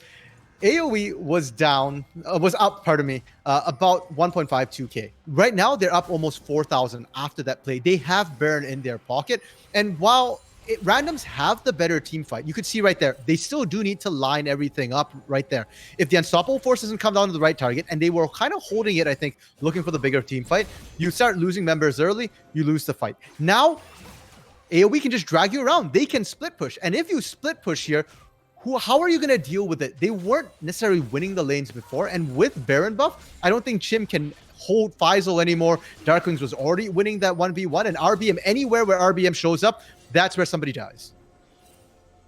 A: AoE was up, about 1.52k. Right now, they're up almost 4,000 after that play. They have Baron in their pocket. And while randoms have the better team fight, you could see right there, they still do need to line everything up right there. If the Unstoppable Force doesn't come down to the right target, and they were kind of holding it, I think, looking for the bigger team fight, you start losing members early, you lose the fight. Now, AoE can just drag you around. They can split push. And if you split push here, how are you going to deal with it? They weren't necessarily winning the lanes before, and with Baron buff, I don't think Chim can hold Faisal anymore. Darkwings was already winning that 1v1, and RBM, anywhere where RBM shows up, that's where somebody dies.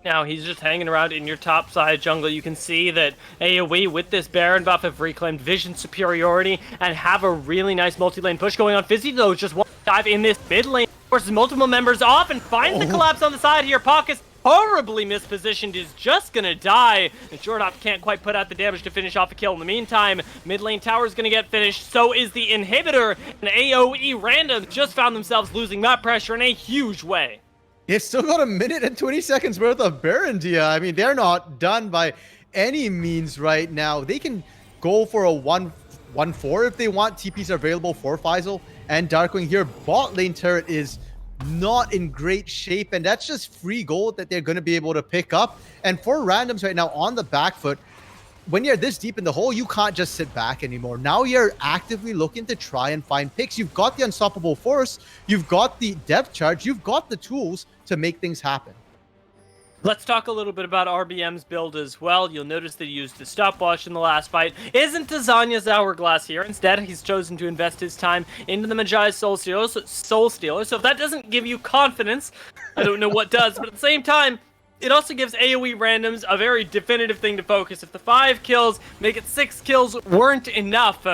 B: Now he's just hanging around in your top side jungle. You can see that AoE with this Baron buff have reclaimed vision superiority and have a really nice multi-lane push going on. Fizzy, though, just one dive in this mid lane, forces multiple members off and finds the collapse on the side here. Pockets horribly mispositioned, is just gonna die, and Short Hop can't quite put out the damage to finish off a kill. In the meantime, mid lane tower is gonna get finished, so is the inhibitor, and AoE random just found themselves losing map pressure in a huge way.
A: They've still got a minute and 20 seconds worth of Baron, Dia. I mean, they're not done by any means right now. They can go for a 1-4 if they want. TPs are available for Faisal and Darkwing here. Bot lane turret is not in great shape, and that's just free gold that they're going to be able to pick up. And for randoms right now on the back foot, when you're this deep in the hole, you can't just sit back anymore. Now you're actively looking to try and find picks. You've got the Unstoppable Force, you've got the depth charge, you've got the tools to make things happen.
B: Let's talk a little bit about RBM's build as well. You'll notice that he used the stopwatch in the last fight. Isn't Tazanya's Hourglass here. Instead, he's chosen to invest his time into the Magi's Soul Stealer. So if that doesn't give you confidence, I don't know what does. But at the same time, it also gives AoE randoms a very definitive thing to focus. If the 5 kills, make it 6 kills, weren't enough,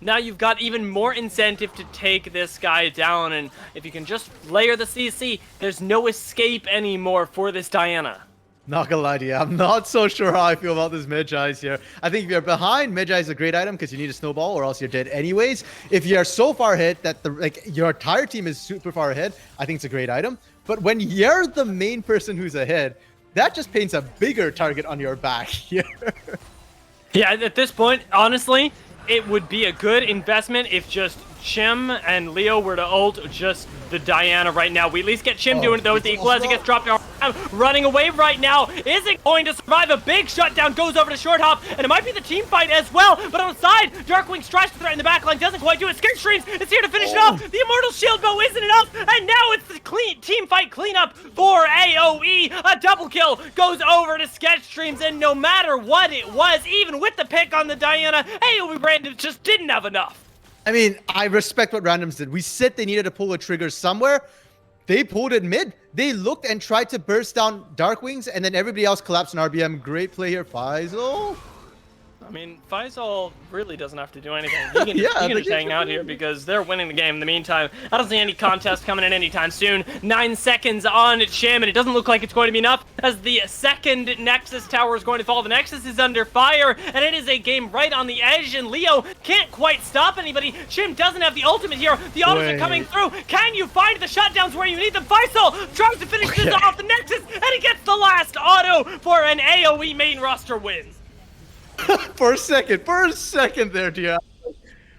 B: now you've got even more incentive to take this guy down, and if you can just layer the CC, there's no escape anymore for this Diana.
A: Not gonna lie to you, I'm not so sure how I feel about this Magi here. I think if you're behind, Magi is a great item because you need a snowball or else you're dead anyways. If you're so far ahead that your entire team is super far ahead, I think it's a great item. But when you're the main person who's ahead, that just paints a bigger target on your back here.
B: Yeah, at this point, honestly, it would be a good investment if just Chim and Leo were to ult just the Diana right now. We at least get Chim doing it, though, with the equalizer gets dropped down. Running away right now. Isn't going to survive. A big shutdown goes over to Short Hop, and it might be the team fight as well. But on the side, Darkwing tries to threaten the backline, doesn't quite do it. Skate Streams is here to finish it off. The Immortal Shield Bow isn't enough, and now it's the team fight cleanup for AoE. A double kill goes over to Sketch Streams, and no matter what it was, even with the pick on the Diana, AoE Brandon just didn't have enough.
A: I mean, I respect what randoms did. We said they needed to pull a trigger somewhere. They pulled it mid. They looked and tried to burst down Darkwings, and then everybody else collapsed on RBM. Great play here, Faisal.
B: I mean, Faisal really doesn't have to do anything. He can, he can just hang out here because they're winning the game. In the meantime, I don't see any contest coming in anytime soon. 9 seconds on Chim, and it doesn't look like it's going to be enough as the second Nexus tower is going to fall. The Nexus is under fire, and it is a game right on the edge, and Leo can't quite stop anybody. Chim doesn't have the ultimate here. The autos are coming through. Can you find the shutdowns where you need them? Faisal tries to finish this off the Nexus, and he gets the last auto for an AoE main roster win.
A: For a second there, dear.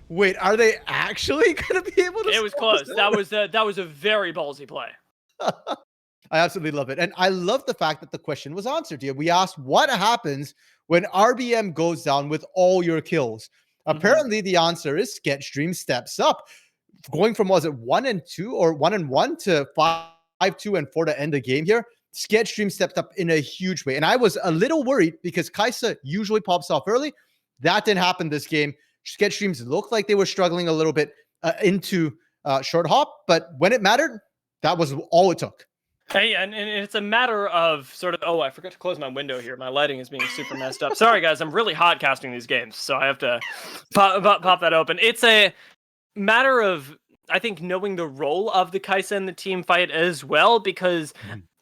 A: Wait, are they actually going to be able to?
B: It was
A: stop us
B: close.
A: now?
B: That was a very ballsy play.
A: I absolutely love it. And I love the fact that the question was answered here. We asked what happens when RBM goes down with all your kills. Apparently, the answer is Sketchstream steps up, going from, was it 1-2 or 1-1 to 5-2 and 4 to end the game here. Sketchstream stepped up in a huge way. And I was a little worried because Kaisa usually pops off early. That didn't happen this game. Sketchstreams looked like they were struggling a little bit into short hop, but when it mattered, that was all it took.
B: Hey, and it's a matter of sort of, oh, I forgot to close my window here. My lighting is being super messed up. Sorry, guys. I'm really hot casting these games, so I have to pop that open. It's a matter of, I think, knowing the role of the Kaisa in the team fight as well, because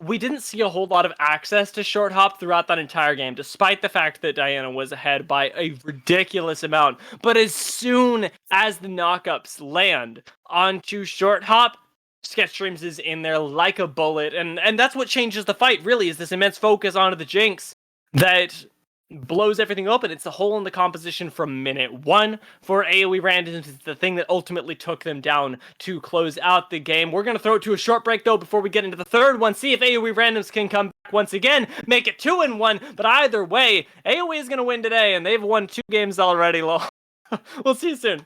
B: we didn't see a whole lot of access to short hop throughout that entire game, despite the fact that Diana was ahead by a ridiculous amount. But as soon as the knockups land onto short hop, Sketchstreams is in there like a bullet, and that's what changes the fight, really, is this immense focus onto the Jinx that blows everything open. It's the hole in the composition from minute one for AOE randoms. It's the thing that ultimately took them down to close out the game. We're going to throw it to a short break, though, before we get into the third one. See if AOE randoms can come back once again, make it 2-1. But either way, AOE is going to win today, and they've won 2 games already, lol. We'll see you soon.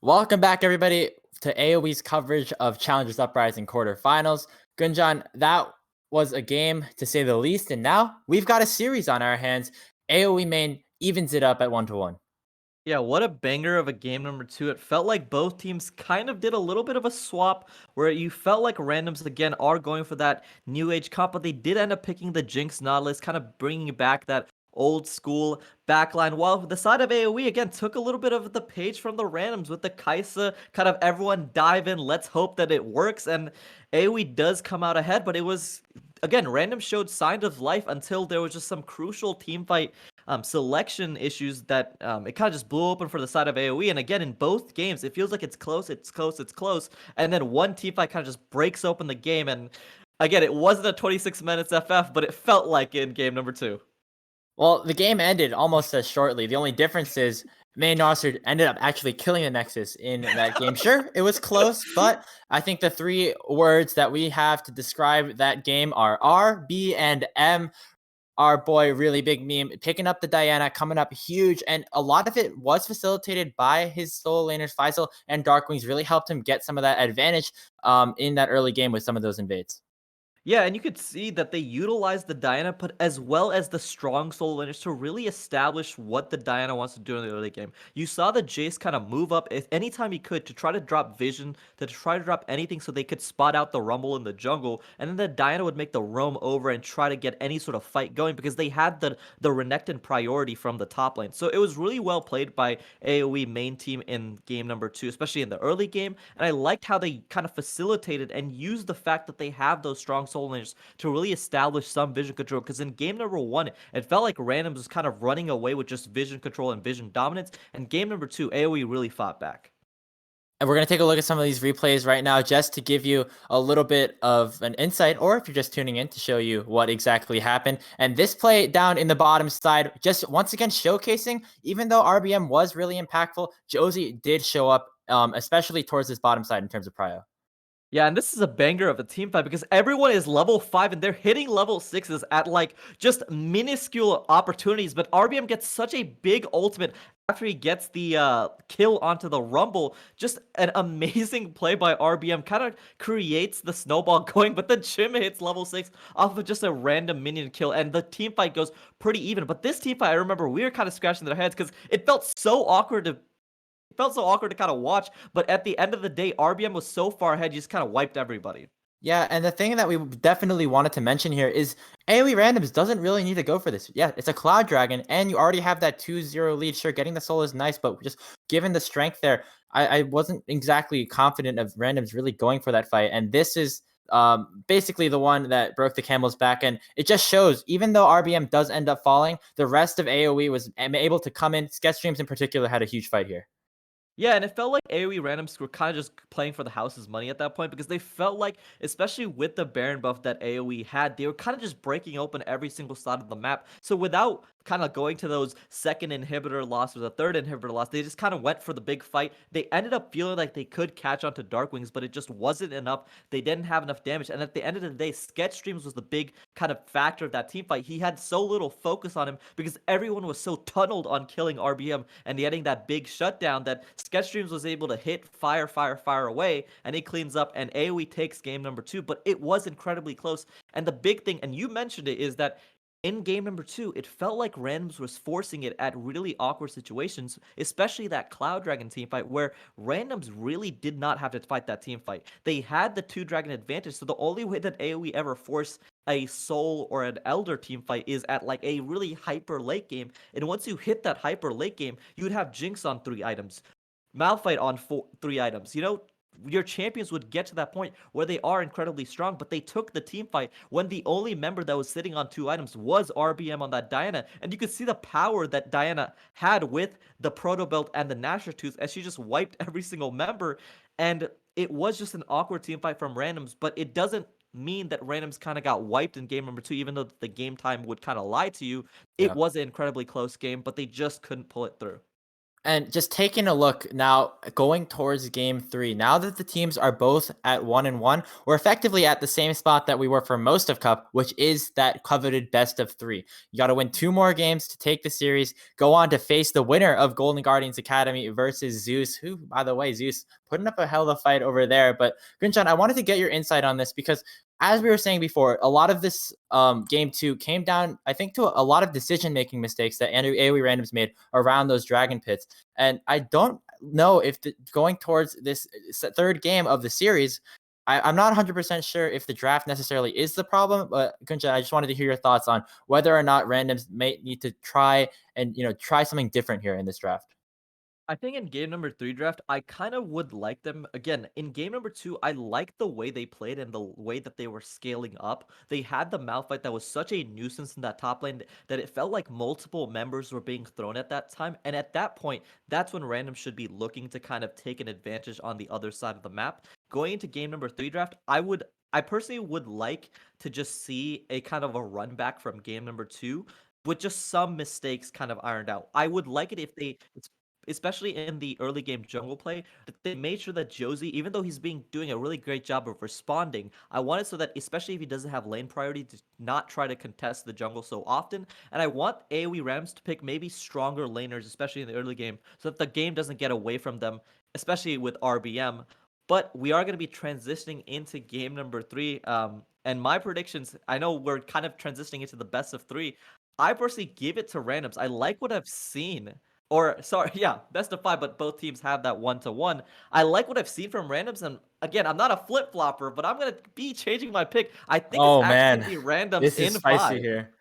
C: Welcome back, everybody, to AOE's coverage of Challengers Uprising quarterfinals. Gunjan, that was a game to say the least, and now we've got a series on our hands. AOE main evens it up at 1-1.
D: Yeah, what a banger of a game number two. It felt like both teams kind of did a little bit of a swap where you felt like randoms again are going for that new age comp, but they did end up picking the Jinx Nautilus, kind of bringing back that old school backline. While the side of AoE again took a little bit of the page from the randoms with the Kaisa, kind of everyone dive in, let's hope that it works. And AoE does come out ahead, but it was again, random showed signs of life until there was just some crucial team fight selection issues that it kind of just blew open for the side of AoE. And again, in both games, it feels like it's close, it's close, it's close. And then one team fight kind of just breaks open the game. And again, it wasn't a 26 minutes FF, but it felt like in game number two.
C: Well, the game ended almost as shortly. The only difference is May Nasser ended up actually killing the Nexus in that game. Sure, it was close, but I think the three words that we have to describe that game are R, B, and M. Our boy, really big meme, picking up the Diana, coming up huge, and a lot of it was facilitated by his solo laners, Faisal and Darkwings, really helped him get some of that advantage in that early game with some of those invades.
D: Yeah, and you could see that they utilized the Diana, but as well as the strong solo laners to really establish what the Diana wants to do in the early game. You saw the Jace kind of move up anytime he could to try to drop vision, to try to drop anything so they could spot out the Rumble in the jungle, and then the Diana would make the roam over and try to get any sort of fight going because they had the Renekton priority from the top lane. So it was really well played by AoE main team in game number two, especially in the early game, and I liked how they kind of facilitated and used the fact that they have those strong solo laners to really establish some vision control. Because in game number one, it felt like Randoms was kind of running away with just vision control and vision dominance. And game number two, AoE really fought back.
C: And we're going to take a look at some of these replays right now just to give you a little bit of an insight, or if you're just tuning in to show you what exactly happened. And this play down in the bottom side, just once again showcasing, even though RBM was really impactful, Josie did show up, especially towards this bottom side in terms of prio.
D: Yeah, and this is a banger of a team fight because everyone is level 5 and they're hitting level 6s at like just minuscule opportunities. But RBM gets such a big ultimate after he gets the kill onto the Rumble. Just an amazing play by RBM. Kind of creates the snowball going, but then Chim hits level 6 off of just a random minion kill. And the team fight goes pretty even. But this team fight, I remember we were kind of scratching their heads because it felt so awkward to kind of watch, but at the end of the day, RBM was so far ahead, you just kind of wiped everybody.
C: Yeah, and the thing that we definitely wanted to mention here is AoE randoms doesn't really need to go for this. Yeah, it's a Cloud Dragon, and you already have that 2-0 lead. Sure, getting the soul is nice, but just given the strength there, I wasn't exactly confident of randoms really going for that fight. And this is basically the one that broke the camel's back. And it just shows, even though RBM does end up falling, the rest of AoE was able to come in. Sketchstreams in particular had a huge fight here.
D: Yeah, and it felt like AoE randoms were kind of just playing for the house's money at that point because they felt like, especially with the Baron buff that AoE had, they were kind of just breaking open every single slot of the map. So without kind of going to those second inhibitor loss or the third inhibitor loss, they just kind of went for the big fight. They ended up feeling like they could catch on to Darkwings, but it just wasn't enough. They didn't have enough damage. And at the end of the day, Sketchstreams was the big kind of factor of that team fight. He had so little focus on him because everyone was so tunneled on killing RBM and getting that big shutdown that Sketchstreams was able to hit fire away, and he cleans up, and AoE takes game number two. But it was incredibly close. And the big thing, and you mentioned it, is that in game number two, it felt like Randoms was forcing it at really awkward situations, especially that Cloud Dragon team fight where Randoms really did not have to fight that team fight. They had the 2-dragon advantage, so the only way that AoE ever forced a Soul or an Elder team fight is at like a really hyper late game. And once you hit that hyper late game, you would have Jinx on 3 items, Malphite on 3 items. You know, your champions would get to that point where they are incredibly strong, but they took the team fight when the only member that was sitting on 2 items was RBM on that Diana. And you could see the power that Diana had with the Proto Belt and the Gnasher Tooth as she just wiped every single member. And it was just an awkward team fight from Randoms, but it doesn't mean that Randoms kind of got wiped in game number two, even though the game time would kind of lie to you. It
C: Yeah.
D: was an incredibly close game, but they just couldn't pull it through.
C: And just taking a look now, going towards game 3, now that the teams are both at 1-1, we're effectively at the same spot that we were for most of Cup, which is that coveted best of 3. You got to win 2 more games to take the series, go on to face the winner of Golden Guardians Academy versus Zeus, who, by the way, Zeus putting up a hell of a fight over there. But Gunchan, I wanted to get your insight on this because as we were saying before, a lot of this game 2 came down, I think, to a lot of decision-making mistakes that AOE Randoms made around those Dragon Pits. And I don't know if going towards this third game of the series, I'm not 100% sure if the draft necessarily is the problem. But Gunchan, I just wanted to hear your thoughts on whether or not Randoms may need to try something different here in this draft.
D: I think in game number 3 draft, I kind of would like them. Again, in game number 2, I liked the way they played and the way that they were scaling up. They had the Malphite that was such a nuisance in that top lane that it felt like multiple members were being thrown at that time. And at that point, that's when Random should be looking to kind of take an advantage on the other side of the map. Going into game number 3 draft, I personally would like to just see a kind of a run back from game number 2 with just some mistakes kind of ironed out. I would like it if especially in the early game jungle play, that they made sure that Josie, even though he's doing a really great job of responding, I want it so that, especially if he doesn't have lane priority, to not try to contest the jungle so often. And I want AoE Rams to pick maybe stronger laners, especially in the early game, so that the game doesn't get away from them, especially with RBM. But we are going to be transitioning into game number 3. And my predictions, I know we're kind of transitioning into the best of 3. I personally give it to Randoms. I like what I've seen. Or, sorry, yeah, best of 5, but both teams have that 1-1. I like what I've seen from Randoms, and again, I'm not a flip-flopper, but I'm going to be changing my pick. I think it's actually going to be Randoms
C: This is
D: in
C: spicy
D: 5.
C: here.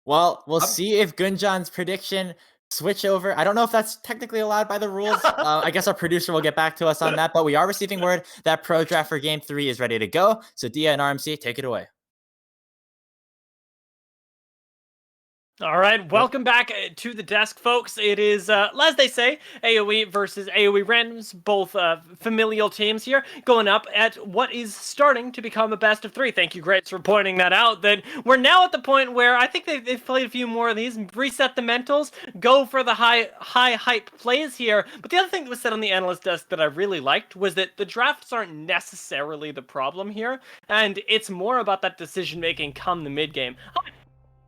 C: Well, we'll see if Gunjan's prediction switch over. I don't know if that's technically allowed by the rules. I guess our producer will get back to us on that, but we are receiving word that Pro Draft for Game 3 is ready to go. So Dia and RMC, take it away.
B: All right, welcome back to the desk, folks. It is, as they say, AoE versus AoE Randoms, both familial teams here, going up at what is starting to become a best of 3. Thank you, Greats, for pointing that out, that we're now at the point where I think they've played a few more of these, reset the mentals, go for the high hype plays here. But the other thing that was said on the analyst desk that I really liked was that the drafts aren't necessarily the problem here, and it's more about that decision-making come the mid-game.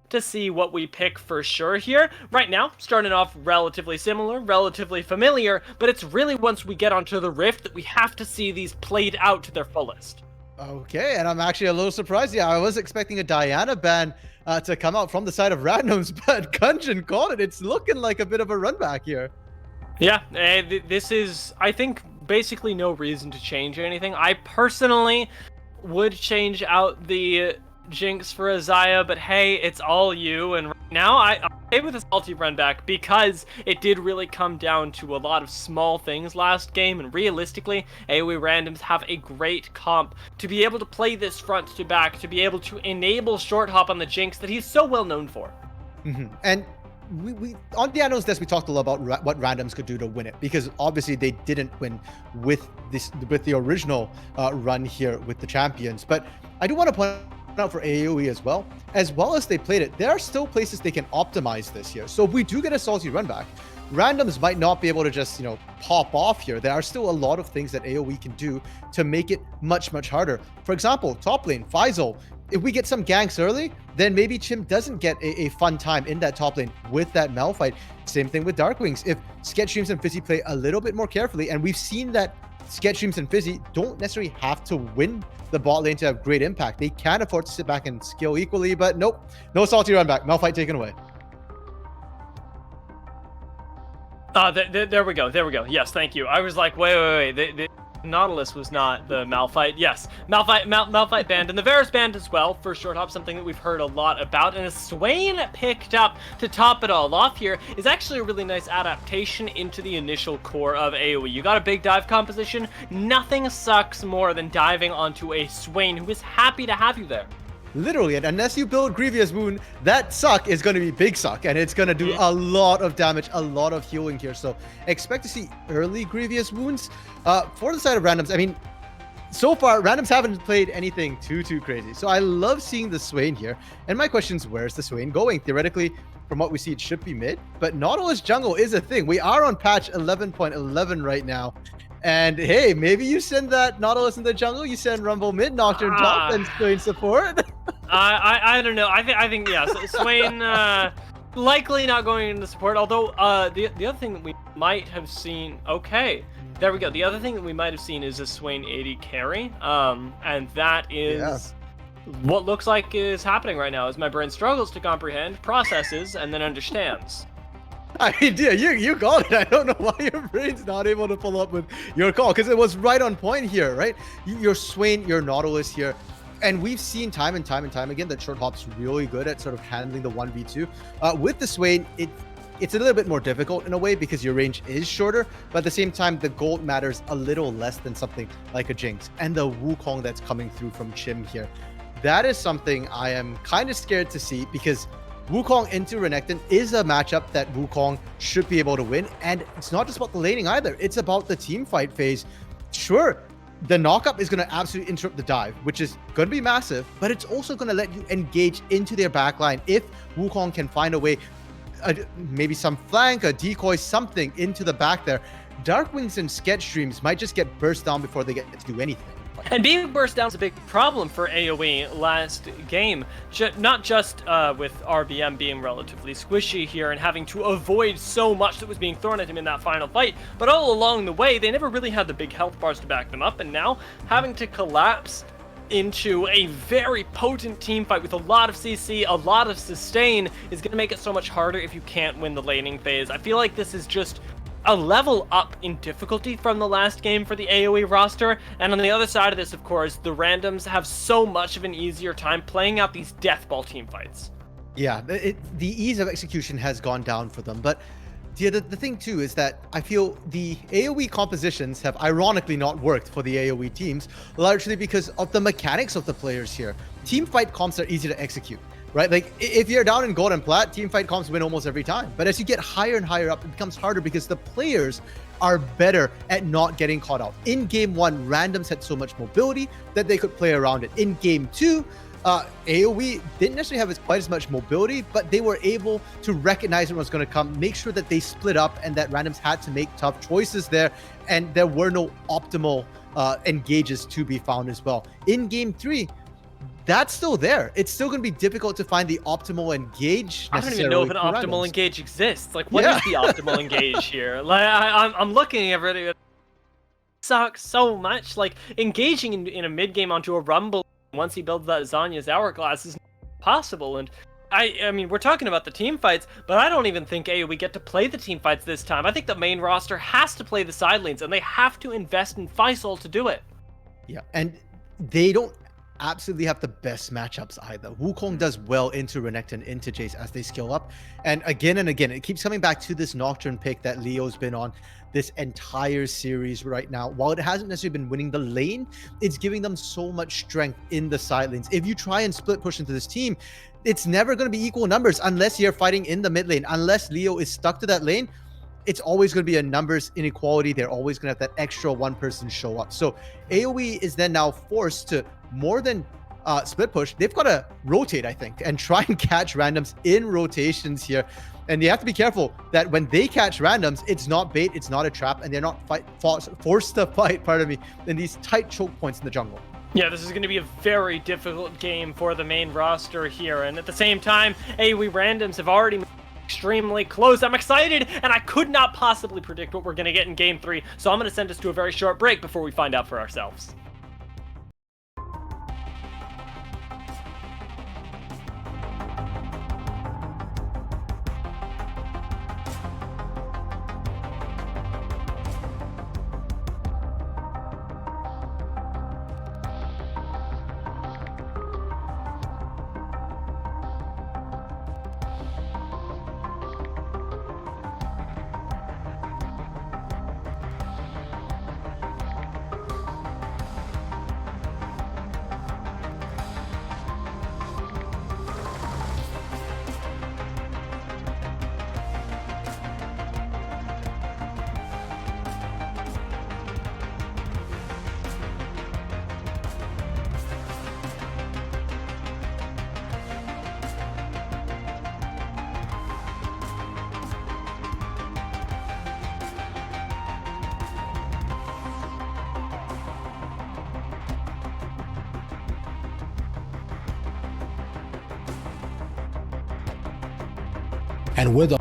B: To see what we pick for sure here. Right now, starting off relatively similar, relatively familiar, but it's really once we get onto the Rift that we have to see these played out to their fullest.
A: Okay, and I'm actually a little surprised. Yeah, I was expecting a Diana ban to come out from the side of Randoms, but Gunjan called it. It's looking like a bit of a run back here.
B: Yeah, this is, I think, basically no reason to change anything. I personally would change out the Jinx for Azaya, but hey, it's all you, and right now I'm okay with a salty run back because it did really come down to a lot of small things last game, and realistically, AoE Randoms have a great comp to be able to play this front to back, to be able to enable short hop on the Jinx that he's so well known for.
A: And we on the analyst desk, we talked a lot about what Randoms could do to win it, because obviously they didn't win with the original run here with the champions. But I do want to point out for AoE as well as they played it, there are still places they can optimize this here. So if we do get a salty run back, Randoms might not be able to just, pop off here. There are still a lot of things that AoE can do to make it much harder. For example, top lane, Faisal, if we get some ganks early, then maybe Chim doesn't get a fun time in that top lane with that Malphite. Same thing with Darkwings. If Sketchstreams and Fizzy play a little bit more carefully, and we've seen that Sketchstreams and Fizzy don't necessarily have to win the bot lane to have great impact. They can afford to sit back and skill equally, but nope. No salty run back. Malphite taken away.
B: There we go. Yes, thank you. I was like, wait. The Nautilus was not the Malphite. Yes, Malphite banned, and the Varus banned as well for short hop, something that we've heard a lot about. And a Swain picked up to top it all off here is actually a really nice adaptation into the initial core of AoE. You got a big dive composition. Nothing sucks more than diving onto a Swain who is happy to have you there.
A: Literally, and unless you build Grievous Wound, that suck is going to be big suck, and it's going to do a lot of damage, a lot of healing here. So expect to see early Grievous Wounds. For the side of Randoms, I mean, so far, randoms haven't played anything too crazy. So I love seeing the Swain here. And my question is, where's the Swain going? Theoretically, from what we see, it should be mid. But Nautilus jungle is a thing. We are on patch 11.11 right now. And hey, maybe you send that Nautilus in the jungle, you send Rumble mid, Nocturne top, and Swain support.
B: I don't know. I think yeah, Swain likely not going into support. Although the other thing that we might have seen. Okay, there we go. The other thing that we might have seen is a Swain 80 carry. And that is what looks like is happening right now. As my brain struggles to comprehend, processes, and then understands.
A: I mean, yeah, you got it. I don't know why your brain's not able to pull up with your call, because it was right on point here, right? Your Swain, your Nautilus here. And we've seen time and time again that short hop's really good at sort of handling the 1v2. With the Swain, it's a little bit more difficult in a way because your range is shorter, but at the same time, the gold matters a little less than something like a Jinx. And the Wukong that's coming through from Chim here. That is something I am kind of scared to see, because Wukong into Renekton is a matchup that Wukong should be able to win. And it's not just about the laning either. It's about the team fight phase. Sure, the knockup is going to absolutely interrupt the dive, which is going to be massive, but it's also going to let you engage into their backline if Wukong can find a way, maybe some flank, a decoy, something into the back there. Darkwings and Sketch Streams might just get burst down before they get to do anything.
B: And being burst down is a big problem for AOE last game. Not just with RBM being relatively squishy here and having to avoid so much that was being thrown at him in that final fight, but all along the way, they never really had the big health bars to back them up, and now having to collapse into a very potent team fight with a lot of CC, a lot of sustain, is going to make it so much harder if you can't win the laning phase. I feel like this is just a level up in difficulty from the last game for the AOE roster, and on the other side of this, of course, the randoms have so much of an easier time playing out these deathball team fights.
A: Yeah, the ease of execution has gone down for them, but the thing too is that I feel the AOE compositions have ironically not worked for the AOE teams, largely because of the mechanics of the players here. Team fight comps are easy to execute. Right, like if you're down in gold and plat, team fight comps win almost every time. But as you get higher and higher up, it becomes harder because the players are better at not getting caught out. In game 1, randoms had so much mobility that they could play around it. In game 2, AOE didn't necessarily have quite as much mobility, but they were able to recognize when it was going to come, make sure that they split up, and that randoms had to make tough choices there, and there were no optimal engages to be found as well. In game 3, that's still there. It's still going to be difficult to find the optimal engage.
B: I don't even know if an optimal engage exists. Like, what is the optimal engage here? Like, I'm looking at it. Sucks so much. Like, engaging in a mid game onto a Rumble once he builds that Zanya's Hourglass is possible. And I mean, we're talking about the team fights, but I don't even think AOE get to play the team fights this time. I think the main roster has to play the side lanes, and they have to invest in Faisal to do it.
A: Yeah, and they don't absolutely have the best matchups either. Wukong does well into Renekton, into Jace as they skill up. And again, it keeps coming back to this Nocturne pick that Leo's been on this entire series right now. While it hasn't necessarily been winning the lane, it's giving them so much strength in the side lanes. If you try and split push into this team, it's never going to be equal numbers unless you're fighting in the mid lane. Unless Leo is stuck to that lane, it's always going to be a numbers inequality. They're always going to have that extra one person show up. So AOE is then now forced to more than split push. They've got to rotate, I think, and try and catch randoms in rotations here. And you have to be careful that when they catch randoms, it's not bait, it's not a trap, and they're not forced to fight, in these tight choke points in the jungle.
B: Yeah, this is going to be a very difficult game for the main roster here. And at the same time, AOE randoms have already extremely close. I'm excited, and I could not possibly predict what we're going to get in game 3. So I'm going to send us to a very short break before we find out for ourselves.
E: And with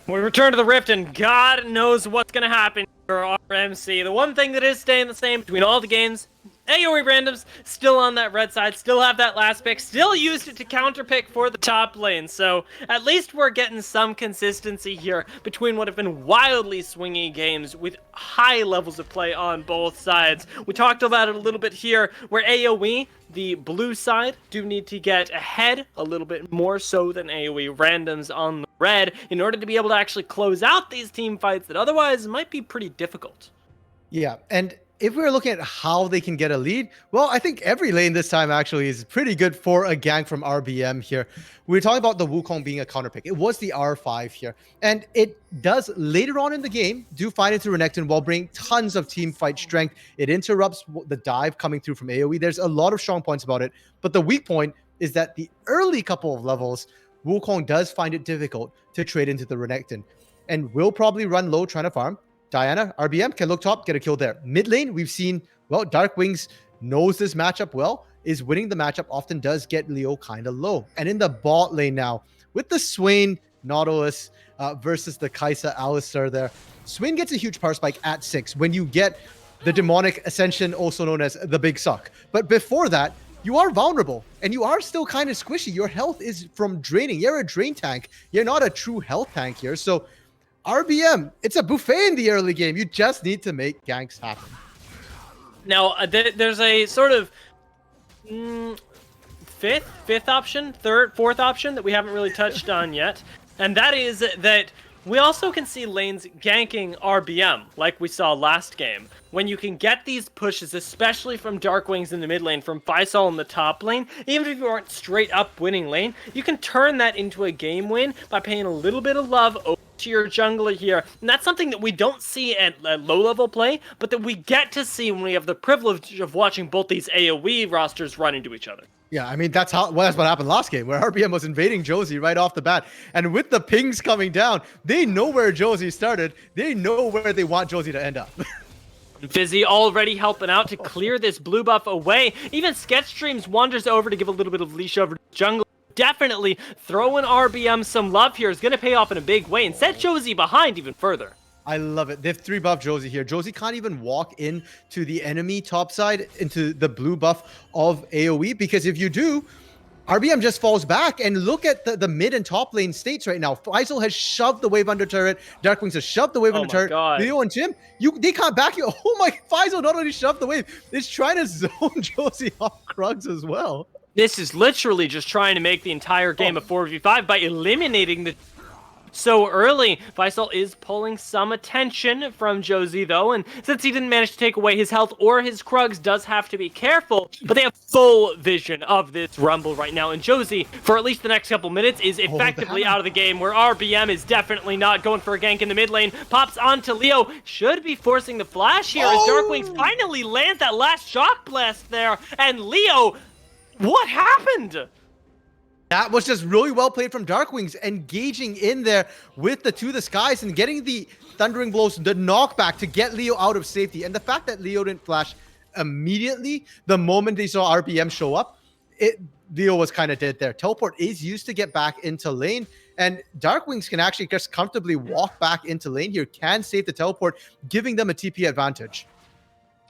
B: We return to the Rift, and God knows what's going to happen for RMC. The one thing that is staying the same between all the games, AOE randoms still on that red side, still have that last pick, still used it to counter pick for the top lane. So at least we're getting some consistency here between what have been wildly swingy games with high levels of play on both sides. We talked about it a little bit here, where AOE, the blue side, do need to get ahead a little bit more so than AOE randoms on the red in order to be able to actually close out these team fights that otherwise might be pretty difficult.
A: Yeah, and if we're looking at how they can get a lead, well, I think every lane this time actually is pretty good for a gank from RBM here. We were talking about the Wukong being a counter pick. It was the R5 here. And it does, later on in the game, do find into Renekton while bringing tons of team fight strength. It interrupts the dive coming through from AoE. There's a lot of strong points about it. But the weak point is that the early couple of levels, Wukong does find it difficult to trade into the Renekton. And will probably run low trying to farm. Diana, RBM can look top, get a kill there. Mid lane, we've seen, well, Dark Wings knows this matchup well, is winning the matchup, often does get Leo kind of low. And in the bot lane now, with the Swain Nautilus versus the Kaisa Alistar there, Swain gets a huge power spike at 6 when you get the Demonic Ascension, also known as the Big Suck. But before that, you are vulnerable and you are still kind of squishy. Your health is from draining. You're a drain tank. You're not a true health tank here. So RBM, it's a buffet in the early game. You just need to make ganks happen.
B: Now, there's a sort of fifth option, fourth option that we haven't really touched on yet. And that is that we also can see lanes ganking RBM, like we saw last game. When you can get these pushes, especially from Dark Wings in the mid lane, from Faisal in the top lane, even if you aren't straight up winning lane, you can turn that into a game win by paying a little bit of love over to your jungler here. And that's something that we don't see at low level play, but that we get to see when we have the privilege of watching both these AoE rosters run into each other.
A: Yeah, I mean, that's what happened last game, where RBM was invading Josie right off the bat. And with the pings coming down, they know where Josie started. They know where they want Josie to end up.
B: Fizzy already helping out to clear this blue buff away. Even Sketchstreams wanders over to give a little bit of leash over to jungle. Definitely throwing RBM some love here is going to pay off in a big way and set Josie behind even further.
A: I love it. They've 3-buff Josie here. Josie can't even walk into the enemy top side, into the blue buff of AoE, because if you do, RBM just falls back. And look at the mid and top lane states right now. Faisal has shoved the wave under turret. Darkwings has shoved the wave under turret.
B: God.
A: Leo and Jim, they can't back you. Oh my, Faisal not only shoved the wave, it's trying to zone Josie off Krugs as well.
B: This is literally just trying to make the entire game a 4v5 by eliminating the so early. Faisal is pulling some attention from Josie though, and since he didn't manage to take away his health or his Krugs, does have to be careful, but they have full vision of this rumble right now, and Josie, for at least the next couple minutes, is effectively out of the game, where RBM is definitely not going for a gank in the mid lane, pops onto Leo, should be forcing the flash here as Darkwings finally lands that last shock blast there, and Leo, what happened?
A: That was just really well played from Darkwings, engaging in there with the To the Skies and getting the Thundering Blows, the knockback to get Leo out of safety. And the fact that Leo didn't flash immediately the moment they saw RBM show up, Leo was kind of dead there. Teleport is used to get back into lane, and Darkwings can actually just comfortably walk back into lane here, can save the teleport, giving them a TP advantage.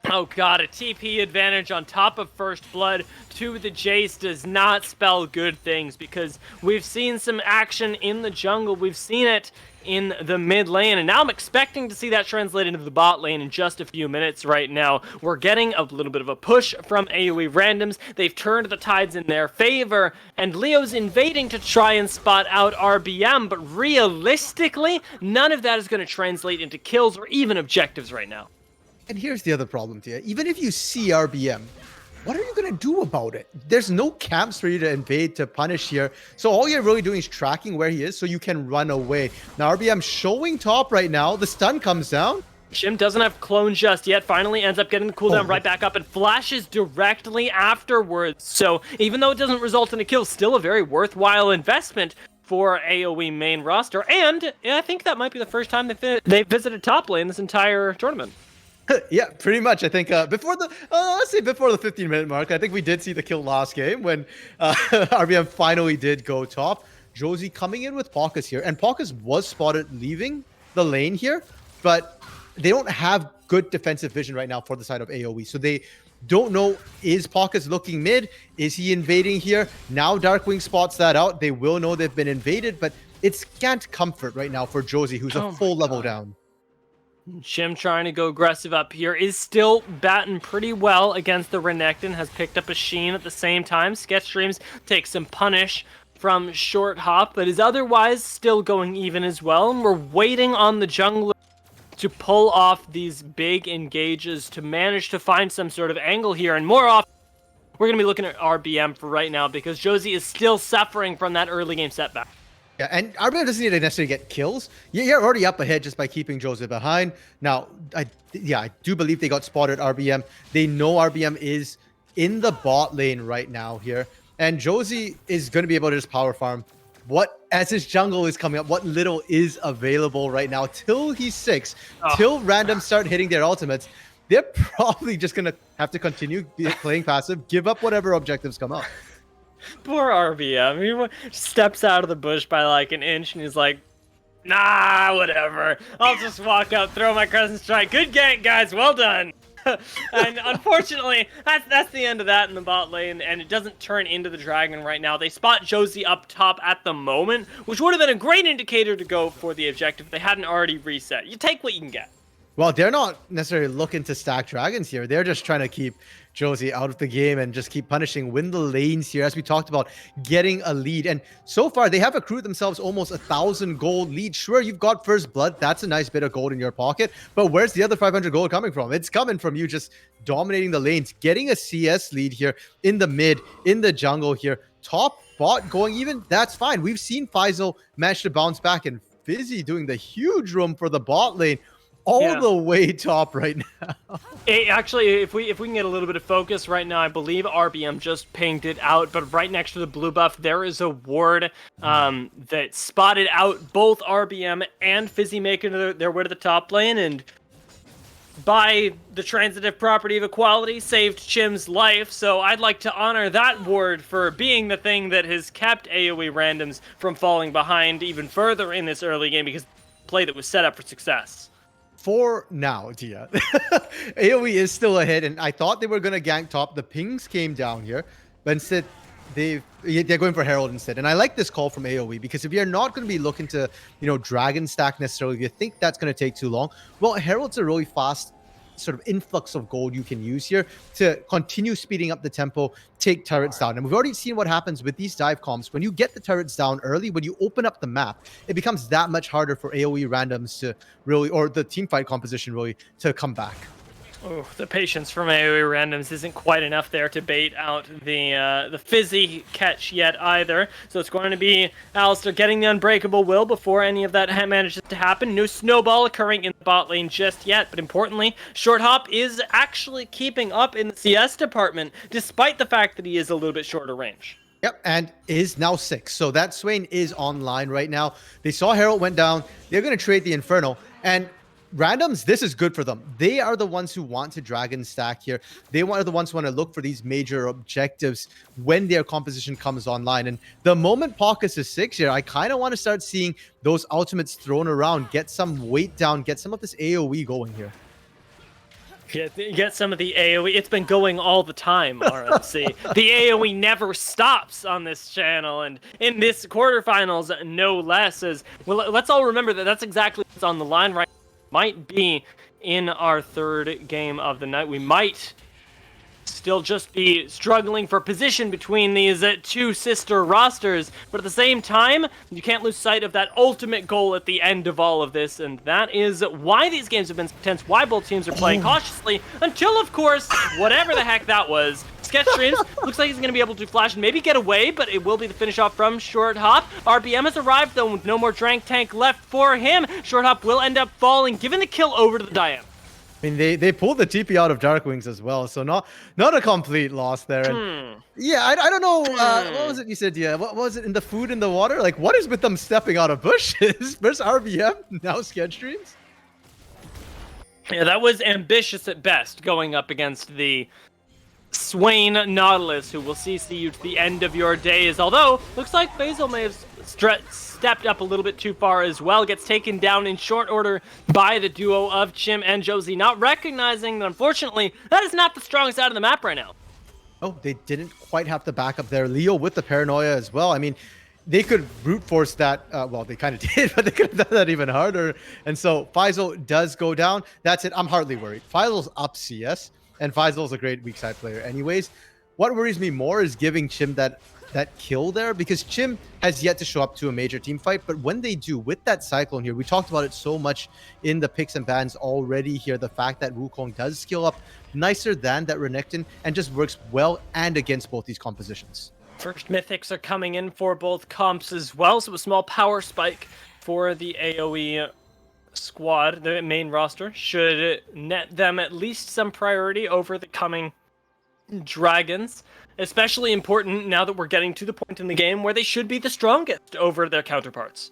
B: Oh god, a TP advantage on top of First Blood to the Jace does not spell good things, because we've seen some action in the jungle, we've seen it in the mid lane, and now I'm expecting to see that translate into the bot lane in just a few minutes right now. We're getting a little bit of a push from AoE randoms, they've turned the tides in their favor, and Leo's invading to try and spot out RBM, but realistically, none of that is going to translate into kills or even objectives right now.
A: And here's the other problem, Tia. Even if you see RBM, what are you going to do about it? There's no camps for you to invade, to punish here. So all you're really doing is tracking where he is so you can run away. Now RBM showing top right now. The stun comes down.
B: Jim doesn't have clone just yet, finally ends up getting the cooldown right back up and flashes directly afterwards. So even though it doesn't result in a kill, still a very worthwhile investment for AoE main roster. And I think that might be the first time they visited top lane this entire tournament.
A: Yeah, pretty much. I think before the 15-minute mark, I think we did see the kill last game when RBM finally did go top. Josie coming in with Paucus here, and Paucus was spotted leaving the lane here, but they don't have good defensive vision right now for the side of AoE, so they don't know, is Paucus looking mid? Is he invading here? Now Darkwing spots that out. They will know they've been invaded, but it's scant comfort right now for Josie, who's a full level down.
B: Shim trying to go aggressive up here, is still batting pretty well against the Renekton, has picked up a Sheen at the same time. Sketchstreams takes some punish from Short Hop, but is otherwise still going even as well, and we're waiting on the jungler to pull off these big engages, to manage to find some sort of angle here. And more often, we're going to be looking at RBM for right now because Josie is still suffering from that early game setback.
A: Yeah, and RBM doesn't need to necessarily get kills. You're already up ahead just by keeping Josie behind. Now, I do believe they got spotted RBM. They know RBM is in the bot lane right now here. And Josie is going to be able to just power farm as his jungle is coming up, what little is available right now till he's 6, till randoms start hitting their ultimates. They're probably just going to have to continue playing passive, give up whatever objectives come up.
B: Poor RBM. He steps out of the bush by like an inch and he's like, nah, whatever. I'll just walk up, throw my Crescent Strike. Good gank, guys. Well done. And unfortunately, that's the end of that in the bot lane, and it doesn't turn into the dragon right now. They spot Josie up top at the moment, which would have been a great indicator to go for the objective if they hadn't already reset. You take what you can get.
A: Well, they're not necessarily looking to stack dragons here. They're just trying to keep Josie out of the game and just keep punishing, win the lanes here, as we talked about, getting a lead. And so far, they have accrued themselves almost 1,000 gold lead. Sure, you've got first blood. That's a nice bit of gold in your pocket. But where's the other 500 gold coming from? It's coming from you just dominating the lanes, getting a CS lead here in the mid, in the jungle here. Top bot going even, that's fine. We've seen Faisal manage to bounce back, and Fizzy doing the huge room for the bot lane. All the way top right now.
B: Actually, if we can get a little bit of focus right now, I believe RBM just pinged it out, but right next to the blue buff, there is a ward that spotted out both RBM and Fizzy making their way to the top lane, and by the transitive property of equality, saved Chim's life. So I'd like to honor that ward for being the thing that has kept AOE randoms from falling behind even further in this early game, because play that was set up for success.
A: For now, Tia. AOE is still ahead, and I thought they were going to gank top. The pings came down here, but instead they're going for Herald instead. And I like this call from AOE, because if you're not going to be looking to, dragon stack necessarily, if you think that's going to take too long, well, Herald's a really fast sort of influx of gold you can use here to continue speeding up the tempo, take turrets down. And we've already seen what happens with these dive comps. When you get the turrets down early, when you open up the map, it becomes that much harder for AOE randoms to really, or the teamfight composition really, to come back.
B: Oh, the patience from AOE randoms isn't quite enough there to bait out the Fizzy catch yet either. So it's going to be Alistair getting the Unbreakable Will before any of that manages to happen. No snowball occurring in the bot lane just yet, but importantly, Short Hop is actually keeping up in the CS department, despite the fact that he is a little bit shorter range.
A: Yep, and is now 6. So that Swain is online right now. They saw Herald went down. They're going to trade the Inferno, and randoms, this is good for them. They are the ones who want to dragon stack here. They are the ones who want to look for these major objectives when their composition comes online. And the moment Paucus is 6 here, I kind of want to start seeing those ultimates thrown around, get some weight down, get some of this AoE going here.
B: Get some of the AoE. It's been going all the time, RMC. The AoE never stops on this channel, and in this quarterfinals, no less. As well, let's all remember that that's exactly what's on the line right now. Might be in our third game of the night. We might still just be struggling for position between these two sister rosters, but at the same time, you can't lose sight of that ultimate goal at the end of all of this, and that is why these games have been tense, why both teams are playing cautiously, until, of course, whatever the heck that was. Sketch Streams looks like he's going to be able to flash and maybe get away, but it will be the finish off from Short Hop. RBM has arrived, though, with no more Drank Tank left for him. Short Hop will end up falling, giving the kill over to the Diana.
A: I mean, they pulled the TP out of Darkwings as well, so not a complete loss there. And yeah, I don't know, what was it you said? Yeah, what was it in the food and the water? Like, what is with them stepping out of bushes? First RBM, now Sketch Streams.
B: Yeah, that was ambitious at best, going up against the Swain Nautilus, who will CC you to the end of your days. Although, looks like Basil may have stepped up a little bit too far as well. Gets taken down in short order by the duo of Chim and Josie, not recognizing that, unfortunately, that is not the strong side of the map right now.
A: Oh, they didn't quite have the backup there. Leo with the paranoia as well. I mean, they could brute force that. Well, they kind of did, but they could have done that even harder. And so Faisal does go down. That's it. I'm hardly worried. Faisal's up CS, and Faisal's a great weak side player anyways. What worries me more is giving Chim that that kill there, because Chim has yet to show up to a major team fight. But when they do, with that Cyclone here, we talked about it so much in the picks and bans already here. The fact that Wukong does skill up nicer than that Renekton and just works well and against both these compositions.
B: First mythics are coming in for both comps as well, so a small power spike for the AOE squad. The main roster should net them at least some priority over the coming dragons. Especially important now that we're getting to the point in the game where they should be the strongest over their counterparts.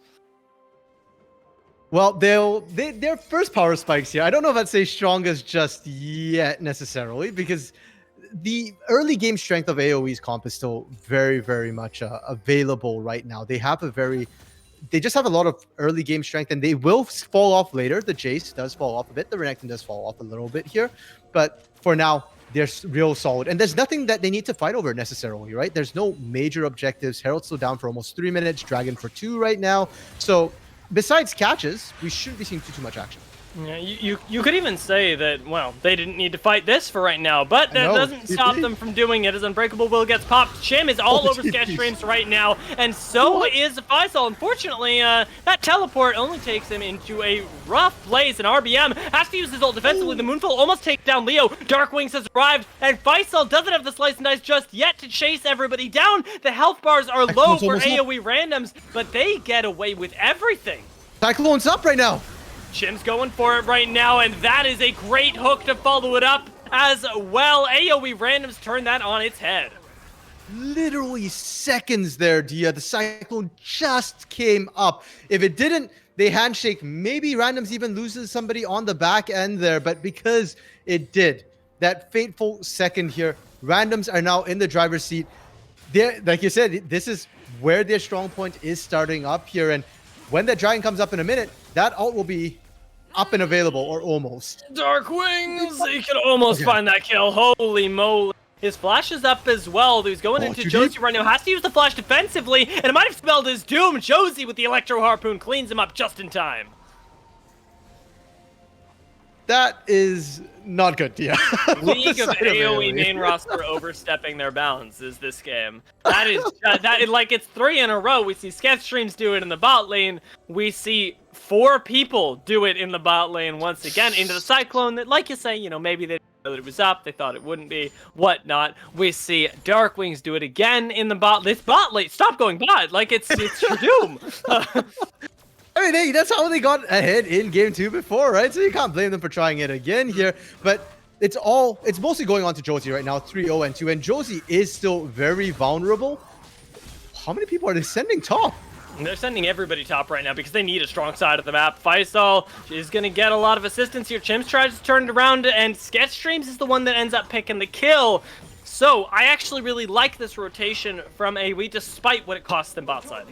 A: Well, their first power spikes here, I don't know if I'd say strongest just yet necessarily, because the early game strength of AoE's comp is still very, very much available right now. They just have a lot of early game strength, and they will fall off later. The Jace does fall off a bit. The Renekton does fall off a little bit here. But for now, they're real solid. And there's nothing that they need to fight over necessarily, right? There's no major objectives. Herald's still down for almost 3 minutes. Dragon for 2 right now. So besides catches, we shouldn't be seeing too much action.
B: Yeah, you could even say that, well, they didn't need to fight this for right now, but that doesn't stop them from doing it as Unbreakable Will gets popped. Chim is all over Sketch Streams right now, and so is Faisal. Unfortunately, that teleport only takes him into a rough place, and RBM has to use his ult defensively. The Moonfall almost takes down Leo. Darkwings has arrived, and Faisal doesn't have the slice and dice just yet to chase everybody down. The health bars are low for AoE randoms, but they get away with everything.
A: Cyclone's up right now.
B: Chim's going for it right now, and that is a great hook to follow it up as well. AoE randoms turn that on its head.
A: Literally seconds there, Dia. The Cyclone just came up. If it didn't, they handshake. Maybe randoms even loses somebody on the back end there, but because it did, that fateful second here, randoms are now in the driver's seat. They're, like you said, this is where their strong point is starting up here, and when that dragon comes up in a minute, that ult will be up and available, or almost.
B: Darkwings, he can almost find that kill. Holy moly. His flash is up as well. He's going into Josie right now. Has to use the flash defensively, and it might have spelled his doom. Josie with the Electro Harpoon cleans him up just in time.
A: That is not good, Dia.
B: League of AoE main roster overstepping their bounds is this game. That is like it's 3 in a row. We see Sketch Streams do it in the bot lane. We see 4 people do it in the bot lane once again into the Cyclone. That, like you say, you know, maybe they didn't know that it was up. They thought it wouldn't be. Whatnot. We see Darkwings do it again in the bot. This bot lane. Stop going bot. Like it's your doom.
A: I mean, hey, that's how they got ahead in game 2 before, right? So you can't blame them for trying it again here. But it's mostly going on to Josie right now, 3-0 and 2. And Josie is still very vulnerable. How many people are they sending top?
B: They're sending everybody top right now because they need a strong side of the map. Faisal is going to get a lot of assistance here. Chimps tries to turn it around, and Sketch Streams is the one that ends up picking the kill. So I actually really like this rotation from AoE, despite what it costs them bot side.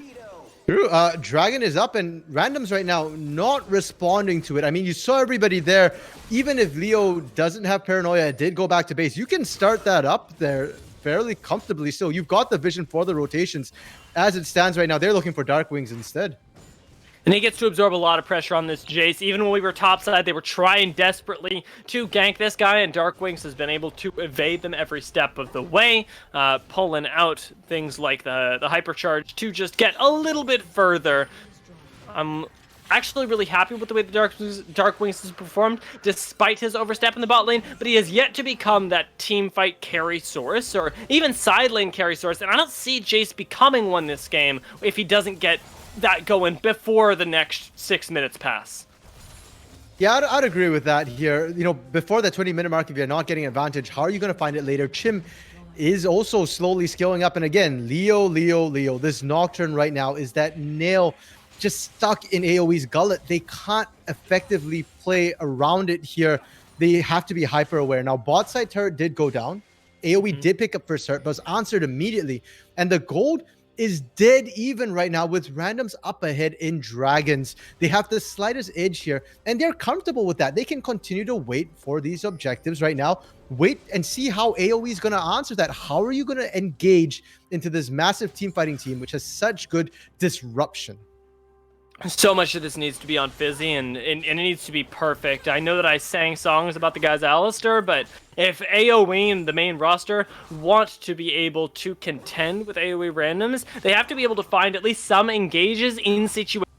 A: True. Dragon is up, and randoms right now not responding to it. I mean, you saw everybody there. Even if Leo doesn't have Paranoia, it did go back to base. You can start that up there fairly comfortably. So you've got the vision for the rotations. As it stands right now, they're looking for Darkwings instead.
B: And he gets to absorb a lot of pressure on this Jace. Even when we were topside, they were trying desperately to gank this guy, and Darkwings has been able to evade them every step of the way, pulling out things like the hypercharge to just get a little bit further. I'm actually really happy with the way the Darkwings has performed, despite his overstep in the bot lane, but he has yet to become that team fight carry source, or even side lane carry source, and I don't see Jace becoming one this game if he doesn't get that going before the next 6 minutes pass.
A: Yeah, I'd agree with that here. You know, before the 20-minute mark, if you're not getting advantage, how are you going to find it later? Chim is also slowly scaling up. And again, Leo. This Nocturne right now is that nail just stuck in AoE's gullet. They can't effectively play around it here. They have to be hyper aware. Now, bot side turret did go down. AoE did pick up first turret, but was answered immediately. And the gold is dead even right now with randoms up ahead in Dragons. They have the slightest edge here, and they're comfortable with that. They can continue to wait for these objectives right now. Wait and see how AoE is going to answer that. How are you going to engage into this massive team fighting team, which has such good disruption?
B: So much of this needs to be on Fizzy, and it needs to be perfect. I know that I sang songs about the guys Alistair, but if AOE and the main roster want to be able to contend with AOE randoms, they have to be able to find at least some engages in situations.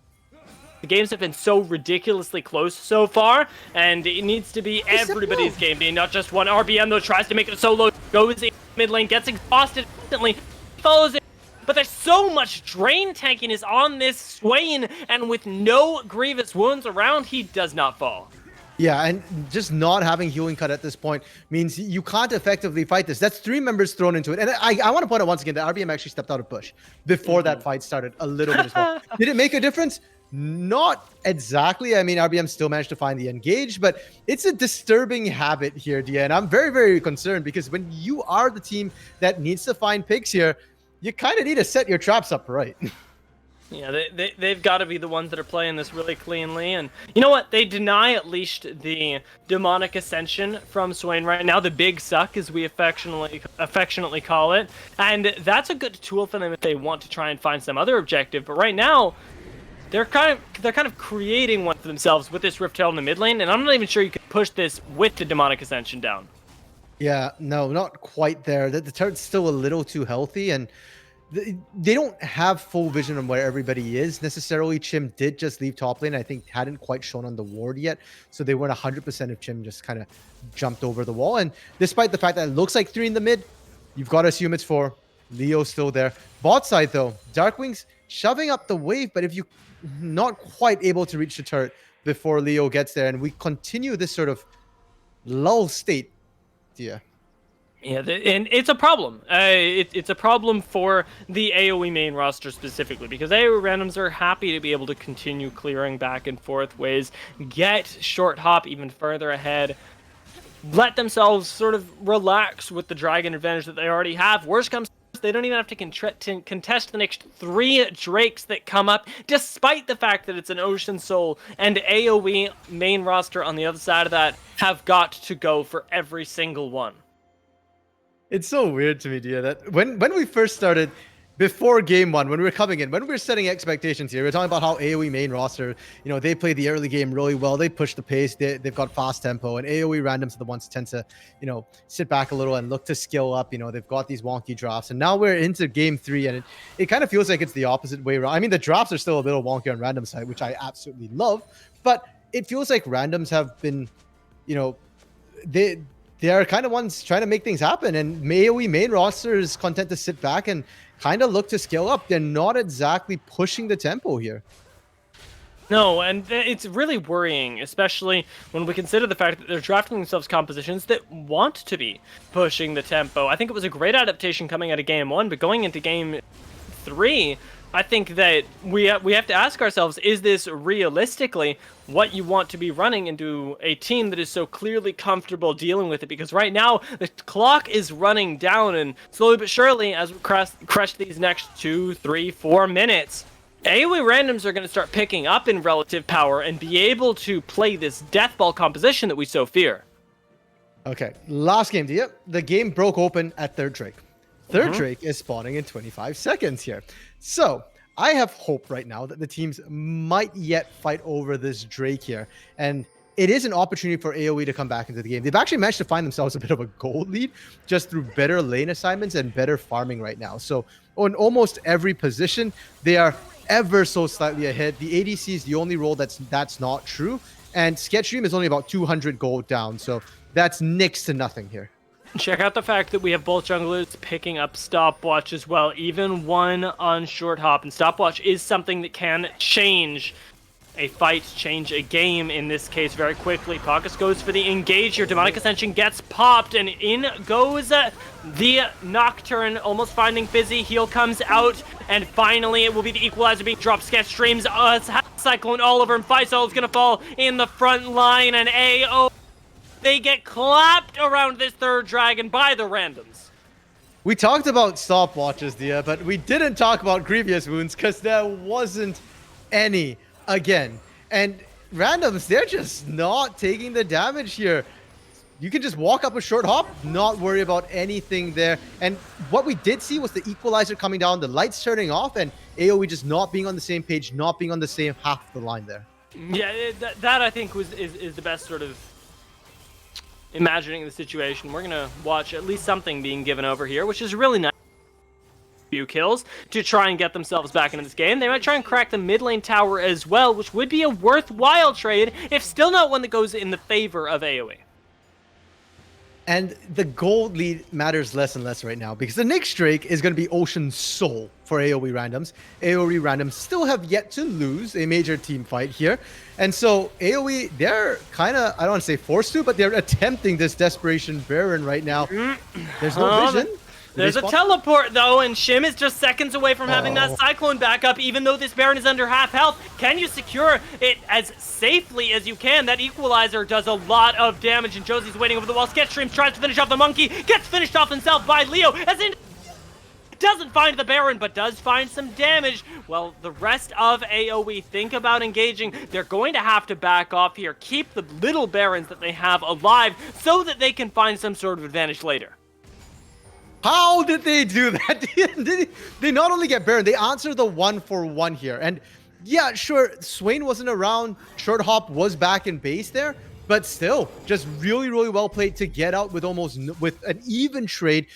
B: The games have been so ridiculously close so far, and it needs to be everybody's game day, not just one. RBM, though, tries to make it solo, goes in mid lane, gets exhausted instantly, follows it. But there's so much drain tankiness on this Swain, and with no grievous wounds around, he does not fall.
A: Yeah, and just not having healing cut at this point means you can't effectively fight this. That's 3 members thrown into it. And I want to point out once again that RBM actually stepped out of push before that fight started a little bit as well. Did it make a difference? Not exactly. I mean, RBM still managed to find the engage, but it's a disturbing habit here, Dia. And I'm very, very concerned because when you are the team that needs to find picks here, you kind of need to set your traps up right.
B: Yeah, they've got to be the ones that are playing this really cleanly. And you know what? They deny at least the demonic ascension from Swain right now, the big suck, as we affectionately call it. And that's a good tool for them if they want to try and find some other objective. But right now, they're kind of creating one for themselves with this Rift Tail in the mid lane. And I'm not even sure you could push this with the demonic ascension down.
A: Yeah, no, not quite there. The turret's still a little too healthy, and they don't have full vision on where everybody is necessarily. Chim did just leave top lane. I think hadn't quite shown on the ward yet, so they weren't 100% if Chim just kind of jumped over the wall. And despite the fact that it looks like 3 in the mid, you've got to assume it's 4. Leo's still there. Bot side though, Darkwing's shoving up the wave, but if you not quite able to reach the turret before Leo gets there, and we continue this sort of lull state. Yeah.
B: Yeah, and it's a problem. It's a problem for the AOE main roster specifically, because AOE randoms are happy to be able to continue clearing back and forth ways, get short hop even further ahead, let themselves sort of relax with the dragon advantage that they already have. Worst comes to worst, they don't even have to contest the next 3 Drakes that come up, despite the fact that it's an Ocean Soul, and AOE main roster on the other side of that have got to go for every single one.
A: It's so weird to me, Dia, that when we first started, before game 1, when we were coming in, when we were setting expectations here, we were talking about how AoE main roster, you know, they play the early game really well. They push the pace. They've got fast tempo, and AoE randoms are the ones who tend to, you know, sit back a little and look to skill up. You know, they've got these wonky drafts, and now we're into game 3, and it kind of feels like it's the opposite way around. I mean, the drafts are still a little wonky on random side, which I absolutely love, but it feels like randoms have been, you know, they are kind of ones trying to make things happen, and AoE main roster is content to sit back and kind of look to scale up. They're not exactly pushing the tempo here.
B: No, and it's really worrying, especially when we consider the fact that they're drafting themselves compositions that want to be pushing the tempo. I think it was a great adaptation coming out of game 1, but going into game 3, I think that we have to ask ourselves, is this realistically what you want to be running into a team that is so clearly comfortable dealing with it? Because right now, the clock is running down, and slowly but surely, as we crush these next 2, 3, 4 minutes, AoE randoms are going to start picking up in relative power and be able to play this death ball composition that we so fear.
A: Okay, last game, Dia. The game broke open at third Drake. Third Drake is spawning in 25 seconds here. So I have hope right now that the teams might yet fight over this Drake here. And it is an opportunity for AoE to come back into the game. They've actually managed to find themselves a bit of a gold lead just through better lane assignments and better farming right now. So on almost every position, they are ever so slightly ahead. The ADC is the only role that's not true. And Sketchstream is only about 200 gold down. So that's next to nothing here.
B: Check out the fact that we have both junglers picking up Stopwatch as well, even one on short hop. And Stopwatch is something that can change a fight, change a game in this case very quickly. Paucus goes for the engage here. Demonic Ascension gets popped, and in goes the Nocturne, almost finding Fizzy. Heal comes out, and finally it will be the Equalizer being dropped. Sketch streams Cyclone all over him. Faisal is going to fall in the front line, and AO. They get clapped around this third dragon by the randoms.
A: We talked about stopwatches, Dia, but we didn't talk about grievous wounds because there wasn't any again. And randoms, they're just not taking the damage here. you can just walk up a short hop, not worry about anything there. And what we did see was the equalizer coming down, the lights turning off, and AOE just not being on the same page, not being on the same half of the line there.
B: Yeah, that I think is the best sort of imagining the situation. We're gonna watch at least something being given over here, which is really nice. Few kills to try and get themselves back into this game. They might try and crack the mid lane tower as well, which would be a worthwhile trade, if still not one that goes in the favor of AOE.
A: And the gold lead matters less and less right now because the next Drake is going to be Ocean Soul for AOE randoms. AOE randoms still have yet to lose a major team fight here. And so AOE, they're kind of, I don't want to say forced to, but they're attempting this Desperation Baron right now. There's no vision.
B: There's a teleport, though, and Shim is just seconds away from having that Cyclone backup, even though this Baron is under half health. Can you secure it as safely as you can? That Equalizer does a lot of damage, and Josie's waiting over the wall. Sketchstream tries to finish off the Monkey, gets finished off himself by Leo, as in doesn't find the Baron, but does find some damage. Well, the rest of AOE think about engaging. They're going to have to back off here, keep the little Barons that they have alive, so that they can find some sort of advantage later.
A: How did they do that? They not only get Baron, they answer the 1-for-1 here. And yeah, sure, Swain wasn't around. Short Hop was back in base there, but still, just really, really well played to get out with with an even trade.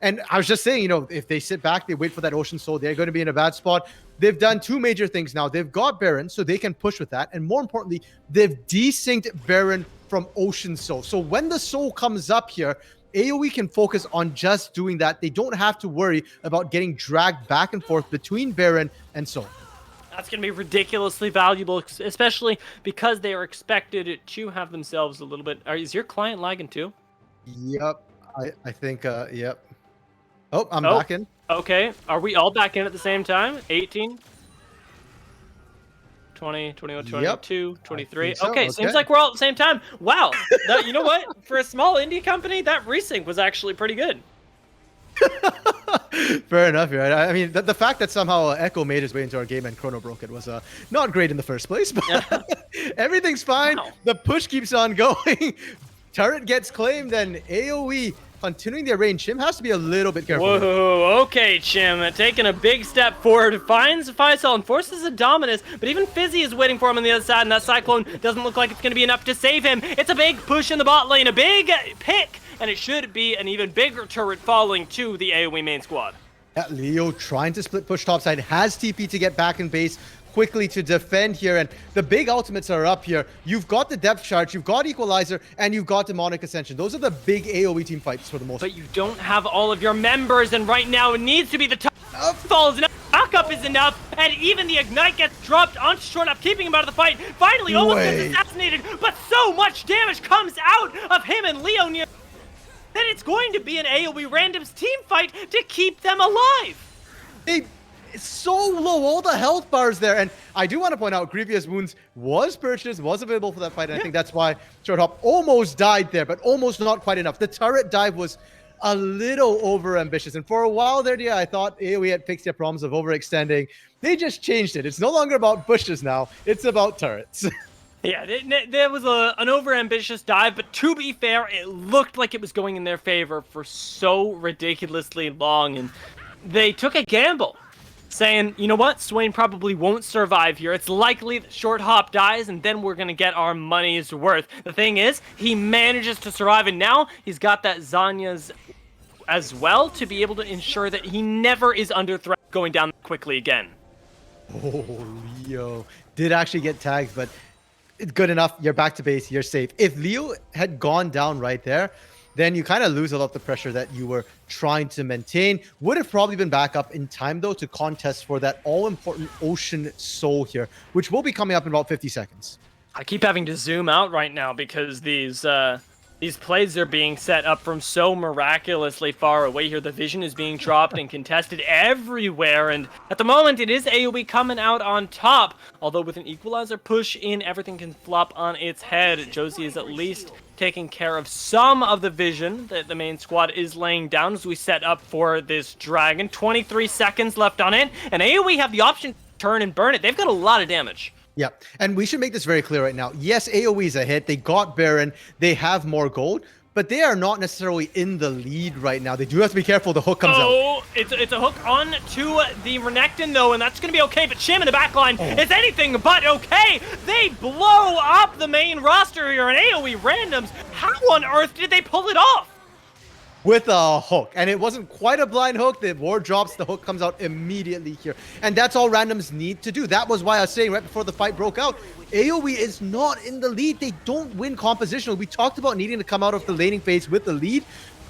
A: And I was just saying, you know, if they sit back, they wait for that Ocean Soul, they're going to be in a bad spot. They've done two major things now. They've got Baron, so they can push with that. And more importantly, they've desynced Baron from Ocean Soul. So when the Soul comes up here, AOE can focus on just doing that. They don't have to worry about getting dragged back and forth between Baron and Soul.
B: That's going to be ridiculously valuable, especially because they are expected to have themselves a little bit... Is your client lagging too?
A: Yep. I think, yep. Oh, I'm back in.
B: Okay. Are we all back in at the same time? 18? 20, 21, 22, 23.
A: So.
B: Okay, seems like we're all at the same time. Wow. You know what? For a small indie company, that resync was actually pretty good.
A: Fair enough, right? I mean, the fact that somehow Echo made his way into our game and Chrono broke it was not great in the first place, but everything's fine. Wow. The push keeps on going. Turret gets claimed, and AOE continuing their reign. Chim has to be a little bit careful.
B: Whoa, okay, Chim, taking a big step forward, finds Faisal and forces a Dominus, but even Fizzy is waiting for him on the other side, and that Cyclone doesn't look like it's going to be enough to save him. It's a big push in the bot lane, a big pick, and it should be an even bigger turret falling to the AoE main squad.
A: Yeah, Leo trying to split push topside, has TP to get back in base quickly to defend here, and the big ultimates are up here. You've got the depth charge, you've got Equalizer, and you've got Demonic Ascension. Those are the big AoE team fights for the most part.
B: But you don't have all of your members, and right now it needs to be the top. Fall is enough, backup is enough, and even the Ignite gets dropped onto Short Up, keeping him out of the fight. Finally, almost gets assassinated, but so much damage comes out of him and Leo near that it's going to be an AoE randoms team fight to keep them alive.
A: It's so low, all the health bars there. And I do want to point out, Grievous Wounds was purchased, was available for that fight. And I think that's why Short Hop almost died there, but almost not quite enough. The turret dive was a little over-ambitious. And for a while there, yeah, I thought AoE had fixed their problems of overextending. They just changed it. It's no longer about bushes now. It's about turrets.
B: Yeah, there was an over-ambitious dive, but to be fair, it looked like it was going in their favor for so ridiculously long. And they took a gamble, saying, you know what, Swain probably won't survive here. It's likely that Short Hop dies, and then we're going to get our money's worth. The thing is, he manages to survive, and now he's got that Zanya's as well to be able to ensure that he never is under threat going down quickly again.
A: Oh, Leo did actually get tagged, but it's good enough. You're back to base. You're safe. If Leo had gone down right there, then you kind of lose a lot of the pressure that you were trying to maintain. Would have probably been back up in time, though, to contest for that all-important Ocean Soul here, which will be coming up in about 50 seconds.
B: I keep having to zoom out right now because these plays are being set up from so miraculously far away here. The vision is being dropped and contested everywhere, and at the moment it is AoE coming out on top. Although with an Equalizer push in, everything can flop on its head. Josie is at least taking care of some of the vision that the main squad is laying down as we set up for this dragon. 23 seconds left on it, and AoE have the option to turn and burn it. They've got a lot of damage.
A: Yeah, and we should make this very clear right now. Yes, AoE is a hit. They got Baron. They have more gold. but they are not necessarily in the lead right now. They do have to be careful. The hook comes out.
B: Oh, it's a hook on to the Renekton, though, and that's going to be okay. But Chim in the backline is anything but okay. They blow up the main roster here in AOE randoms. How on earth did they pull it off?
A: With a hook, and it wasn't quite a blind hook. The ward drops, the hook comes out immediately here, and that's all randoms need to do. That was why I was saying right before the fight broke out, AOE is not in the lead. They don't win compositional. We talked about needing to come out of the laning phase with the lead.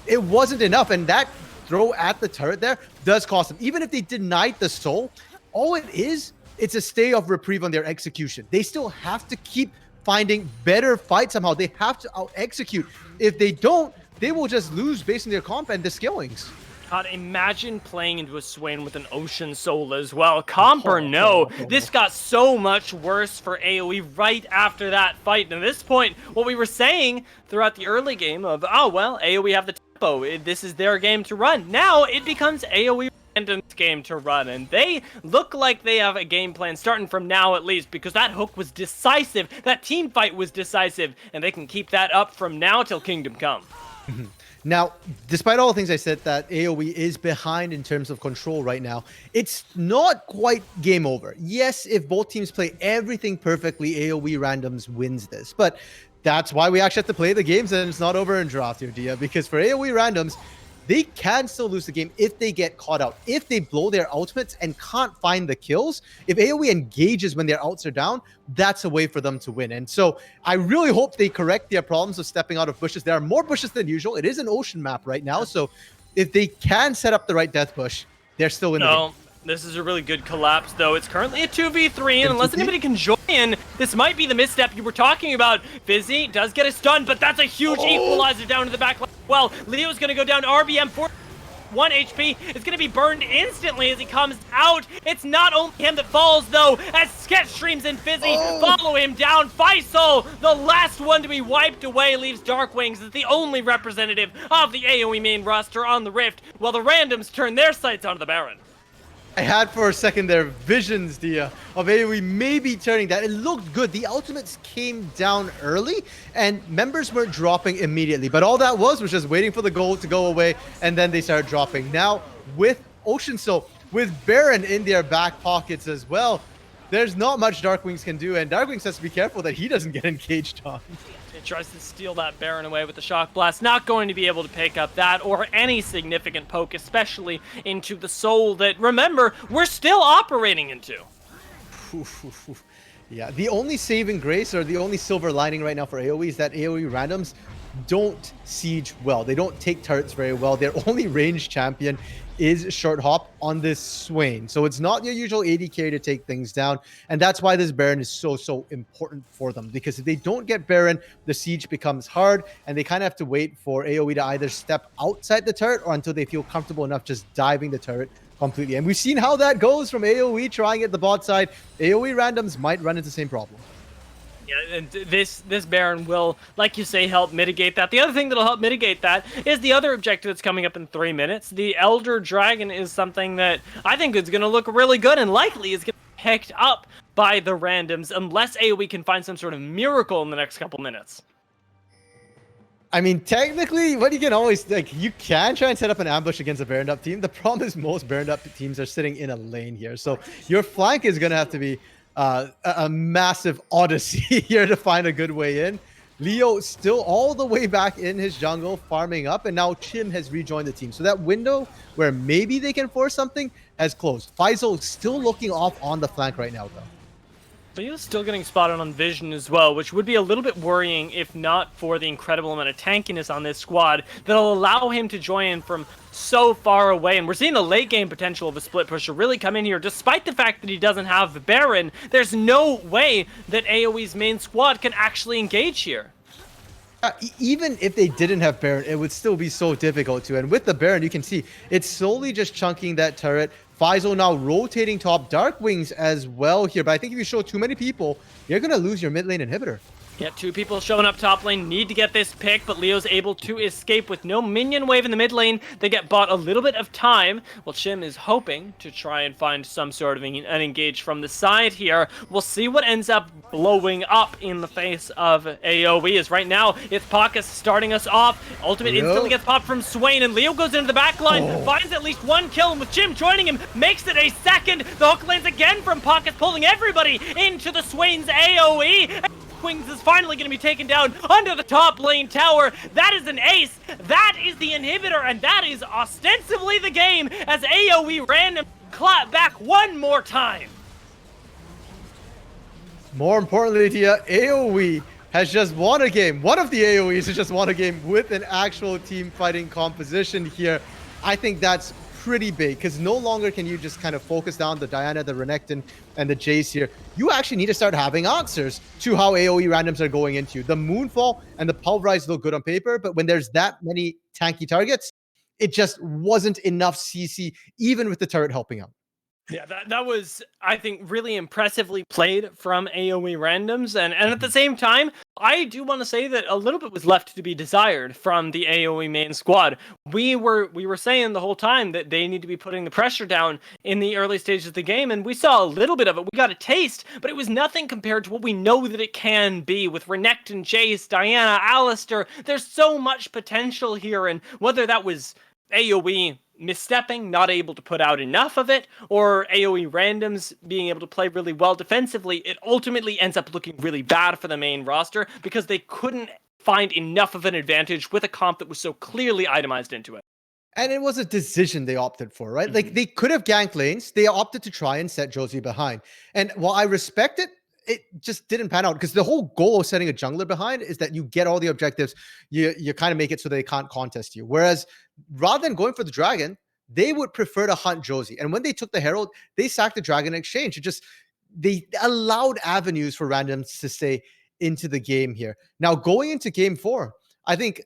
A: It wasn't enough, and that throw at the turret there does cost them. Even if they denied the soul, all it is, it's a stay of reprieve on their execution. They still have to keep finding better fights somehow. They have to out-execute. If they don't, they will just lose based on their comp and the skillings.
B: God, imagine playing into a Swain with an Ocean Soul as well. Comp or no, this got so much worse for AoE right after that fight. And at this point, what we were saying throughout the early game of, oh, well, AoE have the tempo. This is their game to run. Now it becomes AoE Random's game to run, and they look like they have a game plan starting from now at least, because that hook was decisive. That team fight was decisive, and they can keep that up from now till Kingdom Come.
A: Now, despite all the things I said that AoE is behind in terms of control right now, it's not quite game over. Yes, if both teams play everything perfectly, AoE randoms wins this. But that's why we actually have to play the games, and it's not over in draft here, Dia, because for AoE randoms, they can still lose the game if they get caught out. If they blow their ultimates and can't find the kills, if AoE engages when their ults are down, that's a way for them to win. And so I really hope they correct their problems of stepping out of bushes. There are more bushes than usual. It is an ocean map right now. So if they can set up the right death bush, they're still in the game.
B: This is a really good collapse, though. It's currently a 2v3, and unless anybody can join in, this might be the misstep you were talking about. Fizzy does get a stun, but that's a huge equalizer down to the back line. Well, Leo's going to go down to RBM for 1 HP. It's going to be burned instantly as he comes out. It's not only him that falls, though, as Sketchstreams and Fizzy follow him down. Faisal, the last one to be wiped away, leaves Darkwings as the only representative of the AoE main roster on the Rift, while the randoms turn their sights onto the Baron.
A: I had for a second there visions, Dia, of AoE maybe turning that. It looked good. The ultimates came down early, and members weren't dropping immediately. But all that was just waiting for the gold to go away, and then they started dropping. Now, with Ocean Soul, with Baron in their back pockets as well, there's not much Darkwings can do, and Darkwings has to be careful that he doesn't get engaged on.
B: He tries to steal that Baron away with the Shock Blast. Not going to be able to pick up that or any significant poke, especially into the soul that, remember, we're still operating into.
A: Yeah, the only saving grace or the only silver lining right now for AoE is that AoE randoms don't siege well. They don't take turrets very well. Their only ranged champion is Short Hop on this Swain. So it's not your usual AD carry to take things down. And that's why this Baron is so important for them. Because if they don't get Baron, the siege becomes hard. And they kind of have to wait for AoE to either step outside the turret or until they feel comfortable enough just diving the turret completely. And we've seen how that goes from AoE trying at the bot side. AoE randoms might run into the same problem.
B: Yeah, and this Baron will, like you say, help mitigate that. The other thing that'll help mitigate that is the other objective that's coming up in 3 minutes. The Elder Dragon is something that I think is going to look really good and likely is going to be picked up by the randoms unless AoE can find some sort of miracle in the next couple minutes.
A: I mean, technically, what you can always, like, you can try and set up an ambush against a Baron up team. The problem is most Baron up teams are sitting in a lane here. So your flank is going to have to be a massive odyssey here to find a good way in. Leo still all the way back in his jungle, farming up, and now Chim has rejoined the team. So that window where maybe they can force something has closed. Faisal still looking off on the flank right now, though.
B: But he's still getting spotted on Vision as well, which would be a little bit worrying if not for the incredible amount of tankiness on this squad that'll allow him to join in from so far away. And we're seeing the late game potential of a split pusher really come in here. Despite the fact that he doesn't have the Baron, there's no way that AoE's main squad can actually engage here.
A: Even if they didn't have Baron, it would still be so difficult to. And with the Baron, you can see it's slowly just chunking that turret. Faisal now rotating top Darkwings as well here. But I think if you show too many people, you're going to lose your mid lane inhibitor.
B: Yeah, 2 people showing up top lane, need to get this pick, but Leo's able to escape with no minion wave in the mid lane. They get bought a little bit of time, while Chim is hoping to try and find some sort of an engage from the side here. We'll see what ends up blowing up in the face of AOE, as right now, it's Pakis starting us off. Ultimate instantly gets popped from Swain, and Leo goes into the back line, finds at least 1 kill, and with Chim joining him, makes it a second. The hook lands again from Pakis, pulling everybody into the Swain's AOE. Wings is finally going to be taken down under the top lane tower. That is an ace. That is the inhibitor, and that is ostensibly the game as AOE random clap back one more time.
A: More importantly, Tia, AOE has just won a game. One of the AOEs has just won a game with an actual team fighting composition here. I think that's pretty big because no longer can you just kind of focus down the Diana, the Renekton, and the Jace here. You actually need to start having answers to how AOE randoms are going into you. The Moonfall and the Pulverize look good on paper, but when there's that many tanky targets, it just wasn't enough CC, even with the turret helping out.
B: Yeah, that was, I think, really impressively played from AOE randoms. And at the same time, I do want to say that a little bit was left to be desired from the AOE main squad. We were saying the whole time that they need to be putting the pressure down in the early stages of the game, and we saw a little bit of it. We got a taste, but it was nothing compared to what we know that it can be with Renekton, Jace, Diana, Alistair. There's so much potential here, and whether that was AOE misstepping, not able to put out enough of it, or AOE randoms being able to play really well defensively, it ultimately ends up looking really bad for the main roster because they couldn't find enough of an advantage with a comp that was so clearly itemized into it.
A: And it was a decision they opted for, right? Like they could have ganked lanes. They opted to try and set Josie behind. And while I respect it, it just didn't pan out because the whole goal of setting a jungler behind is that you get all the objectives. You kind of make it so they can't contest you. Whereas rather than going for the dragon, they would prefer to hunt Josie. And when they took the Herald, they sacked the dragon in exchange. It just, they allowed avenues for randoms to stay into the game here. Now going into game 4, I think,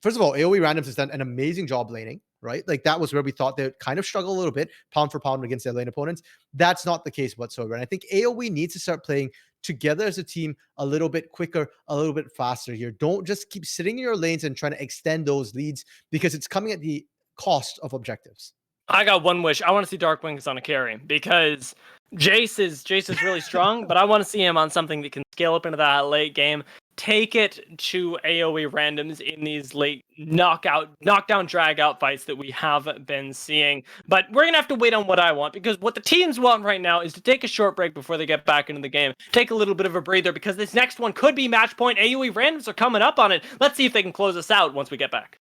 A: first of all, AOE randoms has done an amazing job laning, right? Like that was where we thought they would kind of struggle a little bit pound for pound against their lane opponents. That's not the case whatsoever. And I think AOE needs to start playing together as a team a little bit quicker, a little bit faster here. Don't just keep sitting in your lanes and trying to extend those leads because it's coming at the cost of objectives.
B: I got one wish. I want to see Dark Wings on a carry because Jace is really strong, but I want to see him on something that can scale up into that late game. Take it to AOE randoms in these late knockdown, drag out fights that we have been seeing. But we're going to have to wait on what I want because what the teams want right now is to take a short break before they get back into the game. Take a little bit of a breather because this next one could be match point. AOE randoms are coming up on it. Let's see if they can close us out once we get back.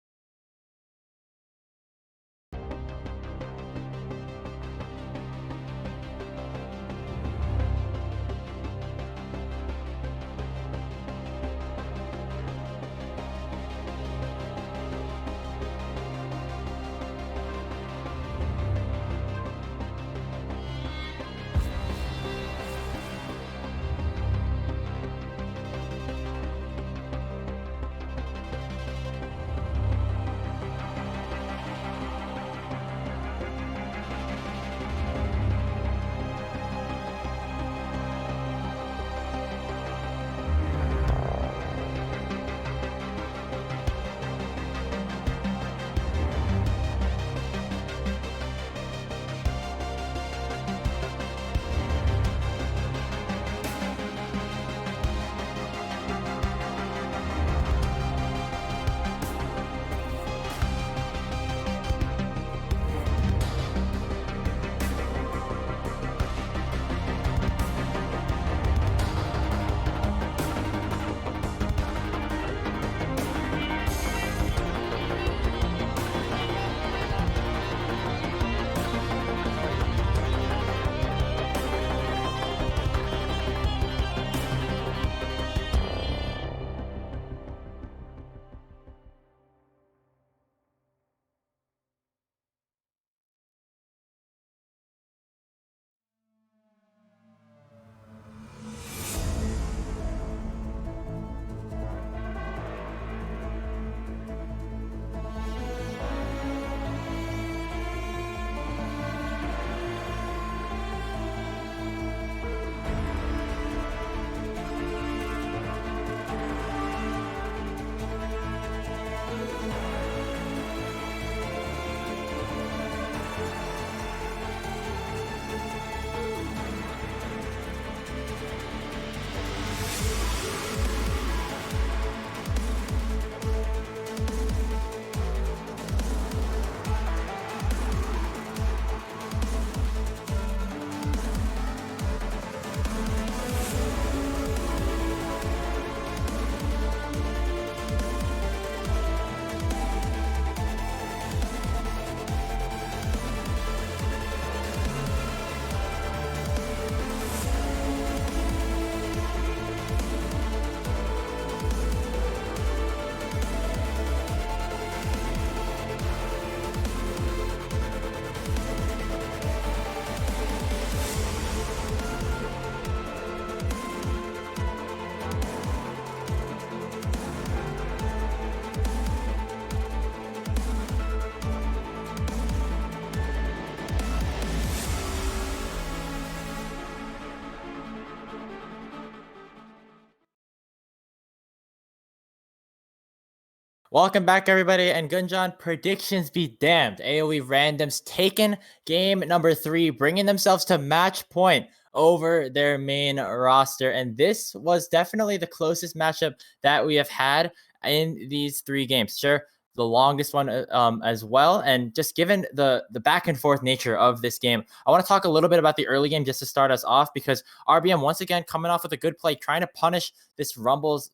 C: Welcome back, everybody. And Gunjan, predictions be damned. AOE Randoms taken game number 3, bringing themselves to match point over their main roster. And this was definitely the closest matchup that we have had in these 3 games. Sure, the longest one as well. And just given the back and forth nature of this game, I want to talk a little bit about the early game just to start us off, because RBM once again coming off with a good play, trying to punish this Rumble's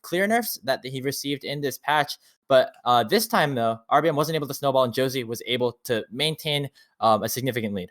C: clear nerfs that he received in this patch. But this time, though, RBM wasn't able to snowball, and Josie was able to maintain a significant lead.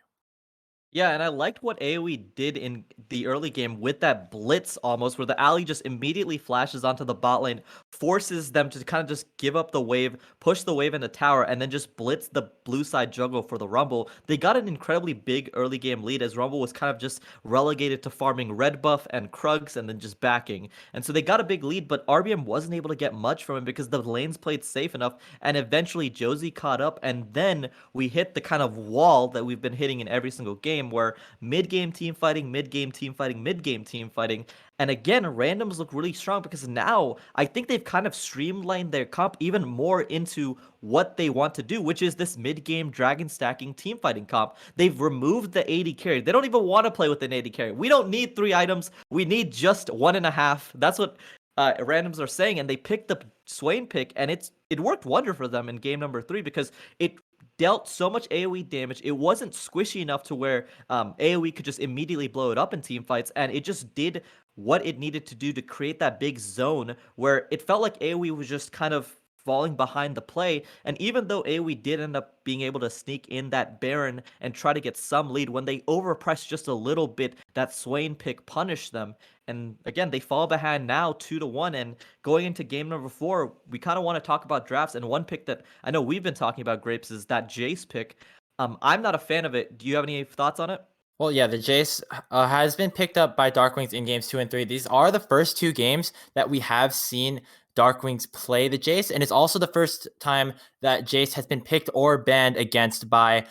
D: Yeah, and I liked what AoE did in the early game with that blitz almost, where the alley just immediately flashes onto the bot lane, forces them to kind of just give up the wave, push the wave in the tower, and then just blitz the blue side jungle for the Rumble. They got an incredibly big early game lead as Rumble was kind of just relegated to farming red buff and Krugs and then just backing. And so they got a big lead, but RBM wasn't able to get much from him because the lanes played safe enough, and eventually Josie caught up, and then we hit the kind of wall that we've been hitting in every single game where mid-game team fighting, mid-game team fighting, mid-game team fighting. And again, randoms look really strong because now I think they've kind of streamlined their comp even more into what they want to do, which is this mid-game dragon stacking team fighting comp. They've removed the AD carry. They don't even want to play with an AD carry. We don't need 3 items. We need just 1.5. That's what randoms are saying, and they picked the Swain pick, and it worked wonder for them in game number 3 because it dealt so much AoE damage. It wasn't squishy enough to where AoE could just immediately blow it up in team fights, and it just did what it needed to do to create that big zone where it felt like AoE was just kind of falling behind the play. And even though AoE did end up being able to sneak in that Baron and try to get some lead, when they overpressed just a little bit, that Swain pick punished them. And again, they fall behind now 2-1. And going into game number 4, we kind of want to talk about drafts. And one pick that I know we've been talking about, Grapes, is that Jace pick. I'm not a fan of it. Do you have any thoughts on it?
C: Well, yeah, the Jace has been picked up by Darkwings in games 2 and 3. These are the first 2 games that we have seen Darkwings play the Jace, and it's also the first time that Jace has been picked or banned against by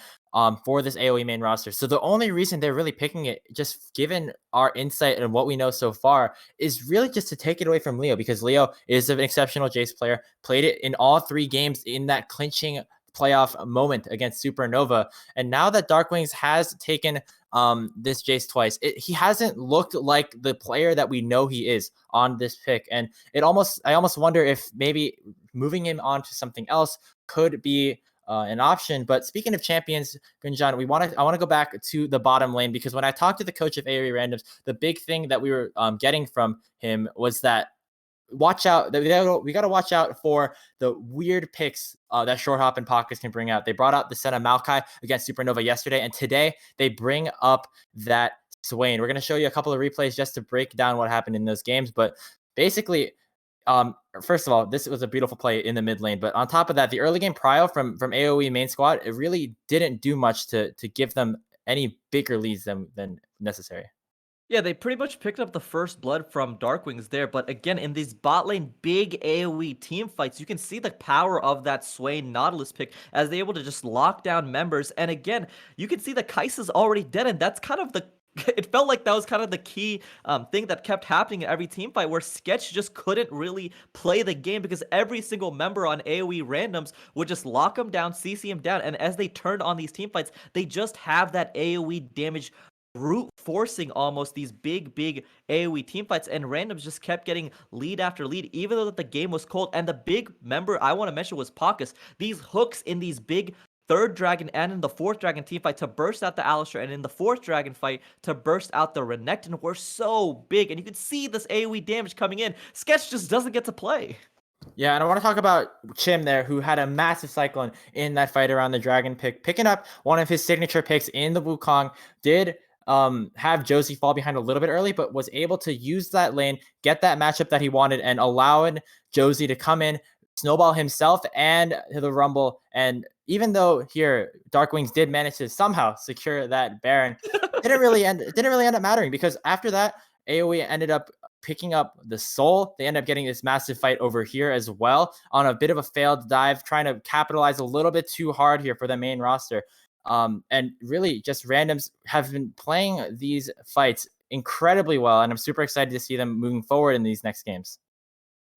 C: for this AoE main roster. So the only reason they're really picking it, just given our insight and what we know so far, is really just to take it away from Leo, because Leo is an exceptional Jace player, played it in all 3 games in that clinching playoff moment against Supernova. And now that Darkwings has taken this Jace twice, he hasn't looked like the player that we know he is on this pick. And I almost wonder if maybe moving him on to something else could be an option. But speaking of champions, Gunjan, I want to go back to the bottom lane, because when I talked to the coach of AoE Randoms, the big thing that we were getting from him was that watch out. We got to watch out for the weird picks that Short Hop and Pockets can bring out. They brought out the Senna Maokai against Supernova yesterday, and today they bring up that Swain. We're going to show you a couple of replays just to break down what happened in those games. But basically, first of all, this was a beautiful play in the mid lane. But on top of that, the early game prio from AoE main squad, it really didn't do much to give them any bigger leads than necessary.
D: Yeah, they pretty much picked up the first blood from Darkwings there, but again, in these bot lane big AoE team fights, you can see the power of that Swain Nautilus pick as they're able to just lock down members. And again, you can see that Kai'Sa's already dead, and that's kind of the it felt like that was kind of the key thing that kept happening in every team fight, where Sketch just couldn't really play the game because every single member on AoE randoms would just lock him down, CC him down, and as they turned on these team fights, they just have that AoE damage brute forcing almost these big AoE team fights, and randoms just kept getting lead after lead, even though that the game was cold. And the big member I want to mention was Pacus. These hooks in these big 3rd dragon and in the 4th dragon team fight to burst out the Alistar, and in the 4th dragon fight to burst out the Renekton were so big, and you could see this AoE damage coming in. Sketch just doesn't get to play.
C: Yeah, and I want to talk about Chim there, who had a massive cyclone in that fight around the dragon pick, picking up one of his signature picks in the Wukong. Did have Josie fall behind a little bit early, but was able to use that lane, get that matchup that he wanted, and allowing Josie to come in, snowball himself and the Rumble. And even though here Darkwings did manage to somehow secure that Baron, didn't really end up mattering, because after that AoE ended up picking up the Soul. They end up getting this massive fight over here as well on a bit of a failed dive, trying to capitalize a little bit too hard here for the main roster. And really just randoms have been playing these fights incredibly well, and I'm super excited to see them moving forward in these next games.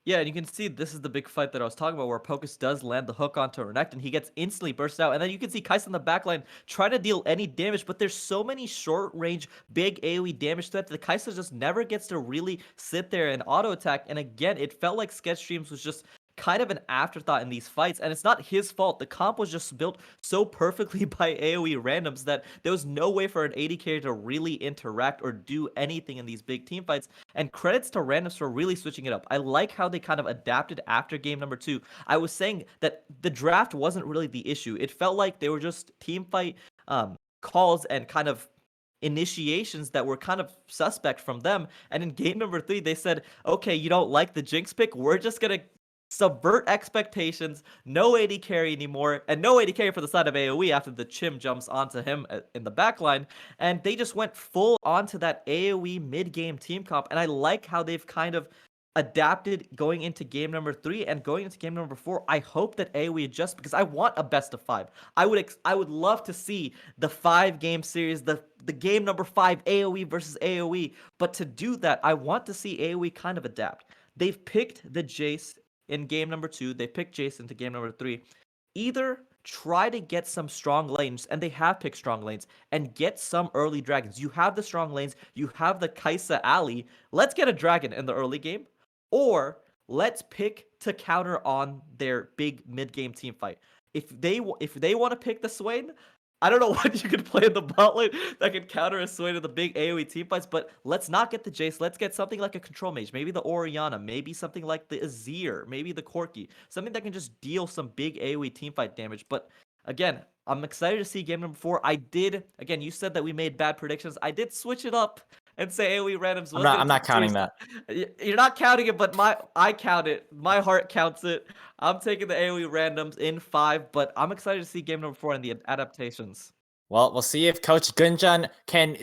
D: Yeah, and you can see this is the big fight that I was talking about where Pocus does land the hook onto Renekton and he gets instantly burst out. And then you can see Kai'Sa in the backline try to deal any damage, but there's so many short-range, big AoE damage threats that Kai'Sa just never gets to really sit there and auto-attack. And again, it felt like Sketch Streams was just kind of an afterthought in these fights, and it's not his fault. The comp was just built so perfectly by AoE randoms that there was no way for an AD carry to really interact or do anything in these big team fights. And credits to randoms for really switching it up. I like how they kind of adapted after game number 2. I was saying that the draft wasn't really the issue. It felt like they were just team fight calls and kind of initiations that were kind of suspect from them. And in game number 3, they said, okay, you don't like the Jinx pick? We're just going to subvert expectations, no AD carry anymore, and no AD carry for the side of AoE after the Chim jumps onto him in the backline, and they just went full onto that AoE mid-game team comp, and I like how they've kind of adapted going into game number 3 and going into game number 4. I hope that AoE adjusts because I want a best of 5. I would love to see the 5-game series, the game number 5 AoE versus AoE, but to do that, I want to see AoE kind of adapt. They've picked the Jace in game number 2, they picked Jason to game number 3. Either try to get some strong lanes, and they have picked strong lanes, and get some early dragons. You have the strong lanes, you have the Kai'Sa alley. Let's get a dragon in the early game, or let's pick to counter on their big mid-game team fight. If they want to pick the Swain, I don't know what you could play in the bot lane that could counter a Swain of the big AoE team fights, but let's not get the Jace. Let's get something like a Control Mage, maybe the Orianna, maybe something like the Azir, maybe the Corki, something that can just deal some big AoE team fight damage. But again, I'm excited to see game number 4. Again, you said that we made bad predictions. I did switch it up and say AoE randoms.
C: I'm not counting that.
D: You're not counting it, but I count it. My heart counts it. I'm taking the AoE randoms in 5, but I'm excited to see game number 4 and the adaptations.
C: Well, we'll see if Coach Gunjan can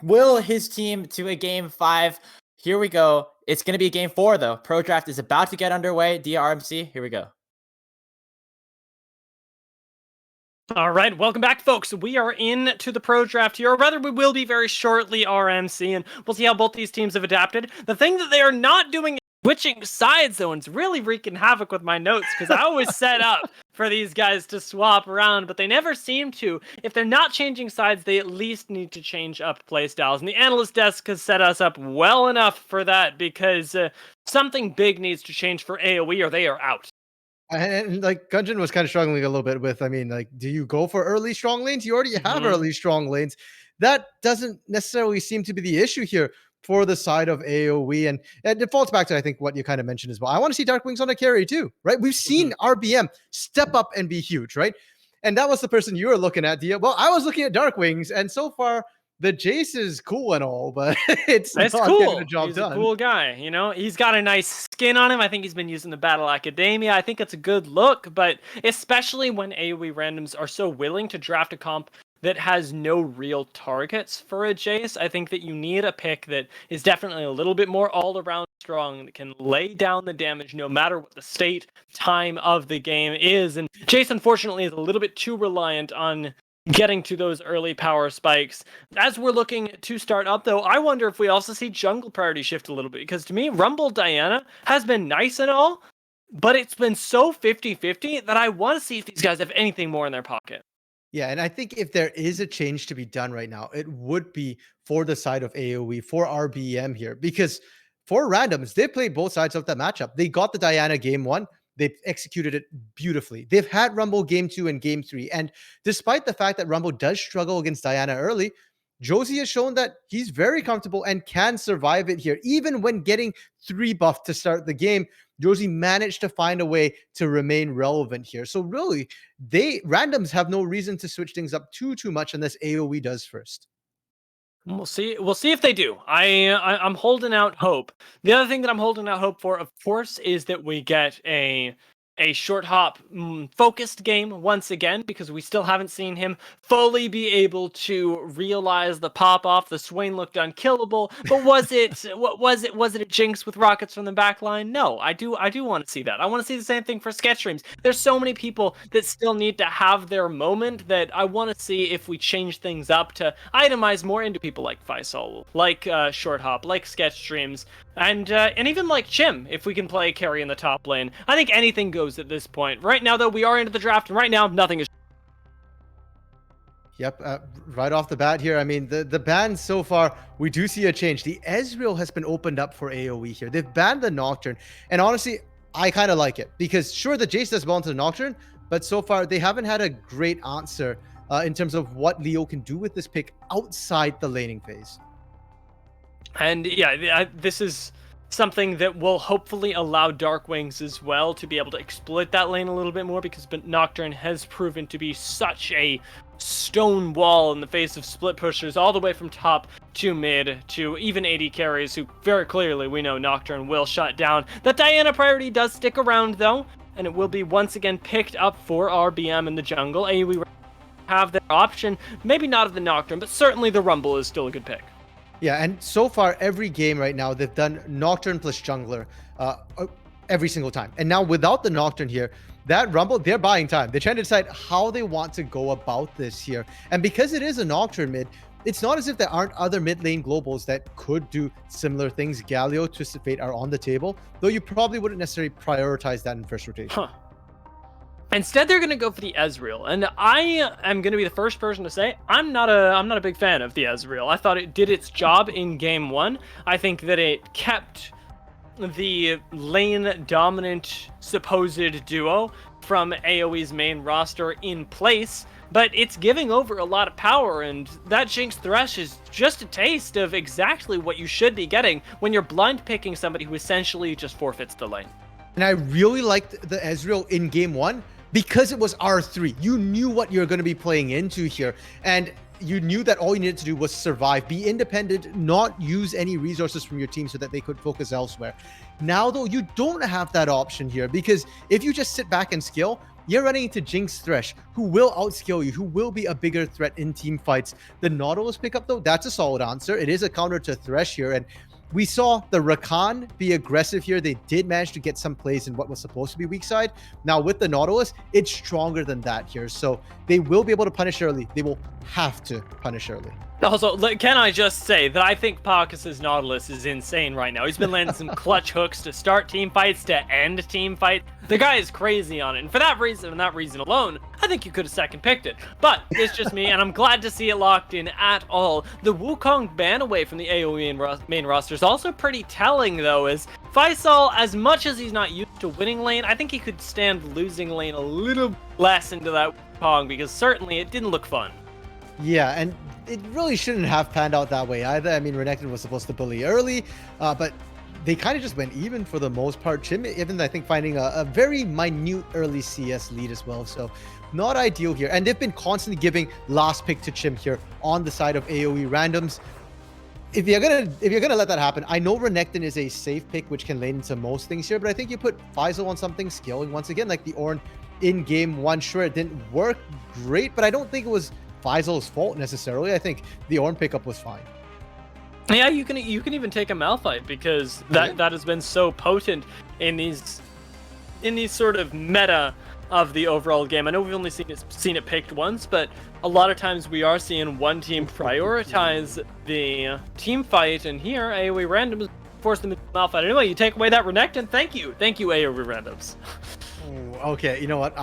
C: will his team to a game 5. Here we go. It's going to be game 4, though. Pro Draft is about to get underway. DRMC, here we go.
B: All right, welcome back, folks. We are into the pro draft here, or rather, we will be very shortly, RMC, and we'll see how both these teams have adapted. The thing that they are not doing is switching sides, though, and it's really wreaking havoc with my notes, because I always set up for these guys to swap around, but they never seem to. If they're not changing sides, they at least need to change up playstyles, and the analyst desk has set us up well enough for that, because something big needs to change for AoE, or they are out.
A: And like Gunjan was kind of struggling a little bit with, I mean, like, do you go for early strong lanes? You already have early strong lanes. That doesn't necessarily seem to be the issue here for the side of AoE. And it falls back to, I think, what you kind of mentioned as well. I want to see Darkwings on a carry too, right? We've seen RBM step up and be huge, right? And that was the person you were looking at, Dia. Well, I was looking at Darkwings, and so far, the Jace is cool and all, but it's not
B: cool.
A: getting the job
B: He's
A: done.
B: a cool guy, you know. He's got a nice skin on him. I think he's been using the Battle Academia. I think it's a good look, but especially when AoE randoms are so willing to draft a comp that has no real targets for a Jace, I think that you need a pick that is definitely a little bit more all-around strong, that can lay down the damage no matter what the state, time of the game is. And Jace, unfortunately, is a little bit too reliant on getting to those early power spikes. As we're looking to start up, though, I wonder if we also see jungle priority shift a little bit, because to me, Rumble Diana has been nice and all, but it's been so 50-50 that I want to see if these guys have anything more in their pocket.
A: Yeah, and I think if there is a change to be done right now, it would be for the side of AoE, for RBM here, because for randoms, they played both sides of that matchup. They got the Diana game 1. They've executed it beautifully. They've had Rumble game 2 and game 3. And despite the fact that Rumble does struggle against Diana early, Josie has shown that he's very comfortable and can survive it here. Even when getting 3 buff to start the game, Josie managed to find a way to remain relevant here. So really, randoms have no reason to switch things up too much unless AoE does first.
B: We'll see. We'll see if they do. I'm holding out hope. The other thing that I'm holding out hope for, of course, is that we get a a short hop focused game once again, because we still haven't seen him fully be able to realize the pop off. The Swain looked unkillable, but was it a jinx with rockets from the back line? No, I do want to see that. I want to see the same thing for sketch streams. There's so many people that still need to have their moment that I want to see if we change things up to itemize more into people like Faisal, like short hop, like sketch streams, and even like Chim, if we can play carry in the top lane. I think anything goes at this point. Right now, though, we are into the draft, and right now, nothing is.
A: Yep, right off the bat here, I mean, the ban so far, we do see a change. The Ezreal has been opened up for AoE here. They've banned the Nocturne, and honestly, I kind of like it, because sure, the Jace does well into the Nocturne, but so far, they haven't had a great answer in terms of what Leo can do with this pick outside the laning phase.
B: And yeah, this is something that will hopefully allow Darkwings as well to be able to exploit that lane a little bit more, because Nocturne has proven to be such a stone wall in the face of split pushers all the way from top to mid to even AD carries, who very clearly we know Nocturne will shut down. That Diana priority does stick around though, and it will be once again picked up for RBM in the jungle. AoE have their option, maybe not of the Nocturne, but certainly the Rumble is still a good pick.
A: Yeah, and so far, every game right now, they've done Nocturne plus Jungler every single time. And now without the Nocturne here, that Rumble, they're buying time. They're trying to decide how they want to go about this here. And because it is a Nocturne mid, it's not as if there aren't other mid lane globals that could do similar things. Galio, Twisted Fate are on the table, though you probably wouldn't necessarily prioritize that in first rotation.
B: Huh. Instead, they're going to go for the Ezreal, and I am going to be the first person to say I'm not a big fan of the Ezreal. I thought it did its job in game one. I think that it kept the lane dominant supposed duo from AoE's main roster in place, but it's giving over a lot of power, and that Jinx Thresh is just a taste of exactly what you should be getting when you're blind picking somebody who essentially just forfeits the lane.
A: And I really liked the Ezreal in game one, because it was R3. You knew what you're going to be playing into here, and you knew that all you needed to do was survive, be independent, not use any resources from your team so that they could focus elsewhere. Now, though, you don't have that option here, because if you just sit back and skill, you're running into Jinx Thresh, who will outskill you, who will be a bigger threat in team fights. The Nautilus pickup, though, that's a solid answer. It is a counter to Thresh here, and we saw the Rakan be aggressive here. They did manage to get some plays in what was supposed to be weak side. Now with the Nautilus, it's stronger than that here. So they will be able to punish early. They will have to punish early.
B: Also, can I just say that I think Paucus's Nautilus is insane right now. He's been landing some clutch hooks to start team fights, to end team fights. The guy is crazy on it, and for that reason and that reason alone, I think you could have second picked it. But it's just me, and I'm glad to see it locked in at all. The Wukong ban away from the AoE and main roster is also pretty telling, though, as Faisal, as much as he's not used to winning lane, I think he could stand losing lane a little less into that Wukong, because certainly it didn't look fun.
A: Yeah, and it really shouldn't have panned out that way either. I mean, Renekton was supposed to bully early, but they kind of just went even for the most part. Chim, even I think, finding a very minute early CS lead as well. So not ideal here. And they've been constantly giving last pick to Chim here on the side of AoE randoms. If you're gonna let that happen, I know Renekton is a safe pick which can lane into most things here, but I think you put Faisal on something scaling once again, like the Ornn in game one. Sure, it didn't work great, but I don't think it was Faisal's fault necessarily. I think the Ornn pickup was fine.
B: Yeah, you can even take a Malphite, because that has been so potent in these sort of meta of the overall game. I know we've only seen it picked once, but a lot of times we are seeing one team prioritize the team fight, and here AoE randoms force them to Malphite. Anyway, you take away that Renekton. Thank you AoE randoms.
A: Okay, you know what?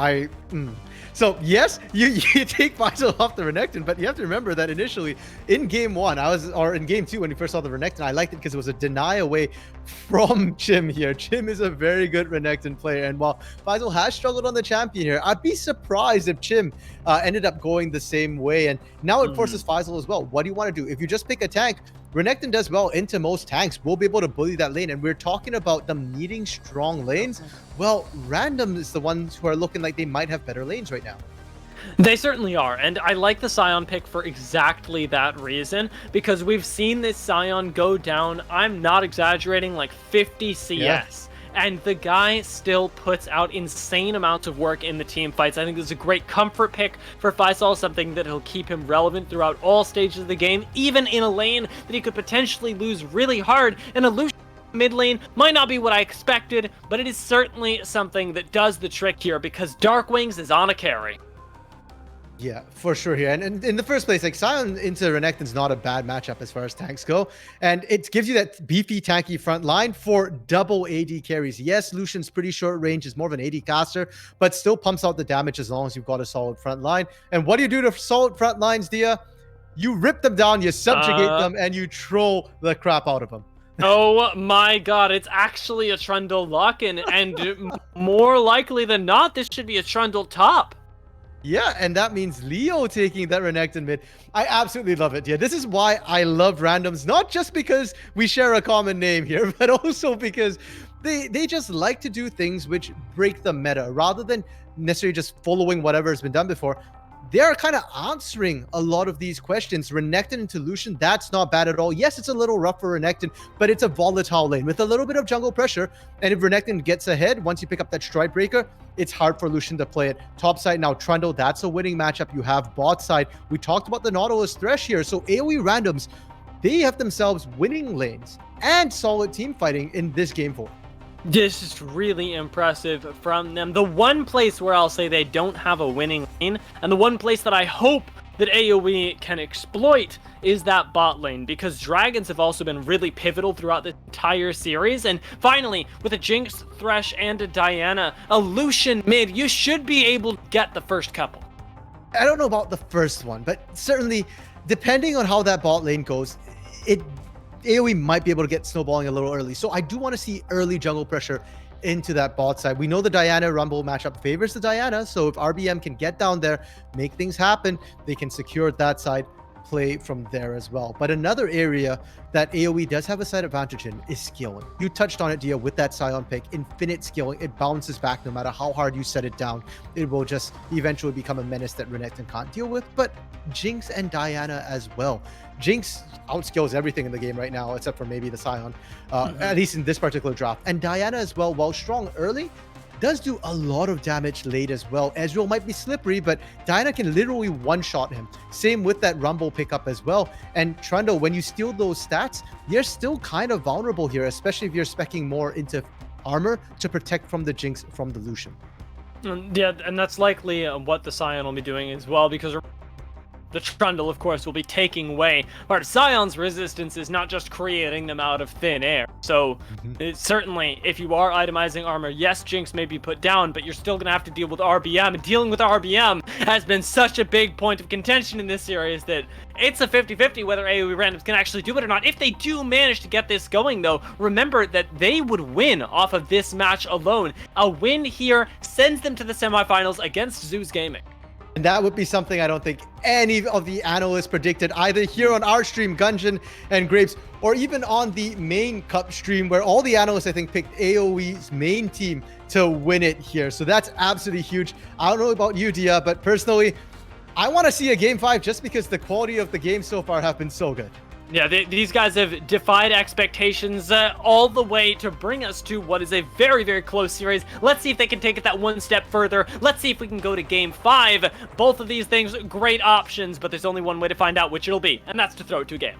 A: So yes, you take Faisal off the Renekton, but you have to remember that initially in game one, or in game two when you first saw the Renekton, I liked it because it was a deny away from Chim here. Chim is a very good Renekton player, and while Faisal has struggled on the champion here, I'd be surprised if Chim ended up going the same way. And now it forces Faisal as well. What do you want to do? If you just pick a tank, Renekton does well into most tanks. We'll be able to bully that lane, and we're talking about them needing strong lanes. Well, Random is the ones who are looking like they might have better lanes right now.
B: They certainly are, and I like the Sion pick for exactly that reason, because we've seen this Sion go down, I'm not exaggerating, like 50 CS.
A: Yeah.
B: and the guy still puts out insane amounts of work in the team fights. I think this is a great comfort pick for Faisal, something that will keep him relevant throughout all stages of the game, even in a lane that he could potentially lose really hard. And a Lucian mid lane might not be what I expected, but it is certainly something that does the trick here because Darkwings is on a carry.
A: Yeah, for sure here. And in the first place, like Sion into Renekton's not a bad matchup as far as tanks go. And it gives you that beefy, tanky front line for double AD carries. Yes, Lucian's pretty short range, is more of an AD caster, but still pumps out the damage as long as you've got a solid front line. And what do you do to solid front lines, Dia? You rip them down, you subjugate them, and you troll the crap out of them.
B: Oh my god, it's actually a Trundle lock-in, and more likely than not, this should be a Trundle top.
A: Yeah, and that means Leo taking that Renekton mid. I absolutely love it. Yeah, this is why I love randoms, not just because we share a common name here, but also because they just like to do things which break the meta rather than necessarily just following whatever has been done before. They're kind of answering a lot of these questions. Renekton into Lucian, that's not bad at all. Yes, it's a little rough for Renekton, but it's a volatile lane with a little bit of jungle pressure. And if Renekton gets ahead, once you pick up that Stride Breaker, it's hard for Lucian to play it. Top side now, Trundle, that's a winning matchup. You have bot side. We talked about the Nautilus Thresh here. So AOE randoms, they have themselves winning lanes and solid team fighting in this game for.
B: This is really impressive from them. The one place where I'll say they don't have a winning lane, and the one place that I hope that AOE can exploit is that bot lane, because Dragons have also been really pivotal throughout the entire series. And finally, with a Jinx, Thresh, and a Diana, a Lucian mid, you should be able to get the first couple.
A: I don't know about the first one, but certainly, depending on how that bot lane goes, AOE might be able to get snowballing a little early. So I do want to see early jungle pressure into that bot side. We know the Diana Rumble matchup favors the Diana, so if RBM can get down there, make things happen, they can secure that side, play from there as well. But another area that AOE does have a side advantage in is skilling. You touched on it, Dia, with that Sion pick. Infinite skilling, it bounces back no matter how hard you set it down. It will just eventually become a menace that Renekton can't deal with, but Jinx and Diana as well. Jinx outskills everything in the game right now, except for maybe the Sion, at least in this particular draft. And Diana as well, while strong early, does do a lot of damage late as well. Ezreal might be slippery, but Diana can literally one-shot him. Same with that Rumble pickup as well. And Trundle, when you steal those stats, you're still kind of vulnerable here, especially if you're speccing more into armor to protect from the Jinx from the Lucian.
B: Yeah, and that's likely what the Sion will be doing as well, because the Trundle, of course, will be taking away part of Sion's resistance, is not just creating them out of thin air. So certainly, if you are itemizing armor, yes, Jinx may be put down, but you're still going to have to deal with RBM. And dealing with RBM has been such a big point of contention in this series that it's a 50-50 whether AOE randoms can actually do it or not. If they do manage to get this going, though, remember that they would win off of this match alone. A win here sends them to the semifinals against Zeus Gaming.
A: And that would be something I don't think any of the analysts predicted, either here on our stream, Gungeon and Grapes, or even on the main cup stream, where all the analysts, I think, picked AOE's main team to win it here. So that's absolutely huge. I don't know about you, Dia, but personally, I want to see a Game 5 just because the quality of the game so far have been so good.
B: Yeah, these guys have defied expectations all the way to bring us to what is a very, very close series. Let's see if they can take it that one step further. Let's see if we can go to Game 5. Both of these things, great options, but there's only one way to find out which it'll be, and that's to throw it to a game.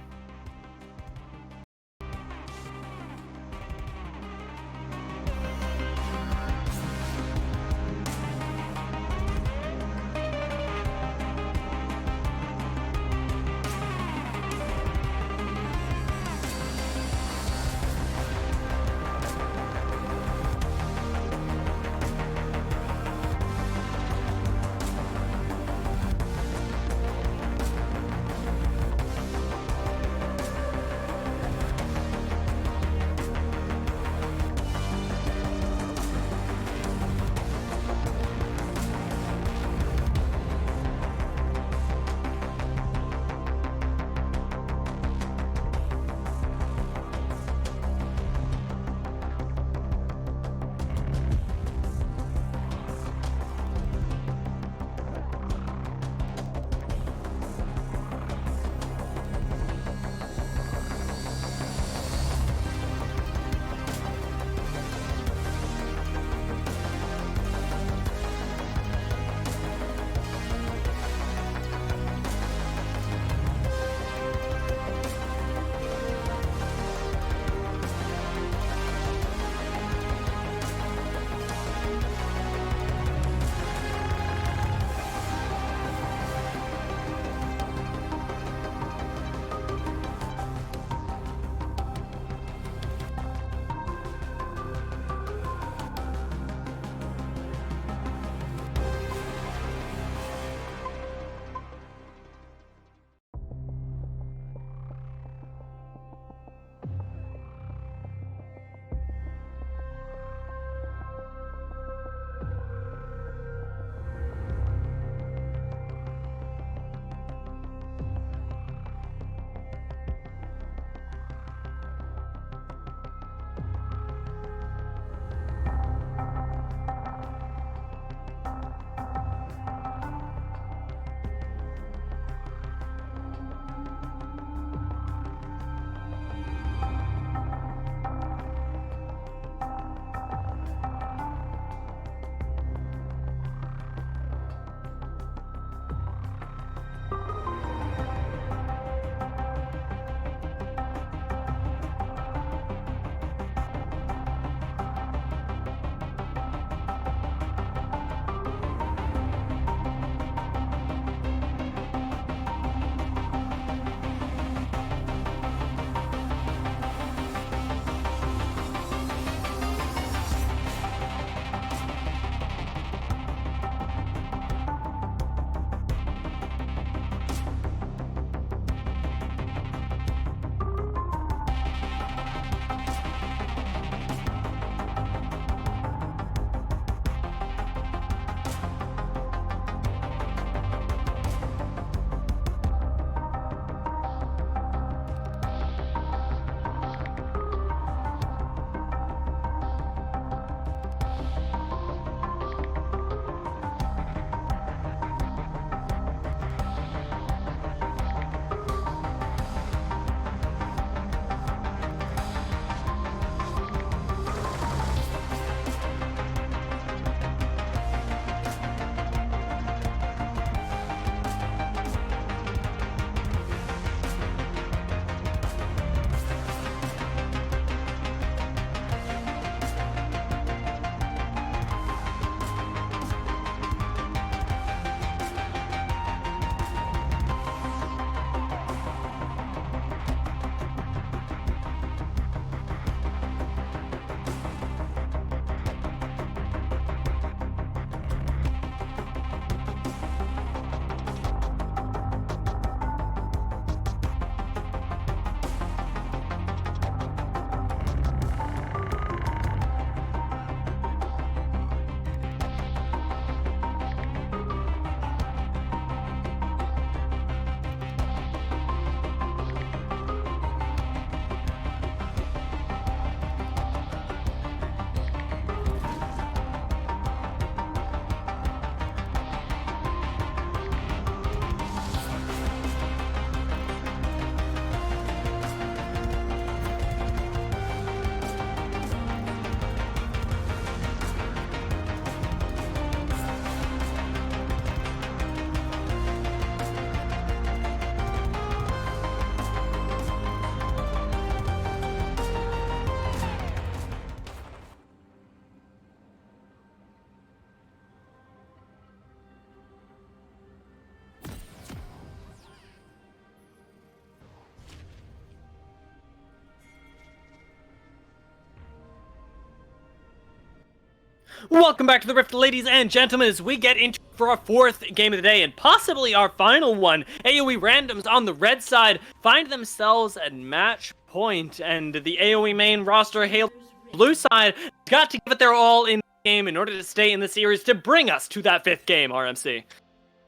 B: Welcome back to the Rift, ladies and gentlemen, as we get into for our fourth game of the day and possibly our final one. AOE randoms on the red side find themselves at match point, and the AOE main roster Halo blue side got to give it their all in the game in order to stay in the series to bring us to that fifth game, RMC.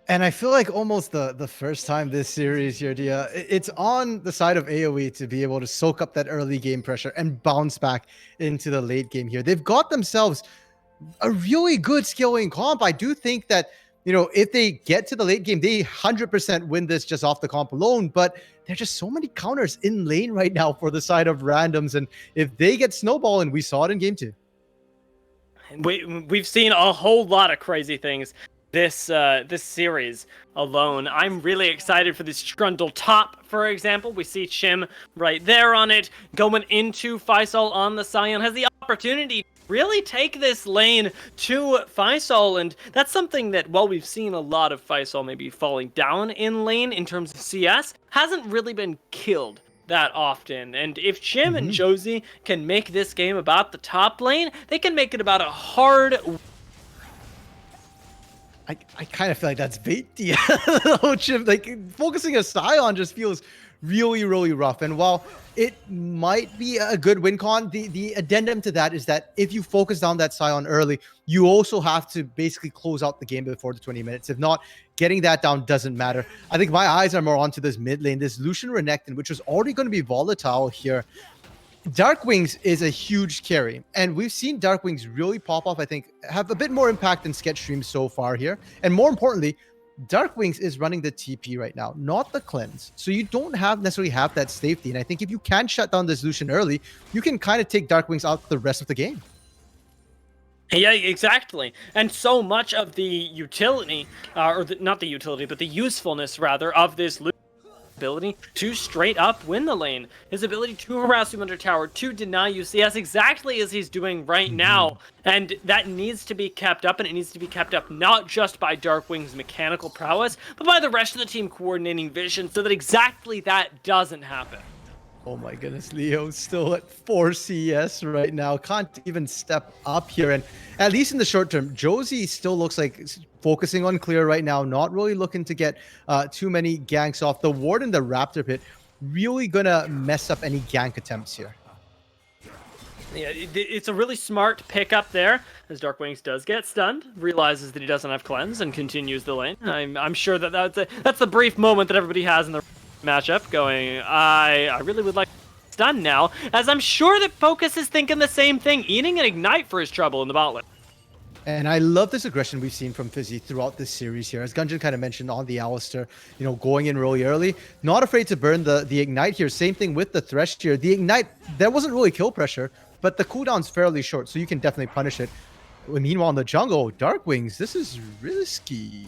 A: And I feel like almost the first time this series here, Dia, it's on the side of AOE to be able to soak up that early game pressure and bounce back into the late game here. They've got themselves a really good scaling comp. I do think that, you know, if they get to the late game, they 100% win this just off the comp alone, but there's just so many counters in lane right now for the side of randoms. And if they get snowballing, we saw it in game 2.
B: We've seen a whole lot of crazy things this series alone. I'm really excited for this Trundle top, for example. We see Chim right there on it, going into Faisal on the Scion, has the opportunity to really take this lane to Faisal, and that's something that, while we've seen a lot of Faisal maybe falling down in lane in terms of CS, hasn't really been killed that often. And if Chim and Josie can make this game about the top lane, they can make it about a hard...
A: I kind of feel like that's bait. Yeah, like focusing a Scion just feels really, really rough. And while it might be a good win con, the addendum to that is that if you focus down that Scion early, you also have to basically close out the game before the 20 minutes. If not, getting that down doesn't matter. I think my eyes are more onto this mid lane, this Lucian Renekton, which was already going to be volatile here. Darkwings is a huge carry, and we've seen Darkwings really pop off, I think, have a bit more impact than Sketch Stream so far here. And more importantly, Darkwings is running the TP right now, not the cleanse. So you don't necessarily have that safety. And I think if you can shut down this Lucian early, you can kind of take Darkwings out the rest of the game.
B: Yeah, exactly. And so much of the utility, not the utility, but the usefulness, rather, of this ability to straight up win the lane, his ability to harass you under tower, to deny you CS exactly as he's doing right now, and that needs to be kept up, and it needs to be kept up not just by Darkwing's mechanical prowess, but by the rest of the team coordinating vision so that exactly that doesn't happen.
A: Oh my goodness, Leo's still at 4 CS right now. Can't even step up here. And at least in the short term, Josie still looks like focusing on clear right now, not really looking to get too many ganks off. The ward in the Raptor pit really gonna mess up any gank attempts here.
B: Yeah, it's a really smart pickup there, as Darkwings does get stunned, realizes that he doesn't have cleanse, and continues the lane. I'm sure that that's the brief moment that everybody has in the matchup, going, I really would like to stun now, as I'm sure that Focus is thinking the same thing, eating an ignite for his trouble in the bot lane.
A: And I love this aggression we've seen from Fizzy throughout this series here. As Gunjan kind of mentioned on the Alistar, you know, going in really early. Not afraid to burn the Ignite here. Same thing with the Thresh here. The Ignite, there wasn't really kill pressure, but the cooldown's fairly short, so you can definitely punish it. Meanwhile, in the jungle, Darkwings, this is risky.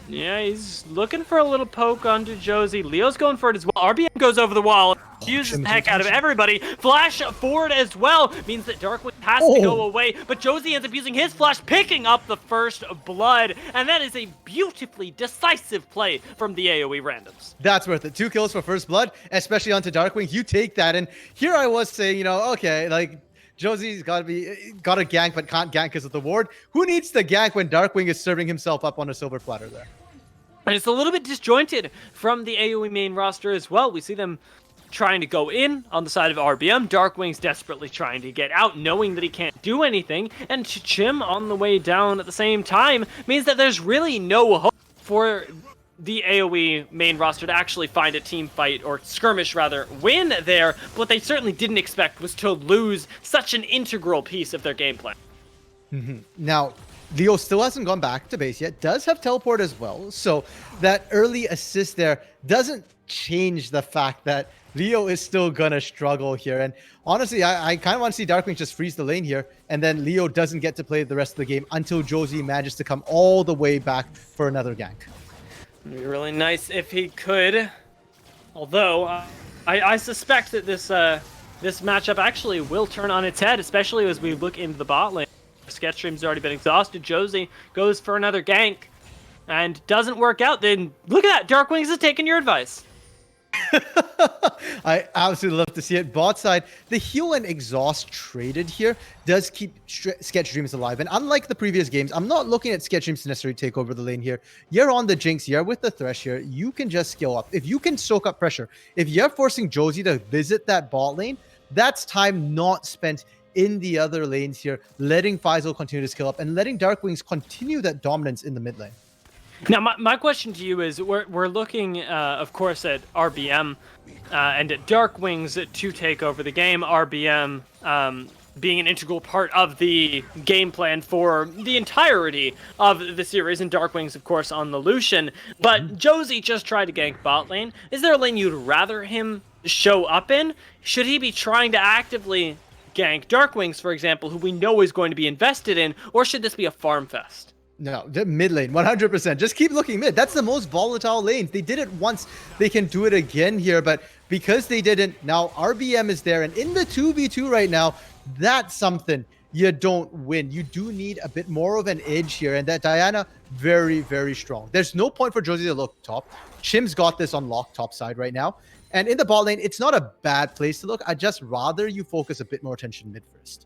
B: Yeah, he's looking for a little poke onto Josie. Leo's going for it as well. RBM goes over the wall, uses the heck out of everybody. Flash forward as well means that Darkwing has to go away, but Josie ends up using his flash, picking up the first blood, and that is a beautifully decisive play from the AOE randoms.
A: That's worth it. 2 kills for first blood, especially onto Darkwing. You take that, and here I was saying, you know, okay, like, Josie's got a gank, but can't gank because of the ward. Who needs the gank when Darkwing is serving himself up on a silver platter there?
B: And it's a little bit disjointed from the AOE main roster as well. We see them trying to go in on the side of RBM. Darkwing's desperately trying to get out, knowing that he can't do anything. And Chim on the way down at the same time means that there's really no hope for the AOE main roster to actually find a team fight, or skirmish rather, win there. But what they certainly didn't expect was to lose such an integral piece of their gameplay.
A: Now, Leo still hasn't gone back to base yet, does have teleport as well, so that early assist there doesn't change the fact that Leo is still gonna struggle here. And honestly, I kind of want to see Darkwing just freeze the lane here, and then Leo doesn't get to play the rest of the game until Josie manages to come all the way back for another gank.
B: It'd be really nice if he could. Although, I suspect that this matchup actually will turn on its head, especially as we look into the bot lane. Sketchstream's already been exhausted. Josie goes for another gank and doesn't work out. Then look at that. Darkwings is taking your advice.
A: I absolutely love to see it. Bot side, the heal and exhaust traded here does keep Sketch Dreams alive. And unlike the previous games, I'm not looking at Sketch Dreams to necessarily take over the lane here. You're on the Jinx, you're with the Thresh here. You can just skill up. If you can soak up pressure, if you're forcing Josie to visit that bot lane, that's time not spent in the other lanes here, letting Faisal continue to skill up and letting Darkwings continue that dominance in the mid lane.
B: Now, my question to you is, we're looking, of course, at RBM and at Darkwings to take over the game. RBM being an integral part of the game plan for the entirety of the series, and Darkwings, of course, on the Lucian. But Josie just tried to gank bot lane. Is there a lane you'd rather him show up in? Should he be trying to actively gank Darkwings, for example, who we know is going to be invested in, or should this be a farm fest?
A: No, the mid lane, 100%. Just keep looking mid. That's the most volatile lanes. They did it once. They can do it again here, but because they didn't, now RBM is there. And in the 2v2 right now, that's something you don't win. You do need a bit more of an edge here. And that Diana, very, very strong. There's no point for Josie to look top. Chim's got this on lock top side right now. And in the bot lane, it's not a bad place to look. I'd just rather you focus a bit more attention mid first.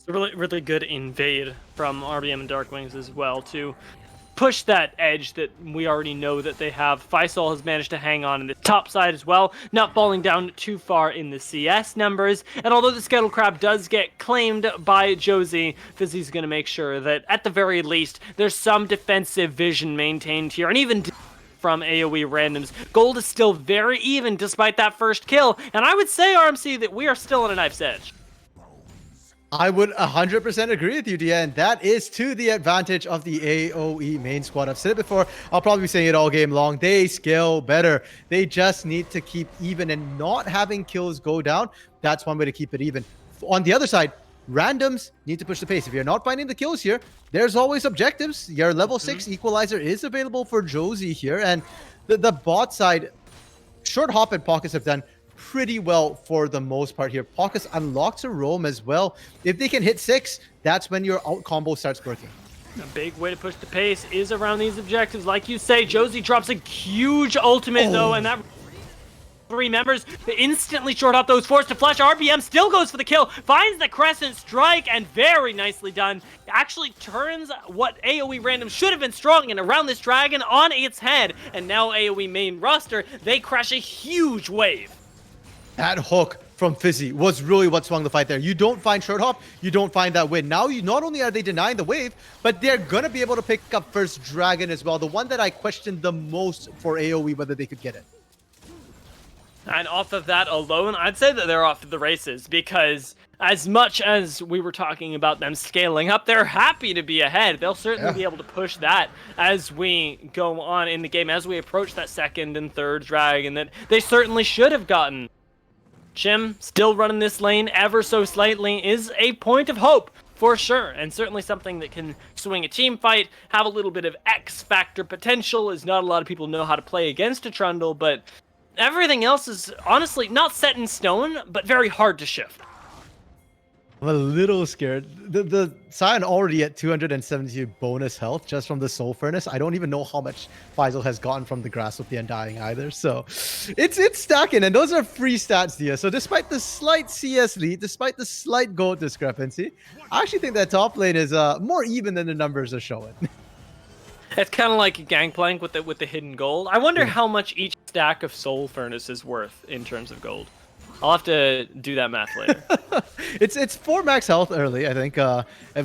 B: Really, really good invade from RBM and Darkwings as well to push that edge that we already know that they have. Faisal has managed to hang on in the top side as well, not falling down too far in the CS numbers. And although the Scuttle Crab does get claimed by Josie, Fizzy's going to make sure that at the very least there's some defensive vision maintained here. And even from AOE randoms, gold is still very even despite that first kill. And I would say, RMC, that we are still on a knife's edge.
A: I would 100% agree with you, Dia, and that is to the advantage of the AOE main squad. I've said it before, I'll probably be saying it all game long. They scale better. They just need to keep even and not having kills go down. That's one way to keep it even. On the other side, randoms need to push the pace. If you're not finding the kills here, there's always objectives. Your level 6 equalizer is available for Josie here, and the bot side, Short Hop and Pockets have done pretty well for the most part here. Pockets unlocked to roam as well. If they can hit 6, that's when your out combo starts working.
B: A big way to push the pace is around these objectives. Like you say, Josie drops a huge ultimate though, and that remembers to instantly short up those forced to flash. RBM still goes for the kill, finds the Crescent Strike, and very nicely done. Actually turns what AOE random should have been strong and around this dragon on its head. And now AOE main roster, they crash a huge wave.
A: That hook from Fizzy was really what swung the fight there. You don't find Short Hop, you don't find that win. Now, you not only are they denying the wave, but they're going to be able to pick up first Dragon as well. The one that I questioned the most for AOE, whether they could get it.
B: And off of that alone, I'd say that they're off to the races, because as much as we were talking about them scaling up, they're happy to be ahead. They'll certainly be able to push that as we go on in the game, as we approach that second and third Dragon that they certainly should have gotten. Chim, still running this lane ever so slightly, is a point of hope for sure, and certainly something that can swing a team fight, have a little bit of X-Factor potential, as not a lot of people know how to play against a Trundle, but everything else is honestly not set in stone, but very hard to shift.
A: I'm a little scared. The Sion already at 272 bonus health just from the Soul Furnace. I don't even know how much Faisal has gotten from the Grasp of the Undying either. So it's stacking, and those are free stats here. So despite the slight CS lead, despite the slight gold discrepancy, I actually think that top lane is more even than the numbers are showing.
B: It's kind of like a Gangplank with the hidden gold. I wonder how much each stack of Soul Furnace is worth in terms of gold. I'll have to do that math later.
A: It's 4 max health early, I think,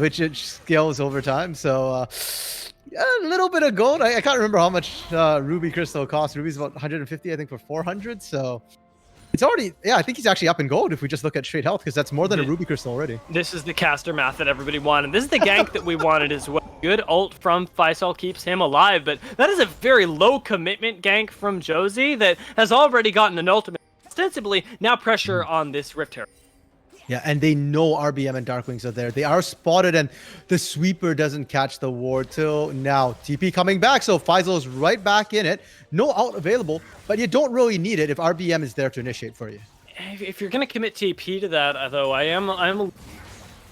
A: which it scales over time. So a little bit of gold. I can't remember how much Ruby Crystal costs. Ruby's about 150, I think, for 400. So it's already, yeah, I think he's actually up in gold if we just look at straight health, because that's more than a Ruby Crystal already.
B: This is the caster math that everybody wanted. This is the gank that we wanted as well. Good ult from Faisal keeps him alive, but that is a very low commitment gank from Josie that has already gotten an ultimate. Ostensibly, now pressure on this Rift Herald.
A: Yeah, and they know RBM and Darkwings are there. They are spotted, and the sweeper doesn't catch the ward till now. TP coming back, so Faisal's right back in it. No ult available, but you don't really need it if RBM is there to initiate for you.
B: If you're going to commit TP to that, though, I'm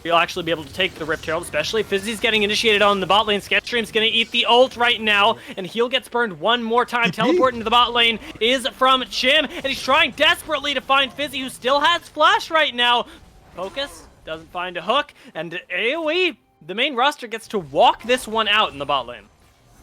B: You'll actually be able to take the Rift Herald, especially Fizzy's getting initiated on the bot lane. Sketchstream's gonna eat the ult right now, and he'll get burned one more time. Teleport into the bot lane is from Chim, and he's trying desperately to find Fizzy, who still has Flash right now. Focus doesn't find a hook, and AOE, the main roster, gets to walk this one out in the bot lane.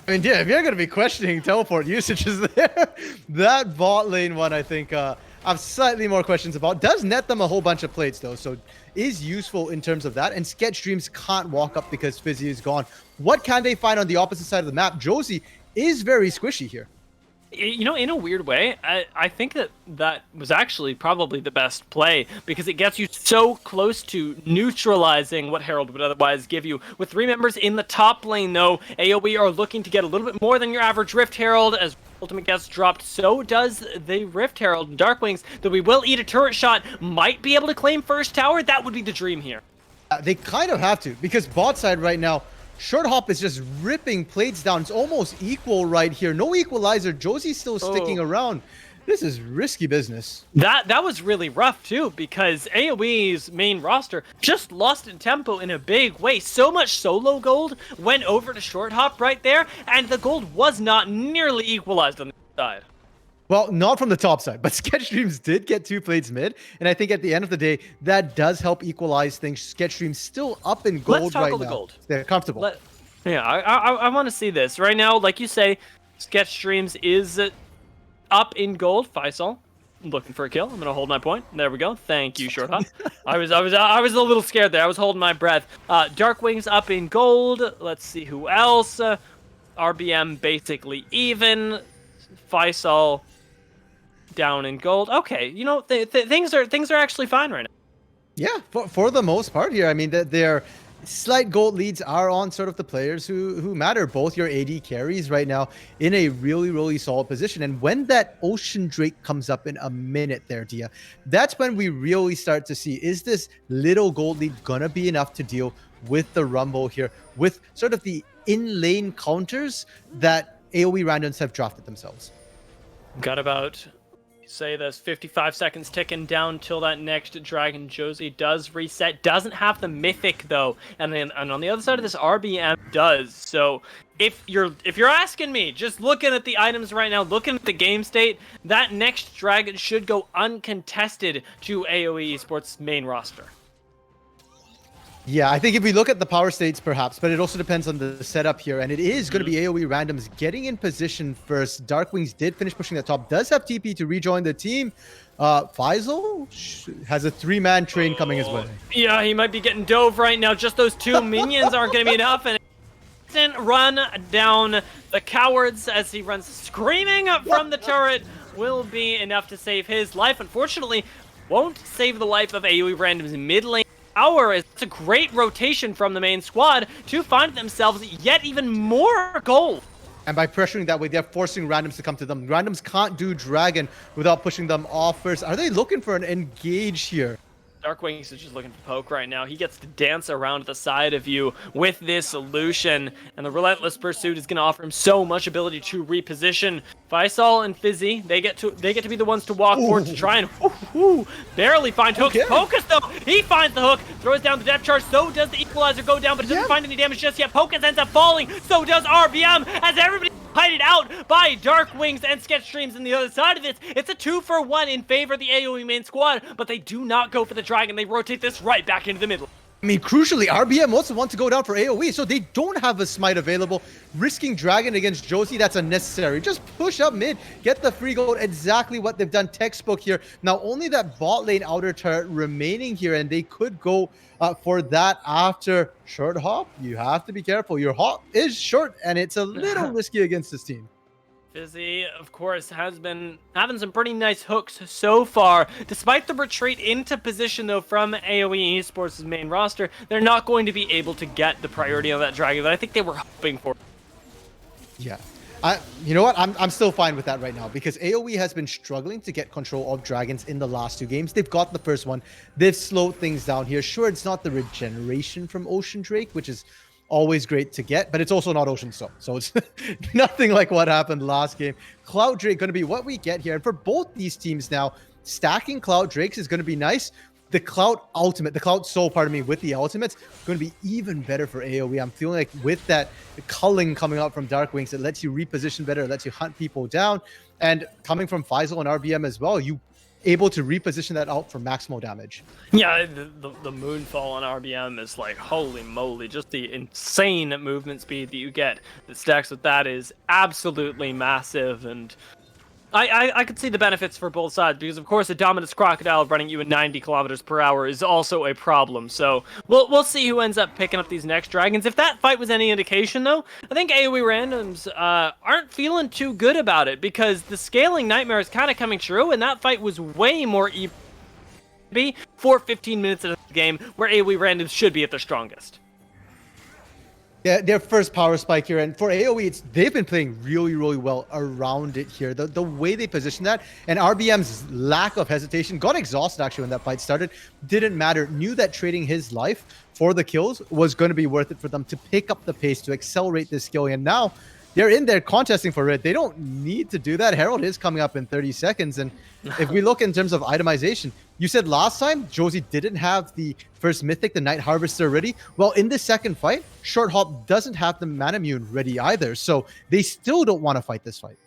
A: I mean, yeah, if you're going to be questioning teleport usages there, that bot lane one, I think, I have slightly more questions about. Does net them a whole bunch of plates, though, so is useful in terms of that. And Sketch Dreams can't walk up because Fizzy is gone. What can they find on the opposite side of the map? Josie is very squishy here.
B: You know, in a weird way, I think that was actually probably the best play, because it gets you so close to neutralizing what Herald would otherwise give you. With 3 members in the top lane, though, AOE are looking to get a little bit more than your average Rift Herald. As ultimate gets dropped, so does the Rift Herald. Darkwings, though we will eat a turret shot, might be able to claim first tower. That would be the dream here.
A: They kind of have to, because bot side right now, Short Hop is just ripping plates down. It's almost equal right here. No equalizer. Josie's still sticking around. This is risky business.
B: That was really rough, too, because AOE's main roster just lost in tempo in a big way. So much solo gold went over to Short Hop right there, and the gold was not nearly equalized on the side.
A: Well, not from the top side, but Sketch Dreams did get 2 plates mid, and I think at the end of the day, that does help equalize things. Sketch Dreams still up in gold
B: Let's
A: right
B: tackle
A: now.
B: the gold.
A: They're comfortable.
B: Yeah, I want to see this. Right now, like you say, Sketch Dreams is up in gold. Faisal, looking for a kill. I'm going to hold my point. There we go. Thank you, Short Hop. I was a little scared there. I was holding my breath. Darkwings up in gold. Let's see who else. RBM basically even. Faisal down in gold. Okay, you know, things are actually fine right now.
A: Yeah, for the most part here. I mean, their slight gold leads are on sort of the players who matter. Both your AD carries right now in a really, really solid position. And when that Ocean Drake comes up in a minute there, Dia, that's when we really start to see, is this little gold lead gonna be enough to deal with the Rumble here, with sort of the in-lane counters that AOE randoms have drafted themselves?
B: Got about, say, there's 55 seconds ticking down till that next dragon. Josie does reset. Doesn't have the mythic though, and on the other side of this, RBM does. So if you're asking me, just looking at the items right now, looking at the game state, that next dragon should go uncontested to AOE Esports main roster.
A: Yeah, I think if we look at the power states, perhaps, but it also depends on the setup here, and it is going to be AOE randoms getting in position first. Darkwings did finish pushing that top, does have TP to rejoin the team. Faisal has a 3-man train coming his way.
B: Yeah, he might be getting dove right now. Just those 2 minions aren't going to be enough, and instant run down the cowards as he runs screaming from the turret will be enough to save his life. Unfortunately, won't save the life of AOE randoms in mid lane. It's a great rotation from the main squad to find themselves yet even more gold.
A: And by pressuring that way, they're forcing randoms to come to them. Randoms can't do dragon without pushing them off first. Are they looking for an engage here?
B: Darkwings is just looking to poke right now. He gets to dance around the side of you with this solution, and the Relentless Pursuit is going to offer him so much ability to reposition. Faisal and Fizzy, they get to be the ones to walk forward to try and barely find hooks.
A: Okay.
B: Pocus though, he finds the hook, throws down the depth charge. So does the equalizer go down, but it doesn't find any damage just yet. Pocus ends up falling. So does RBM as everybody kited out by Darkwings and Sketch Dreams on the other side of this. It's a 2-for-1 in favor of the AOE main squad, but they do not go for the dragon. They rotate this right back into the middle.
A: I mean, crucially, RBM also wants to go down for AoE, so they don't have a smite available. Risking Dragon against Josie, that's unnecessary. Just push up mid, get the free gold, exactly what they've done textbook here. Now, only that bot lane outer turret remaining here, and they could go for that after Short Hop. You have to be careful. Your hop is short, and it's a little risky against this team.
B: Fizzy, of course, has been having some pretty nice hooks so far. Despite the retreat into position, though, from AOE Esports' main roster, they're not going to be able to get the priority on that dragon that I think they were hoping for.
A: Yeah. You know what? I'm still fine with that right now, because AOE has been struggling to get control of dragons in the last 2 games. They've got the first one. They've slowed things down here. Sure, it's not the regeneration from Ocean Drake, which is always great to get, but it's also not Ocean Soul, so it's nothing like what happened last game. Cloud Drake going to be what we get here, and for both these teams now, stacking Cloud Drakes is going to be nice. the Cloud ultimate, the Cloud Soul, pardon me, with the ultimates, going to be even better for AoE. I'm feeling like with that culling coming out from Dark Wings, it lets you reposition better, it lets you hunt people down. And coming from Faisal and RBM as well, you able to reposition that out for maximal damage.
B: Yeah, the Moonfall on RBM is like, holy moly, just the insane movement speed that you get that stacks with that is absolutely massive. And I could see the benefits for both sides, because of course a Dominus Crocodile running you at 90 kilometers per hour is also a problem. So we'll see who ends up picking up these next dragons. If that fight was any indication, though, I think AoE randoms aren't feeling too good about it, because the scaling nightmare is kind of coming true, and that fight was way more even for 15 minutes of the game, where AoE randoms should be at their strongest.
A: Yeah, their first power spike here, and for AoE, they've been playing really, really well around it here. The way they position that, and RBM's lack of hesitation, got exhausted actually when that fight started, didn't matter, knew that trading his life for the kills was going to be worth it for them to pick up the pace, to accelerate this skilling, and now they're in there contesting for it. They don't need to do that. Herald is coming up in 30 seconds. And if we look in terms of itemization, you said last time Josie didn't have the first mythic, the Night Harvester, ready. Well, in the second fight, Short Hop doesn't have the Manamune ready either. So they still don't want to fight this fight.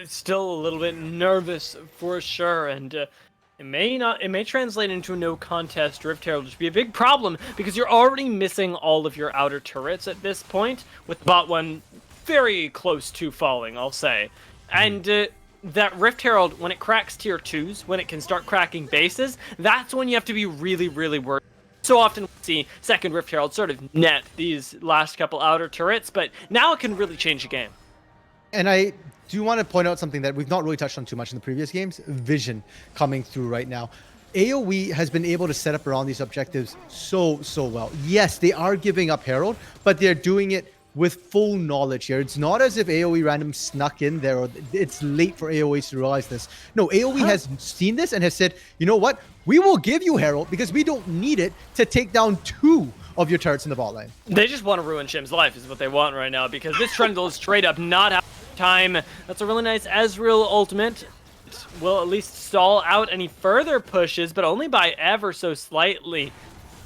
B: Still a little bit nervous for sure. And it may translate into a no contest Rift Herald, which would be a big problem, because you're already missing all of your outer turrets at this point, with bot 1 very close to falling, I'll say. And that Rift Herald, when it cracks tier 2s, when it can start cracking bases, that's when you have to be really, really worried. So often we see second Rift Herald sort of net these last couple outer turrets, but now it can really change the game.
A: And I do want to point out something that we've not really touched on too much in the previous games, vision coming through right now. AoE has been able to set up around these objectives so well. Yes, they are giving up Herald, but they're doing it with full knowledge here. It's not as if AoE random snuck in there, or it's late for AoE to realize this. No, AoE has seen this and has said, you know what? We will give you Herald because we don't need it to take down 2 of your turrets in the bot lane.
B: They just want to ruin Shim's life is what they want right now, because this Trundle is straight up not having time. That's a really nice Ezreal ultimate. It will at least stall out any further pushes, but only by ever so slightly.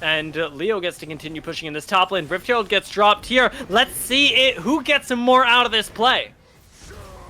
B: And Leo gets to continue pushing in this top lane. Rift Herald gets dropped here. Let's see who gets some more out of this play.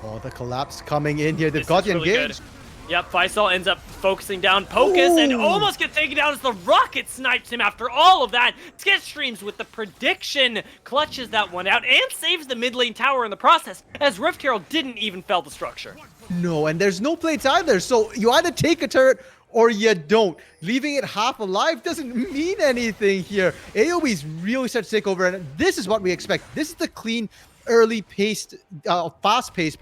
A: Oh, the collapse coming in here. They've got the engage.
B: Yep, Faisal ends up focusing down Pocus and almost gets taken down as the rocket snipes him after all of that. Sketchstreams with the prediction clutches that one out and saves the mid lane tower in the process, as Rift Herald didn't even fell the structure.
A: No, and there's no plates either. So you either take a turret or you don't. Leaving it half alive doesn't mean anything here. AoE's really starting to take over, and this is what we expect. This is the clean, early paced, fast-paced,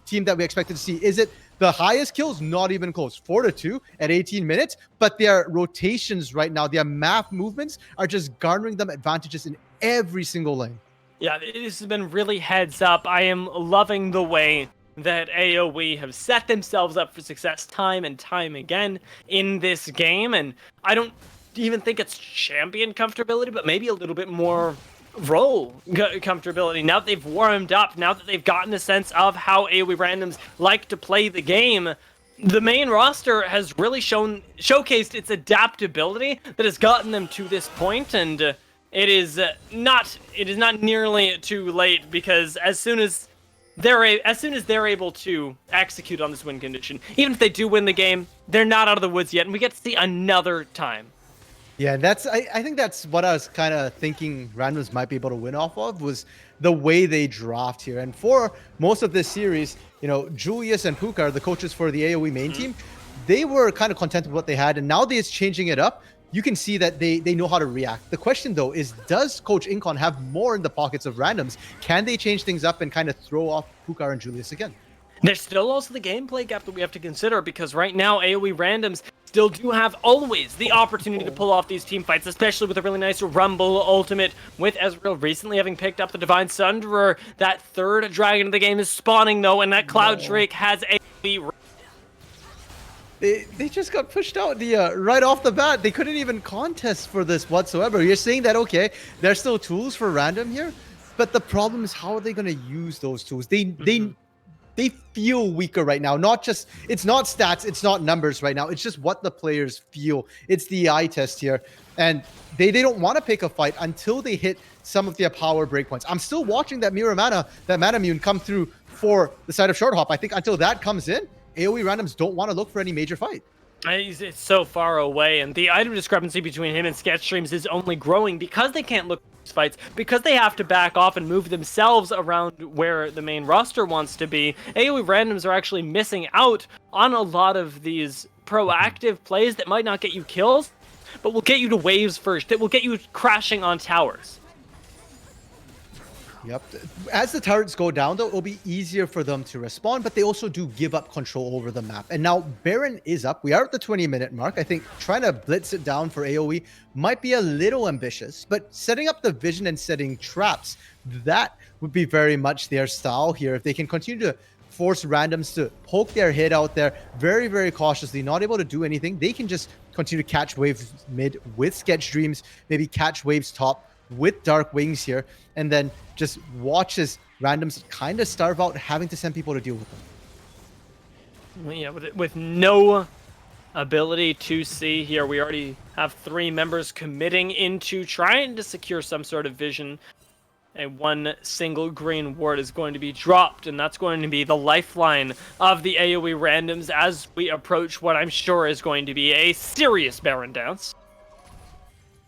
A: team that we expected to see. Is it the highest kills? Not even close. 4-2 at 18 minutes, but their rotations right now, their map movements are just garnering them advantages in every single lane.
B: Yeah, this has been really heads up. I am loving the way that AoE have set themselves up for success time and time again in this game, and I don't even think it's champion comfortability, but maybe a little bit more role comfortability. Now that they've warmed up, now that they've gotten a sense of how AoE randoms like to play the game, the main roster has really showcased its adaptability that has gotten them to this point, and it is not nearly too late, because as soon as they're able to execute on this win condition, even if they do win the game, they're not out of the woods yet, and we get to see another time.
A: Yeah, I think that's what I was kind of thinking randoms might be able to win off of, was the way they draft here. And for most of this series, you know, Julius and Puka, the coaches for the AoE main team, they were kind of content with what they had, and now they're changing it up. You can see that they know how to react. The question, though, is does Coach Incon have more in the pockets of randoms? Can they change things up and kind of throw off Puka and Julius again?
B: There's still also the gameplay gap that we have to consider, because right now AoE randoms still do have always the opportunity to pull off these team fights, especially with a really nice Rumble ultimate, with Ezreal recently having picked up the Divine Sunderer. That third dragon of the game is spawning, though, and that Cloud Drake has AoE.
A: They just got pushed out right off the bat. They couldn't even contest for this whatsoever. You're saying that, okay, there's still tools for random here, but the problem is, how are they going to use those tools? They they feel weaker right now. It's not stats, it's not numbers right now. It's just what the players feel. It's the eye test here. And they don't want to pick a fight until they hit some of their power breakpoints. I'm still watching that mirror mana, that Manamune come through for the side of Short Hop. I think until that comes in, AoE randoms don't want to look for any major fight.
B: It's so far away, and the item discrepancy between him and Sketchstreams is only growing because they can't look at these fights, because they have to back off and move themselves around where the main roster wants to be. AoE randoms are actually missing out on a lot of these proactive plays that might not get you kills, but will get you to waves first, that will get you crashing on towers.
A: Yep. As the turrets go down, though, it'll be easier for them to respond, but they also do give up control over the map. And now Baron is up. We are at the 20-minute mark. I think trying to blitz it down for AoE might be a little ambitious, but setting up the vision and setting traps, that would be very much their style here. If they can continue to force randoms to poke their head out there very, very cautiously, not able to do anything, they can just continue to catch waves mid with Sketch Dreams, maybe catch waves top with Dark Wings here, and then just watch as randoms kind of starve out, having to send people to deal with them.
B: Yeah, with no ability to see here, we already have 3 members committing into trying to secure some sort of vision. And one single green ward is going to be dropped, and that's going to be the lifeline of the AoE randoms as we approach what I'm sure is going to be a serious Baron dance.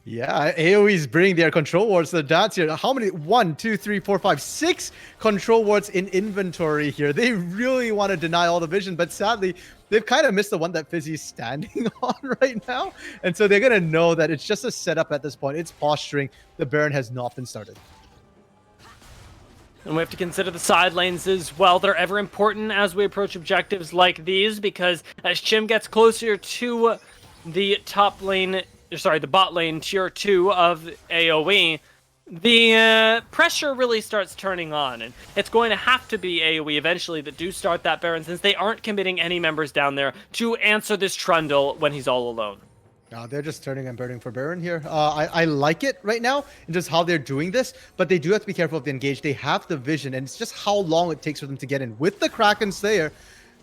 A: Yeah, AoE's bringing their control wards to the dance here. How many? 1, 2, 3, 4, 5, 6 control wards in inventory here. They really want to deny all the vision, but sadly, they've kind of missed the one that Fizzy's standing on right now. And so they're going to know that it's just a setup at this point. It's posturing. The Baron has not been started.
B: And we have to consider the side lanes as well. They're ever important as we approach objectives like these, because as Chim gets closer to the top lane, sorry, the bot lane tier 2 of AoE, the pressure really starts turning on, and it's going to have to be AoE eventually that do start that Baron, since they aren't committing any members down there to answer this Trundle when he's all alone.
A: They're just turning and burning for Baron here. I like it right now, and just how they're doing this, but they do have to be careful of the engage. They have the vision, and it's just how long it takes for them to get in. With the Kraken Slayer,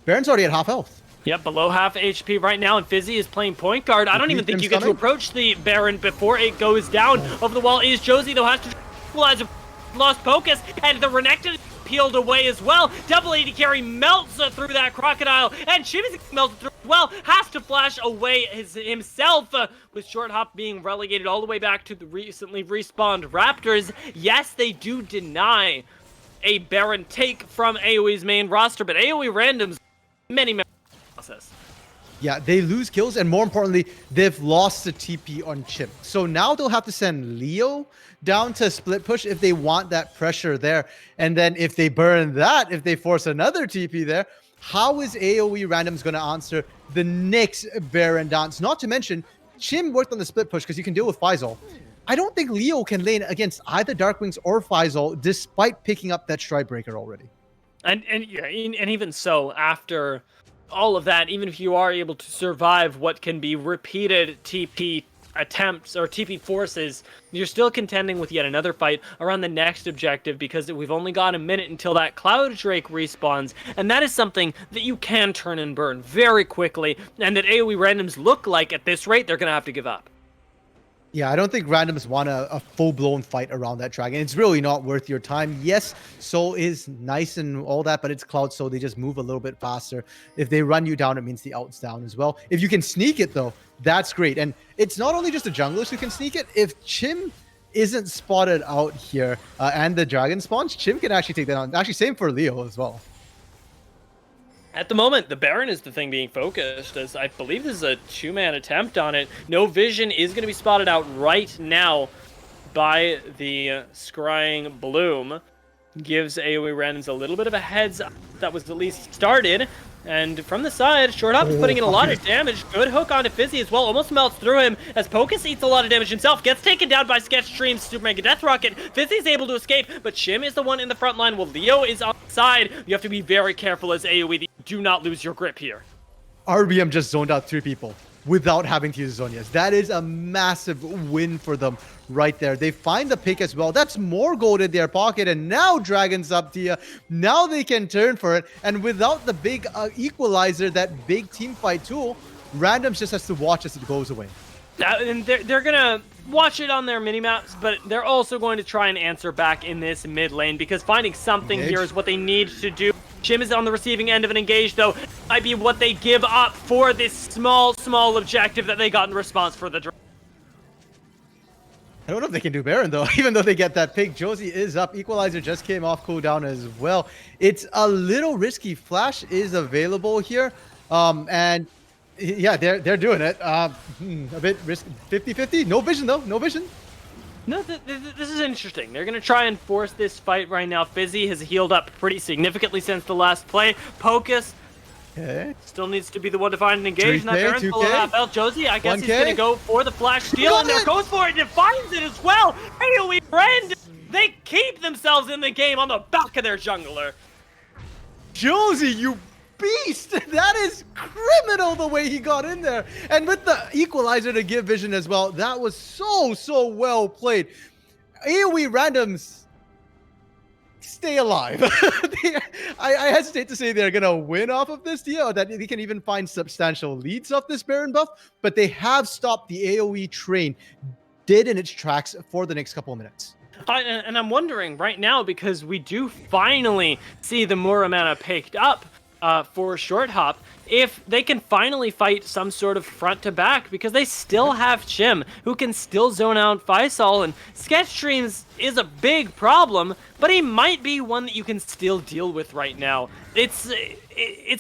A: Baron's already at half health.
B: Yep, below half HP right now, and Fizzy is playing point guard. I don't even think you get to approach the Baron before it goes down. Over the wall is Josie, though, has to equalize, lost focus, and the Renekton peeled away as well. Double AD carry melts through that Crocodile, and Chim is melted through as well. Has to flash away himself, with Short Hop being relegated all the way back to the recently respawned Raptors. Yes, they do deny a Baron take from AoE's main roster, but AoE randoms many process.
A: Yeah, they lose kills, and more importantly, they've lost the TP on Chim. So now they'll have to send Leo down to split push if they want that pressure there. And then if they burn that, if they force another TP there, how is AoE randoms going to answer the next Baron dance? Not to mention, Chim worked on the split push because you can deal with Faisal. I don't think Leo can lane against either Darkwings or Faisal, despite picking up that Stride Breaker already.
B: And even so, after all of that, even if you are able to survive what can be repeated TP attempts or TP forces, you're still contending with yet another fight around the next objective, because we've only got a minute until that Cloud Drake respawns, and that is something that you can turn and burn very quickly, and that AoE randoms look like at this rate they're going to have to give up.
A: Yeah, I don't think randoms want a full-blown fight around that dragon. It's really not worth your time. Yes, Soul is nice and all that, but it's Cloud, so they just move a little bit faster. If they run you down, it means the out's down as well. If you can sneak it, though, that's great. And it's not only just the junglers who can sneak it. If Chim isn't spotted out here and the dragon spawns, Chim can actually take that on. Actually, same for Leo as well.
B: At the moment, the Baron is the thing being focused, as I believe this is a 2-man attempt on it. No vision is going to be spotted out right now by the Scrying Bloom. Gives AoE randoms a little bit of a heads up that was at least started. And from the side, Short Hop is putting in a lot of damage. Good hook onto Fizzy as well. Almost melts through him as Pocus eats a lot of damage himself. Gets taken down by Sketchstream's Super Mega Death Rocket. Fizzy's able to escape, but Chim is the one in the front line while Leo is on the side. You have to be very careful as AoE that you do not lose your grip here.
A: RBM just zoned out 3 people. without having to use Zonias. That is a massive win for them right there. They find the pick as well. That's more gold in their pocket, and now Dragon's up Tia. Now they can turn for it, and without the big equalizer, that big team fight tool, Randoms just has to watch as it goes away.
B: And they're gonna watch it on their minimaps, but they're also going to try and answer back in this mid lane, because finding something here is what they need to do. Chim is on the receiving end of an engage, though. Might be what they give up for this small objective that they got in response for the draft.
A: I don't know if they can do Baron, though, even though they get that pick. Josie is up. Equalizer just came off cooldown as well. It's a little risky. Flash is available here. And yeah, they're doing it. A bit risky. 50-50. No vision, though. No vision.
B: No, this is interesting. They're going to try and force this fight right now. Fizzy has healed up pretty significantly since the last play. Pocus still needs to be the one to find and engage.
A: 3K,
B: Now Baron's full of half health. Josie, I guess
A: 1K.
B: he's going to go for the flash steal, and there goes for it, and finds it as well. AOE friend, they keep themselves in the game on the back of their jungler.
A: Josie, you beast! That is criminal the way he got in there. And with the equalizer to give vision as well, that was so well played. AOE randoms stay alive. I hesitate to say they're gonna win off of this deal, or that they can even find substantial leads off this Baron buff, but they have stopped the AOE train dead in its tracks for the next couple of minutes.
B: And I'm wondering right now, because we do finally see the Muramana picked up for Short Hop, if they can finally fight some sort of front to back, because they still have Chim, who can still zone out Faisal, and Sketch Streams is a big problem, but he might be one that you can still deal with right now. It's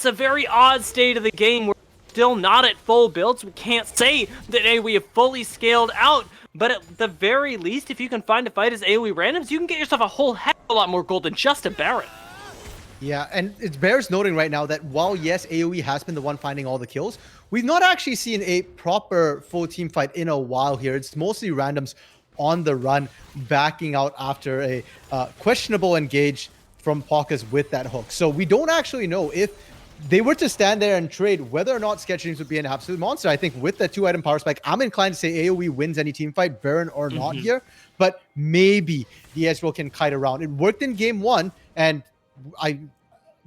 B: a very odd state of the game. We're still not at full builds. We can't say that AOE have fully scaled out, but at the very least, if you can find a fight as AOE randoms, you can get yourself a whole heck of a lot more gold than just a Baron.
A: Yeah, and it bears noting right now that while, yes, AOE has been the one finding all the kills, we've not actually seen a proper full team fight in a while here. It's mostly randoms on the run, backing out after a questionable engage from Paukas with that hook. So we don't actually know if they were to stand there and trade, whether or not Sketch Dreams would be an absolute monster. I think with the 2-item power spike, I'm inclined to say AOE wins any team fight, Baron or not here, but maybe the Ezreal can kite around. It worked in game 1, and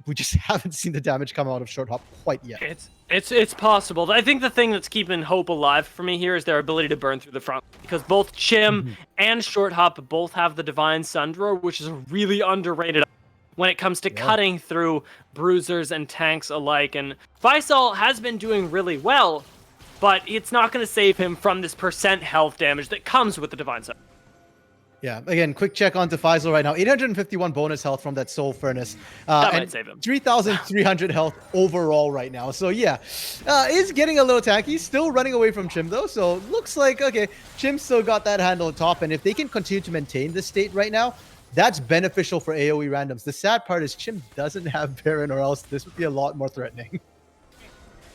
A: we just haven't seen the damage come out of Short Hop quite yet.
B: It's possible. I think the thing that's keeping hope alive for me here is their ability to burn through the front, because both Chim and Short Hop both have the Divine Sundrow, which is really underrated when it comes to cutting through bruisers and tanks alike. And Faisal has been doing really well, but it's not going to save him from this % health damage that comes with the Divine Sundrow.
A: Yeah, again, quick check onto Faisal right now. 851 bonus health from that Soul Furnace.
B: That
A: and
B: might save him.
A: 3,300 health overall right now. So yeah, is getting a little tacky. Still running away from Chim though. So looks like, okay, Chim still got that handle on top. And if they can continue to maintain this state right now, that's beneficial for AOE randoms. The sad part is Chim doesn't have Baron, or else this would be a lot more threatening.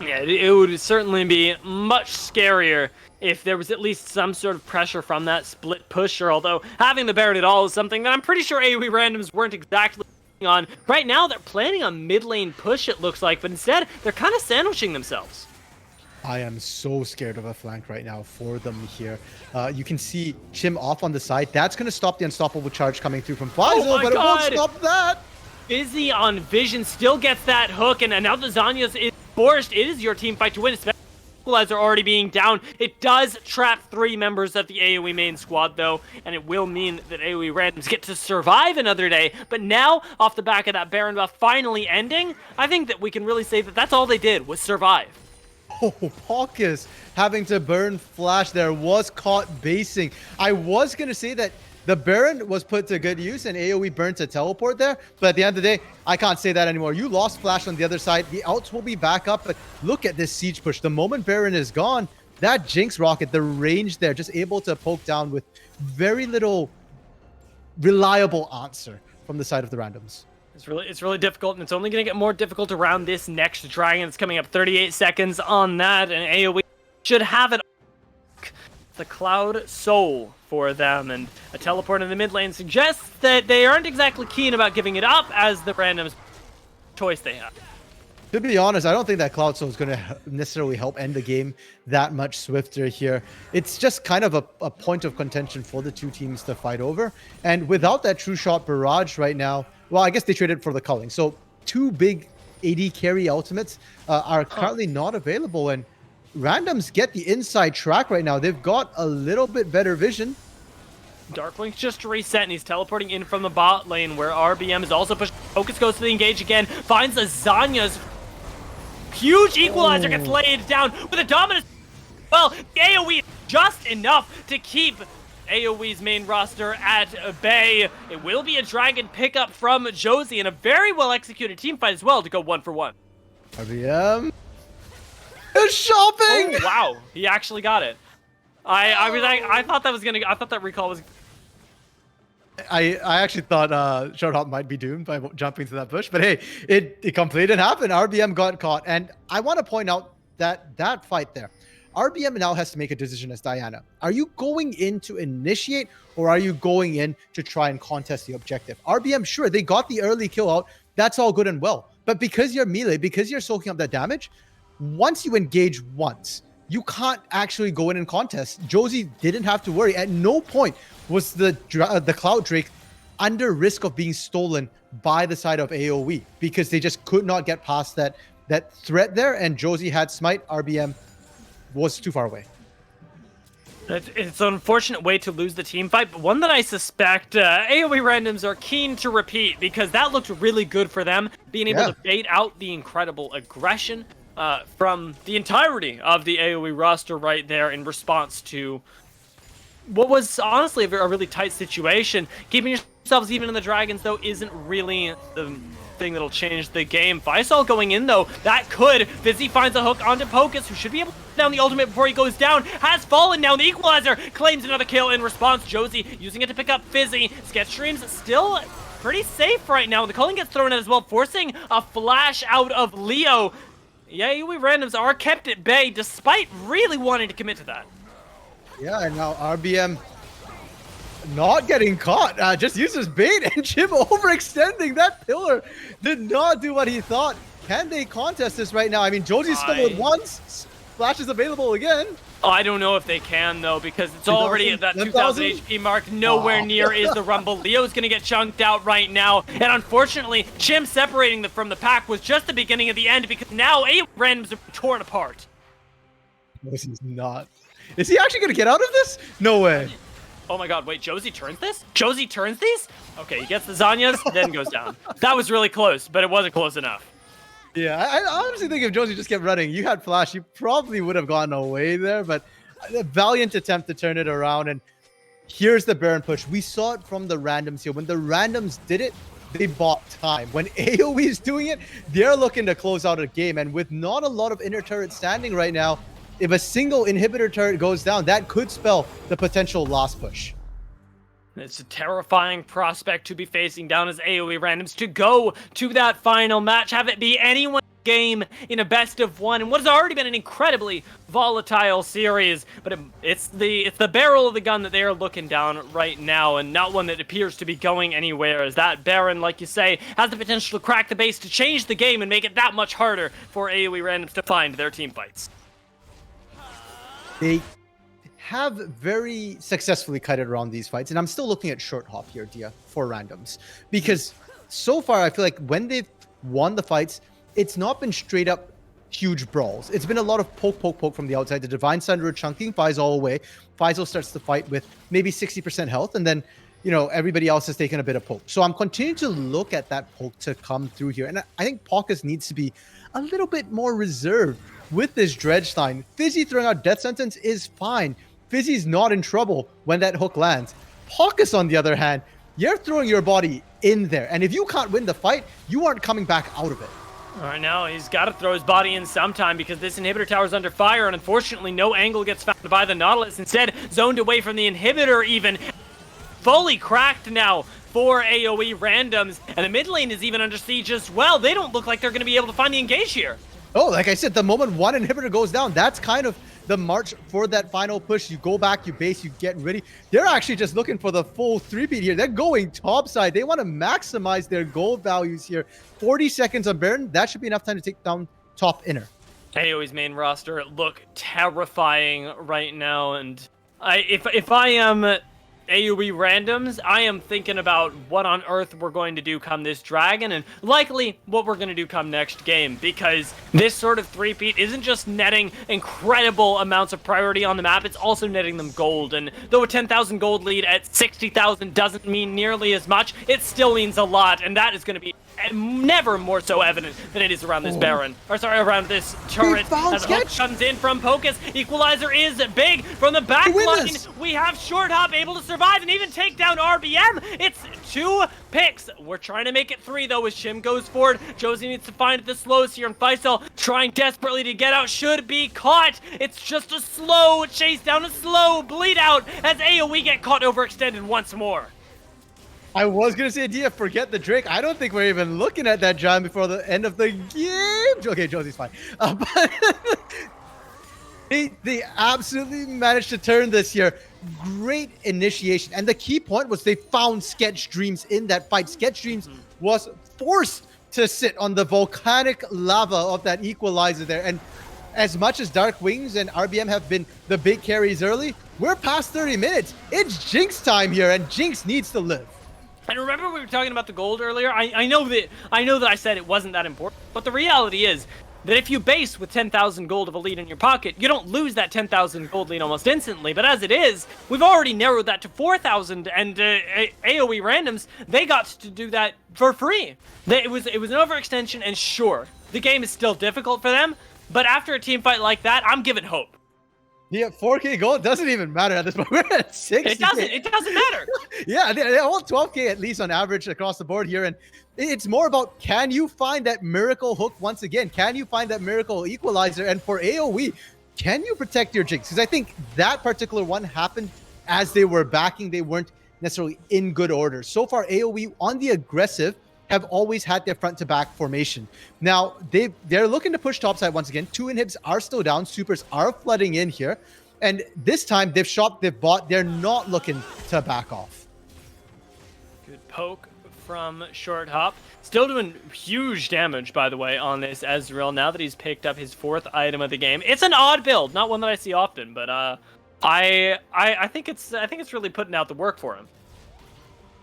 B: Yeah, it would certainly be much scarier if there was at least some sort of pressure from that split pusher, although having the Baron at all is something that I'm pretty sure AOE randoms weren't exactly on. Right now, they're planning a mid lane push, it looks like, but instead, they're kind of sandwiching themselves.
A: I am so scared of a flank right now for them here. You can see Chim off on the side. That's going to stop the unstoppable charge coming through from Faisal, but it won't stop that.
B: Fizzy on Vision still gets that hook, and now the Zanyas is forced. It is your team fight to win, especially Equalizer already being down. It does trap 3 members of the AOE main squad, though, and it will mean that AOE randoms get to survive another day. But now, off the back of that Baron buff finally ending, I think that we can really say that that's all they did, was survive.
A: Oh, Paukas having to burn Flash there, was caught basing. I was going to say that the Baron was put to good use and AoE burnt to teleport there, but at the end of the day, I can't say that anymore. You lost Flash on the other side. The outs will be back up, but look at this siege push. The moment Baron is gone, that Jinx rocket, the range there, just able to poke down with very little reliable answer from the side of the randoms.
B: It's really difficult, and it's only going to get more difficult around this next dragon. It's coming up 38 seconds on that, and AoE should have it. The Cloud Soul for them, and a teleport in the mid lane suggests that they aren't exactly keen about giving it up as the random choice they have.
A: To be honest, I don't think that Cloud Soul is going to necessarily help end the game that much swifter here. It's just kind of a point of contention for the two teams to fight over. And without that True Shot Barrage right now, well, I guess they traded for the culling. So two big AD carry ultimates are currently not available. And Randoms get the inside track right now. They've got a little bit better vision.
B: Darkwing's just reset, and he's teleporting in from the bot lane, where RBM is also pushing. Focus goes to the engage again, finds a Zanya's huge equalizer, gets laid down with a dominant. Well, the AOE just enough to keep AOE's main roster at bay. It will be a dragon pickup from Josie, and a very well executed team fight as well to go 1-for-1.
A: RBM is shopping.
B: Oh, wow, he actually got it. I thought that was gonna. I thought that recall was.
A: I actually thought Shorthop might be doomed by jumping to that bush, but hey, it completed and happened. RBM got caught, and I want to point out that fight there, RBM now has to make a decision as Diana. Are you going in to initiate, or are you going in to try and contest the objective? RBM, sure, they got the early kill out. That's all good and well, but because you're melee, because you're soaking up that damage, once you engage once, you can't actually go in and contest. Josie didn't have to worry. At no point was the Cloud Drake under risk of being stolen by the side of AOE, because they just could not get past that threat there, and Josie had Smite. RBM was too far away.
B: It's an unfortunate way to lose the team fight, but one that I suspect AOE randoms are keen to repeat, because that looked really good for them, being able to bait out the incredible aggression from the entirety of the AOE roster right there in response to what was honestly a really tight situation. Keeping yourselves even in the Dragons, though, isn't really the thing that'll change the game. Faisal going in, though, that could. Fizzy finds a hook onto Pocus, who should be able to put down the ultimate before he goes down. Has fallen now. The Equalizer claims another kill in response. Josie using it to pick up Fizzy. Sketch Streams still pretty safe right now. The culling gets thrown in as well, forcing a flash out of Leo. Yeah, AOE randoms are kept at bay despite really wanting to commit to that.
A: Yeah, and now RBM not getting caught. Just uses bait, and Jim overextending. That pillar did not do what he thought. Can they contest this right now? I mean, Josie's stolen once. Flash is available again.
B: I don't know if they can, though, because it's already at that 2,000 HP mark. Nowhere near is the Rumble. Leo's going to get chunked out right now. And unfortunately, Chim separating from the pack was just the beginning of the end, because now AOE randoms are torn apart.
A: This is not. Is he actually going to get out of this? No way.
B: Oh my god, wait, Josie turns this? Josie turns these? Okay, he gets the Zanyas, then goes down. That was really close, but it wasn't close enough.
A: Yeah, I honestly think if Josie just kept running, you had Flash, you probably would have gotten away there, but a valiant attempt to turn it around, and here's the Baron push. We saw it from the randoms here. When the randoms did it, they bought time. When AOE is doing it, they're looking to close out a game, and with not a lot of inner turret standing right now, if a single inhibitor turret goes down, that could spell the potential last push.
B: It's a terrifying prospect to be facing down as AOE randoms to go to that final match, have it be anyone's game in a best of one, and what has already been an incredibly volatile series. But it's the barrel of the gun that they are looking down right now, and not one that appears to be going anywhere, as that Baron, like you say, has the potential to crack the base, to change the game and make it that much harder for AOE randoms to find their team fights.
A: They have very successfully cut it around these fights, and I'm still looking at short hop here, Dia, for randoms, because so far I feel like when they've won the fights, it's not been straight up huge brawls. It's been a lot of poke from the outside. The Divine Sunderer chunking Faisal away. Faisal starts the fight with maybe 60% health, and then, you know, everybody else has taken a bit of poke. So I'm continuing to look at that poke to come through here, and I think Pocus needs to be a little bit more reserved with this Dredge line. Fizzy throwing out Death Sentence is fine. Fizzy's not in trouble when that hook lands. Pocus, on the other hand, you're throwing your body in there, and if you can't win the fight, you aren't coming back out of it.
B: All right, now he's got to throw his body in sometime, because this inhibitor tower is under fire, and unfortunately no angle gets found by the Nautilus. Instead, zoned away from the inhibitor even. Fully cracked now for AOE randoms, and the mid lane is even under siege as well. They don't look like they're going to be able to find the engage here.
A: Oh, like I said, the moment one inhibitor goes down, that's kind of the march for that final push. You go back, you base, you get ready. They're actually just looking for the full 3-peat here. They're going topside. They want to maximize their gold values here. 40 seconds on Baron. That should be enough time to take down top inner.
B: AOE's main roster look terrifying right now, and if I am AOE randoms, I am thinking about what on earth we're going to do come this dragon, and likely what we're going to do come next game, because this sort of 3-peat isn't just netting incredible amounts of priority on the map, it's also netting them gold, and though a 10,000 gold lead at 60,000 doesn't mean nearly as much, it still means a lot, and that is going to be never more so evident than it is around this Baron. Or sorry, around this turret. As Hook comes in from Pocus. Equalizer is big from the back line. We have Short Hop able to survive and even take down RBM. It's 2 picks. We're trying to make it 3 though as Shim goes forward. Josie needs to find the slows here, and Faisal trying desperately to get out. Should be caught. It's just a slow chase down, a slow bleed out as AOE get caught overextended once more.
A: I was going to say, Dia, forget the Drake. I don't think we're even looking at that John before the end of the game. Okay, Josie's fine. But they absolutely managed to turn this here. Great initiation. And the key point was they found Sketch Dreams in that fight. Sketch Dreams was forced to sit on the volcanic lava of that equalizer there. And as much as Dark Wings and RBM have been the big carries early, we're past 30 minutes. It's Jinx time here, and Jinx needs to live.
B: And remember we were talking about the gold earlier? I know that I said it wasn't that important, but the reality is that if you base with 10,000 gold of a lead in your pocket, you don't lose that 10,000 gold lead almost instantly. But as it is, we've already narrowed that to 4,000, and AOE randoms, they got to do that for free. It was an overextension, and sure, the game is still difficult for them, but after a team fight like that, I'm giving hope.
A: Yeah, 4K gold doesn't even matter at this point. We're at 60.
B: It doesn't matter.
A: Yeah, they're all 12K at least on average across the board here. And it's more about, can you find that miracle hook once again? Can you find that miracle equalizer? And for AOE, can you protect your Jinx? Because I think that particular one happened as they were backing. They weren't necessarily in good order. So far, AOE on the aggressive have always had their front-to-back formation. Now, they're looking to push topside once again. 2 inhibs are still down. Supers are flooding in here. And this time, they've shot, they've bought. They're not looking to back off.
B: Good poke from Short Hop. Still doing huge damage, by the way, on this Ezreal now that he's picked up his 4th item of the game. It's an odd build, not one that I see often, but I think it's really putting out the work for him.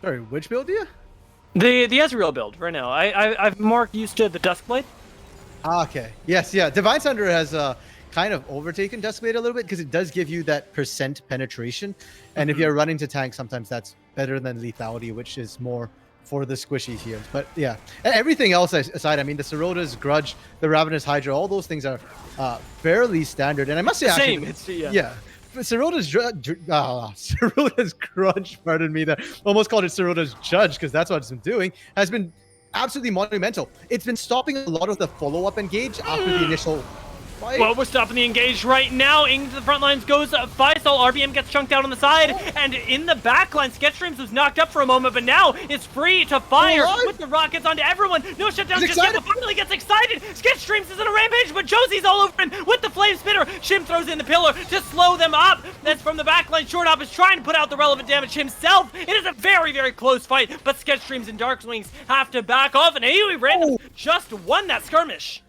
A: Sorry, which build do you?
B: The Ezreal build right now. I'm more used to the Duskblade.
A: Okay. Yes, yeah. Divine Thunder has kind of overtaken Duskblade a little bit because it does give you that % penetration. And if you're running to tank, sometimes that's better than lethality, which is more for the squishy here. But yeah, everything else aside, I mean, the Sirota's Grudge, the Ravenous Hydra, all those things are fairly standard. And I must say,
B: Same.
A: actually, yeah. Sirota's Grudge, pardon me, that almost called it Sirota's Judge because that's what it's been doing, has been absolutely monumental. It's been stopping a lot of the follow-up engage after the initial fight.
B: Well, we're stopping the engage right now. Into the front lines goes Faisal. RBM gets chunked out on the side. And in the back line, Sketchstreams was knocked up for a moment, but now it's free to fire with the rockets onto everyone. No shutdown just yet, but finally gets excited. Sketchstreams is in a rampage, but Josie's all over him with the flame spitter. Shim throws in the pillar to slow them up. That's from the back line. Short Hop is trying to put out the relevant damage himself. It is a very, very close fight, but Sketchstreams and Darkwings have to back off, and AOE Random just won that skirmish.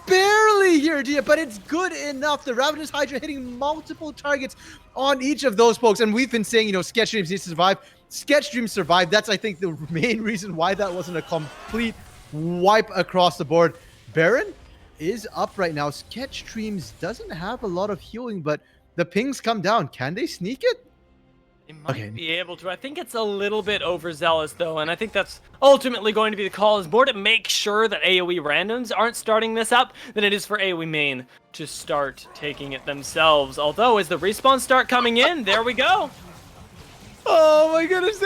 A: Barely here, Dia, but it's good enough. The Ravenous Hydra hitting multiple targets on each of those folks. And we've been saying, you know, Sketch Dreams needs to survive. Sketch Dreams survived. That's, I think, the main reason why that wasn't a complete wipe across the board. Baron is up right now. Sketch Dreams doesn't have a lot of healing, but the pings come down. Can they sneak it?
B: It might be able to. I think it's a little bit overzealous, though, and I think that's ultimately going to be the call, is more to make sure that AoE randoms aren't starting this up than it is for AoE main to start taking it themselves. Although, as the respawns start coming in, there we go.
A: Oh my goodness.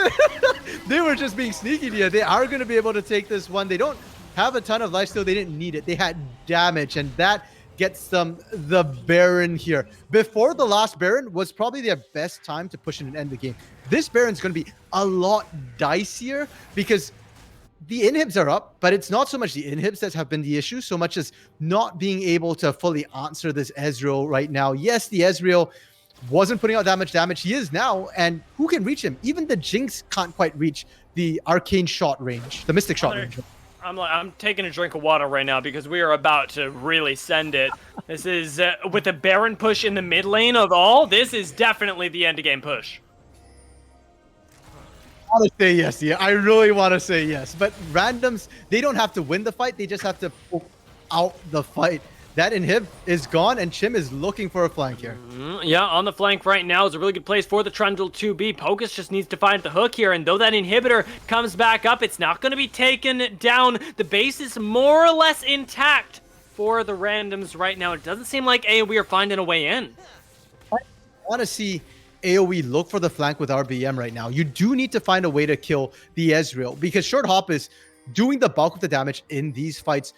A: They were just being sneaky here. They are going to be able to take this one. They don't have a ton of lifesteal. They didn't need it. They had damage, and that gets them the Baron here. Before the last Baron was probably their best time to push in and end the game. This Baron's going to be a lot dicier because the inhibs are up, but it's not so much the inhibs that have been the issue, so much as not being able to fully answer this Ezreal right now. Yes, the Ezreal wasn't putting out that much damage. He is now, and who can reach him? Even the Jinx can't quite reach the arcane shot range, the mystic shot range.
B: I'm taking a drink of water right now because we are about to really send it. This is, with the Baron push in the mid lane of all, this is definitely the end game push.
A: I want to say yes, yeah. I really want to say yes. But randoms, they don't have to win the fight. They just have to pull out the fight. That inhib is gone, and Chim is looking for a flank here.
B: Yeah, on the flank right now is a really good place for the Trundle to be. Pocus just needs to find the hook here, and though that inhibitor comes back up, it's not going to be taken down. The base is more or less intact for the randoms right now. It doesn't seem like AoE are finding a way in.
A: I want to see AoE look for the flank with RBM right now. You do need to find a way to kill the Ezreal, because Short Hop is doing the bulk of the damage in these fights,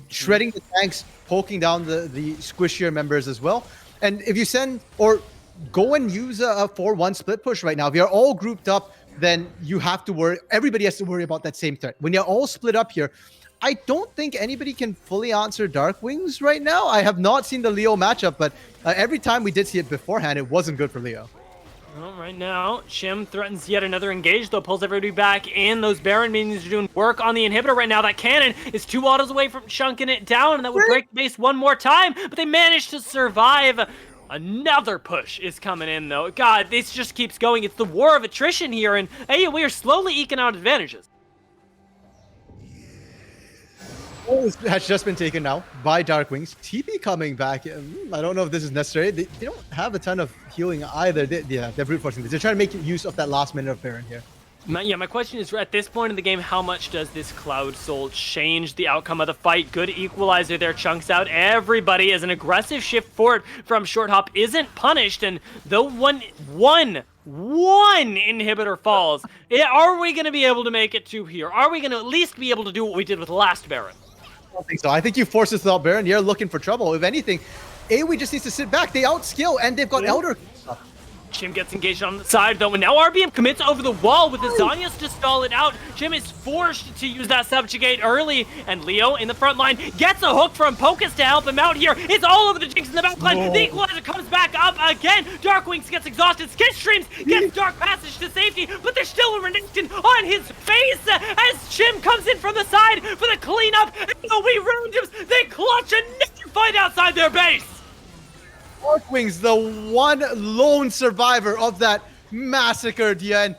A: shredding the tanks, poking down the squishier members as well. And if you send or go and use a 4-1 split push right now, if you're all grouped up, then you have to worry. Everybody has to worry about that same threat. When you're all split up here, I don't think anybody can fully answer Dark Wings right now. I have not seen the Leo matchup, but every time we did see it beforehand, it wasn't good for Leo.
B: Well, right now, Shim threatens yet another engage, though, pulls everybody back in. Those Baron minions are doing work on the inhibitor right now. That cannon is 2 autos away from chunking it down, and that would break the base one more time, but they managed to survive. Another push is coming in, though. God, this just keeps going. It's the war of attrition here, and we are slowly eking out advantages.
A: Has just been taken now by Dark Wings. TP coming back. I don't know if this is necessary. They don't have a ton of healing either. They're brute forcing this. They're trying to make use of that last minute of Baron here.
B: My question is, at this point in the game, how much does this Cloud Soul change the outcome of the fight? Good equalizer there, chunks out everybody as an aggressive shift forward from Short Hop isn't punished, and though one inhibitor falls, are we going to be able to make it to here? Are we going to at least be able to do what we did with last Baron?
A: I don't think so. I think you force this without Baron. You're looking for trouble. If anything, AoE just needs to sit back. They outskill, and they've got Elder.
B: Chim gets engaged on the side, though, and now RBM commits over the wall with the Zanyas to stall it out. Chim is forced to use that subjugate early, and Leo in the front line gets a hook from Pocus to help him out here. It's all over the Jinx in the back line.
A: No.
B: The equalizer comes back up again. Darkwings gets exhausted. Skid Streams gets Dark Passage to safety, but there's still a Renekton on his face as Chim comes in from the side for the cleanup. And we randoms, they clutch another fight outside their base.
A: Dark Wings, the one lone survivor of that massacre, and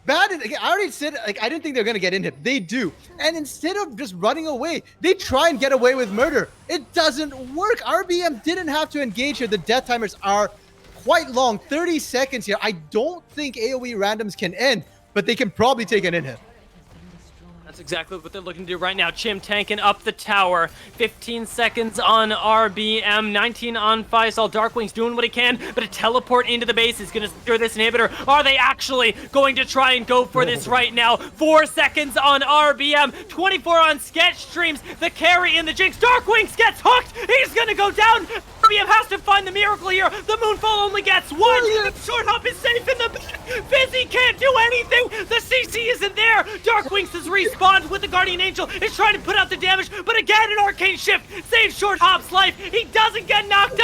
A: bad. I already said, like, I didn't think they were gonna get in him. They do, and instead of just running away, they try and get away with murder. It doesn't work. RBM didn't have to engage here. The death timers are quite long, 30 seconds here. I don't think AoE randoms can end, but they can probably take an in-hit.
B: That's exactly what they're looking to do right now. Chim tanking up the tower. 15 seconds on RBM, 19 on Faisal. Darkwing's doing what he can, but a teleport into the base is going to secure this inhibitor. Are they actually going to try and go for this right now? 4 seconds on RBM, 24 on Sketch Streams. The carry in the Jinx. Darkwings gets hooked. He's going to go down. RBM has to find the miracle here. The Moonfall only gets one. Short Hop is safe in the back. Fizzy can't do anything. The CC isn't there. Darkwings has respawned with the Guardian Angel. Is trying to put out the damage, but again, an Arcane Shift saves Short Hop's life. He doesn't get knocked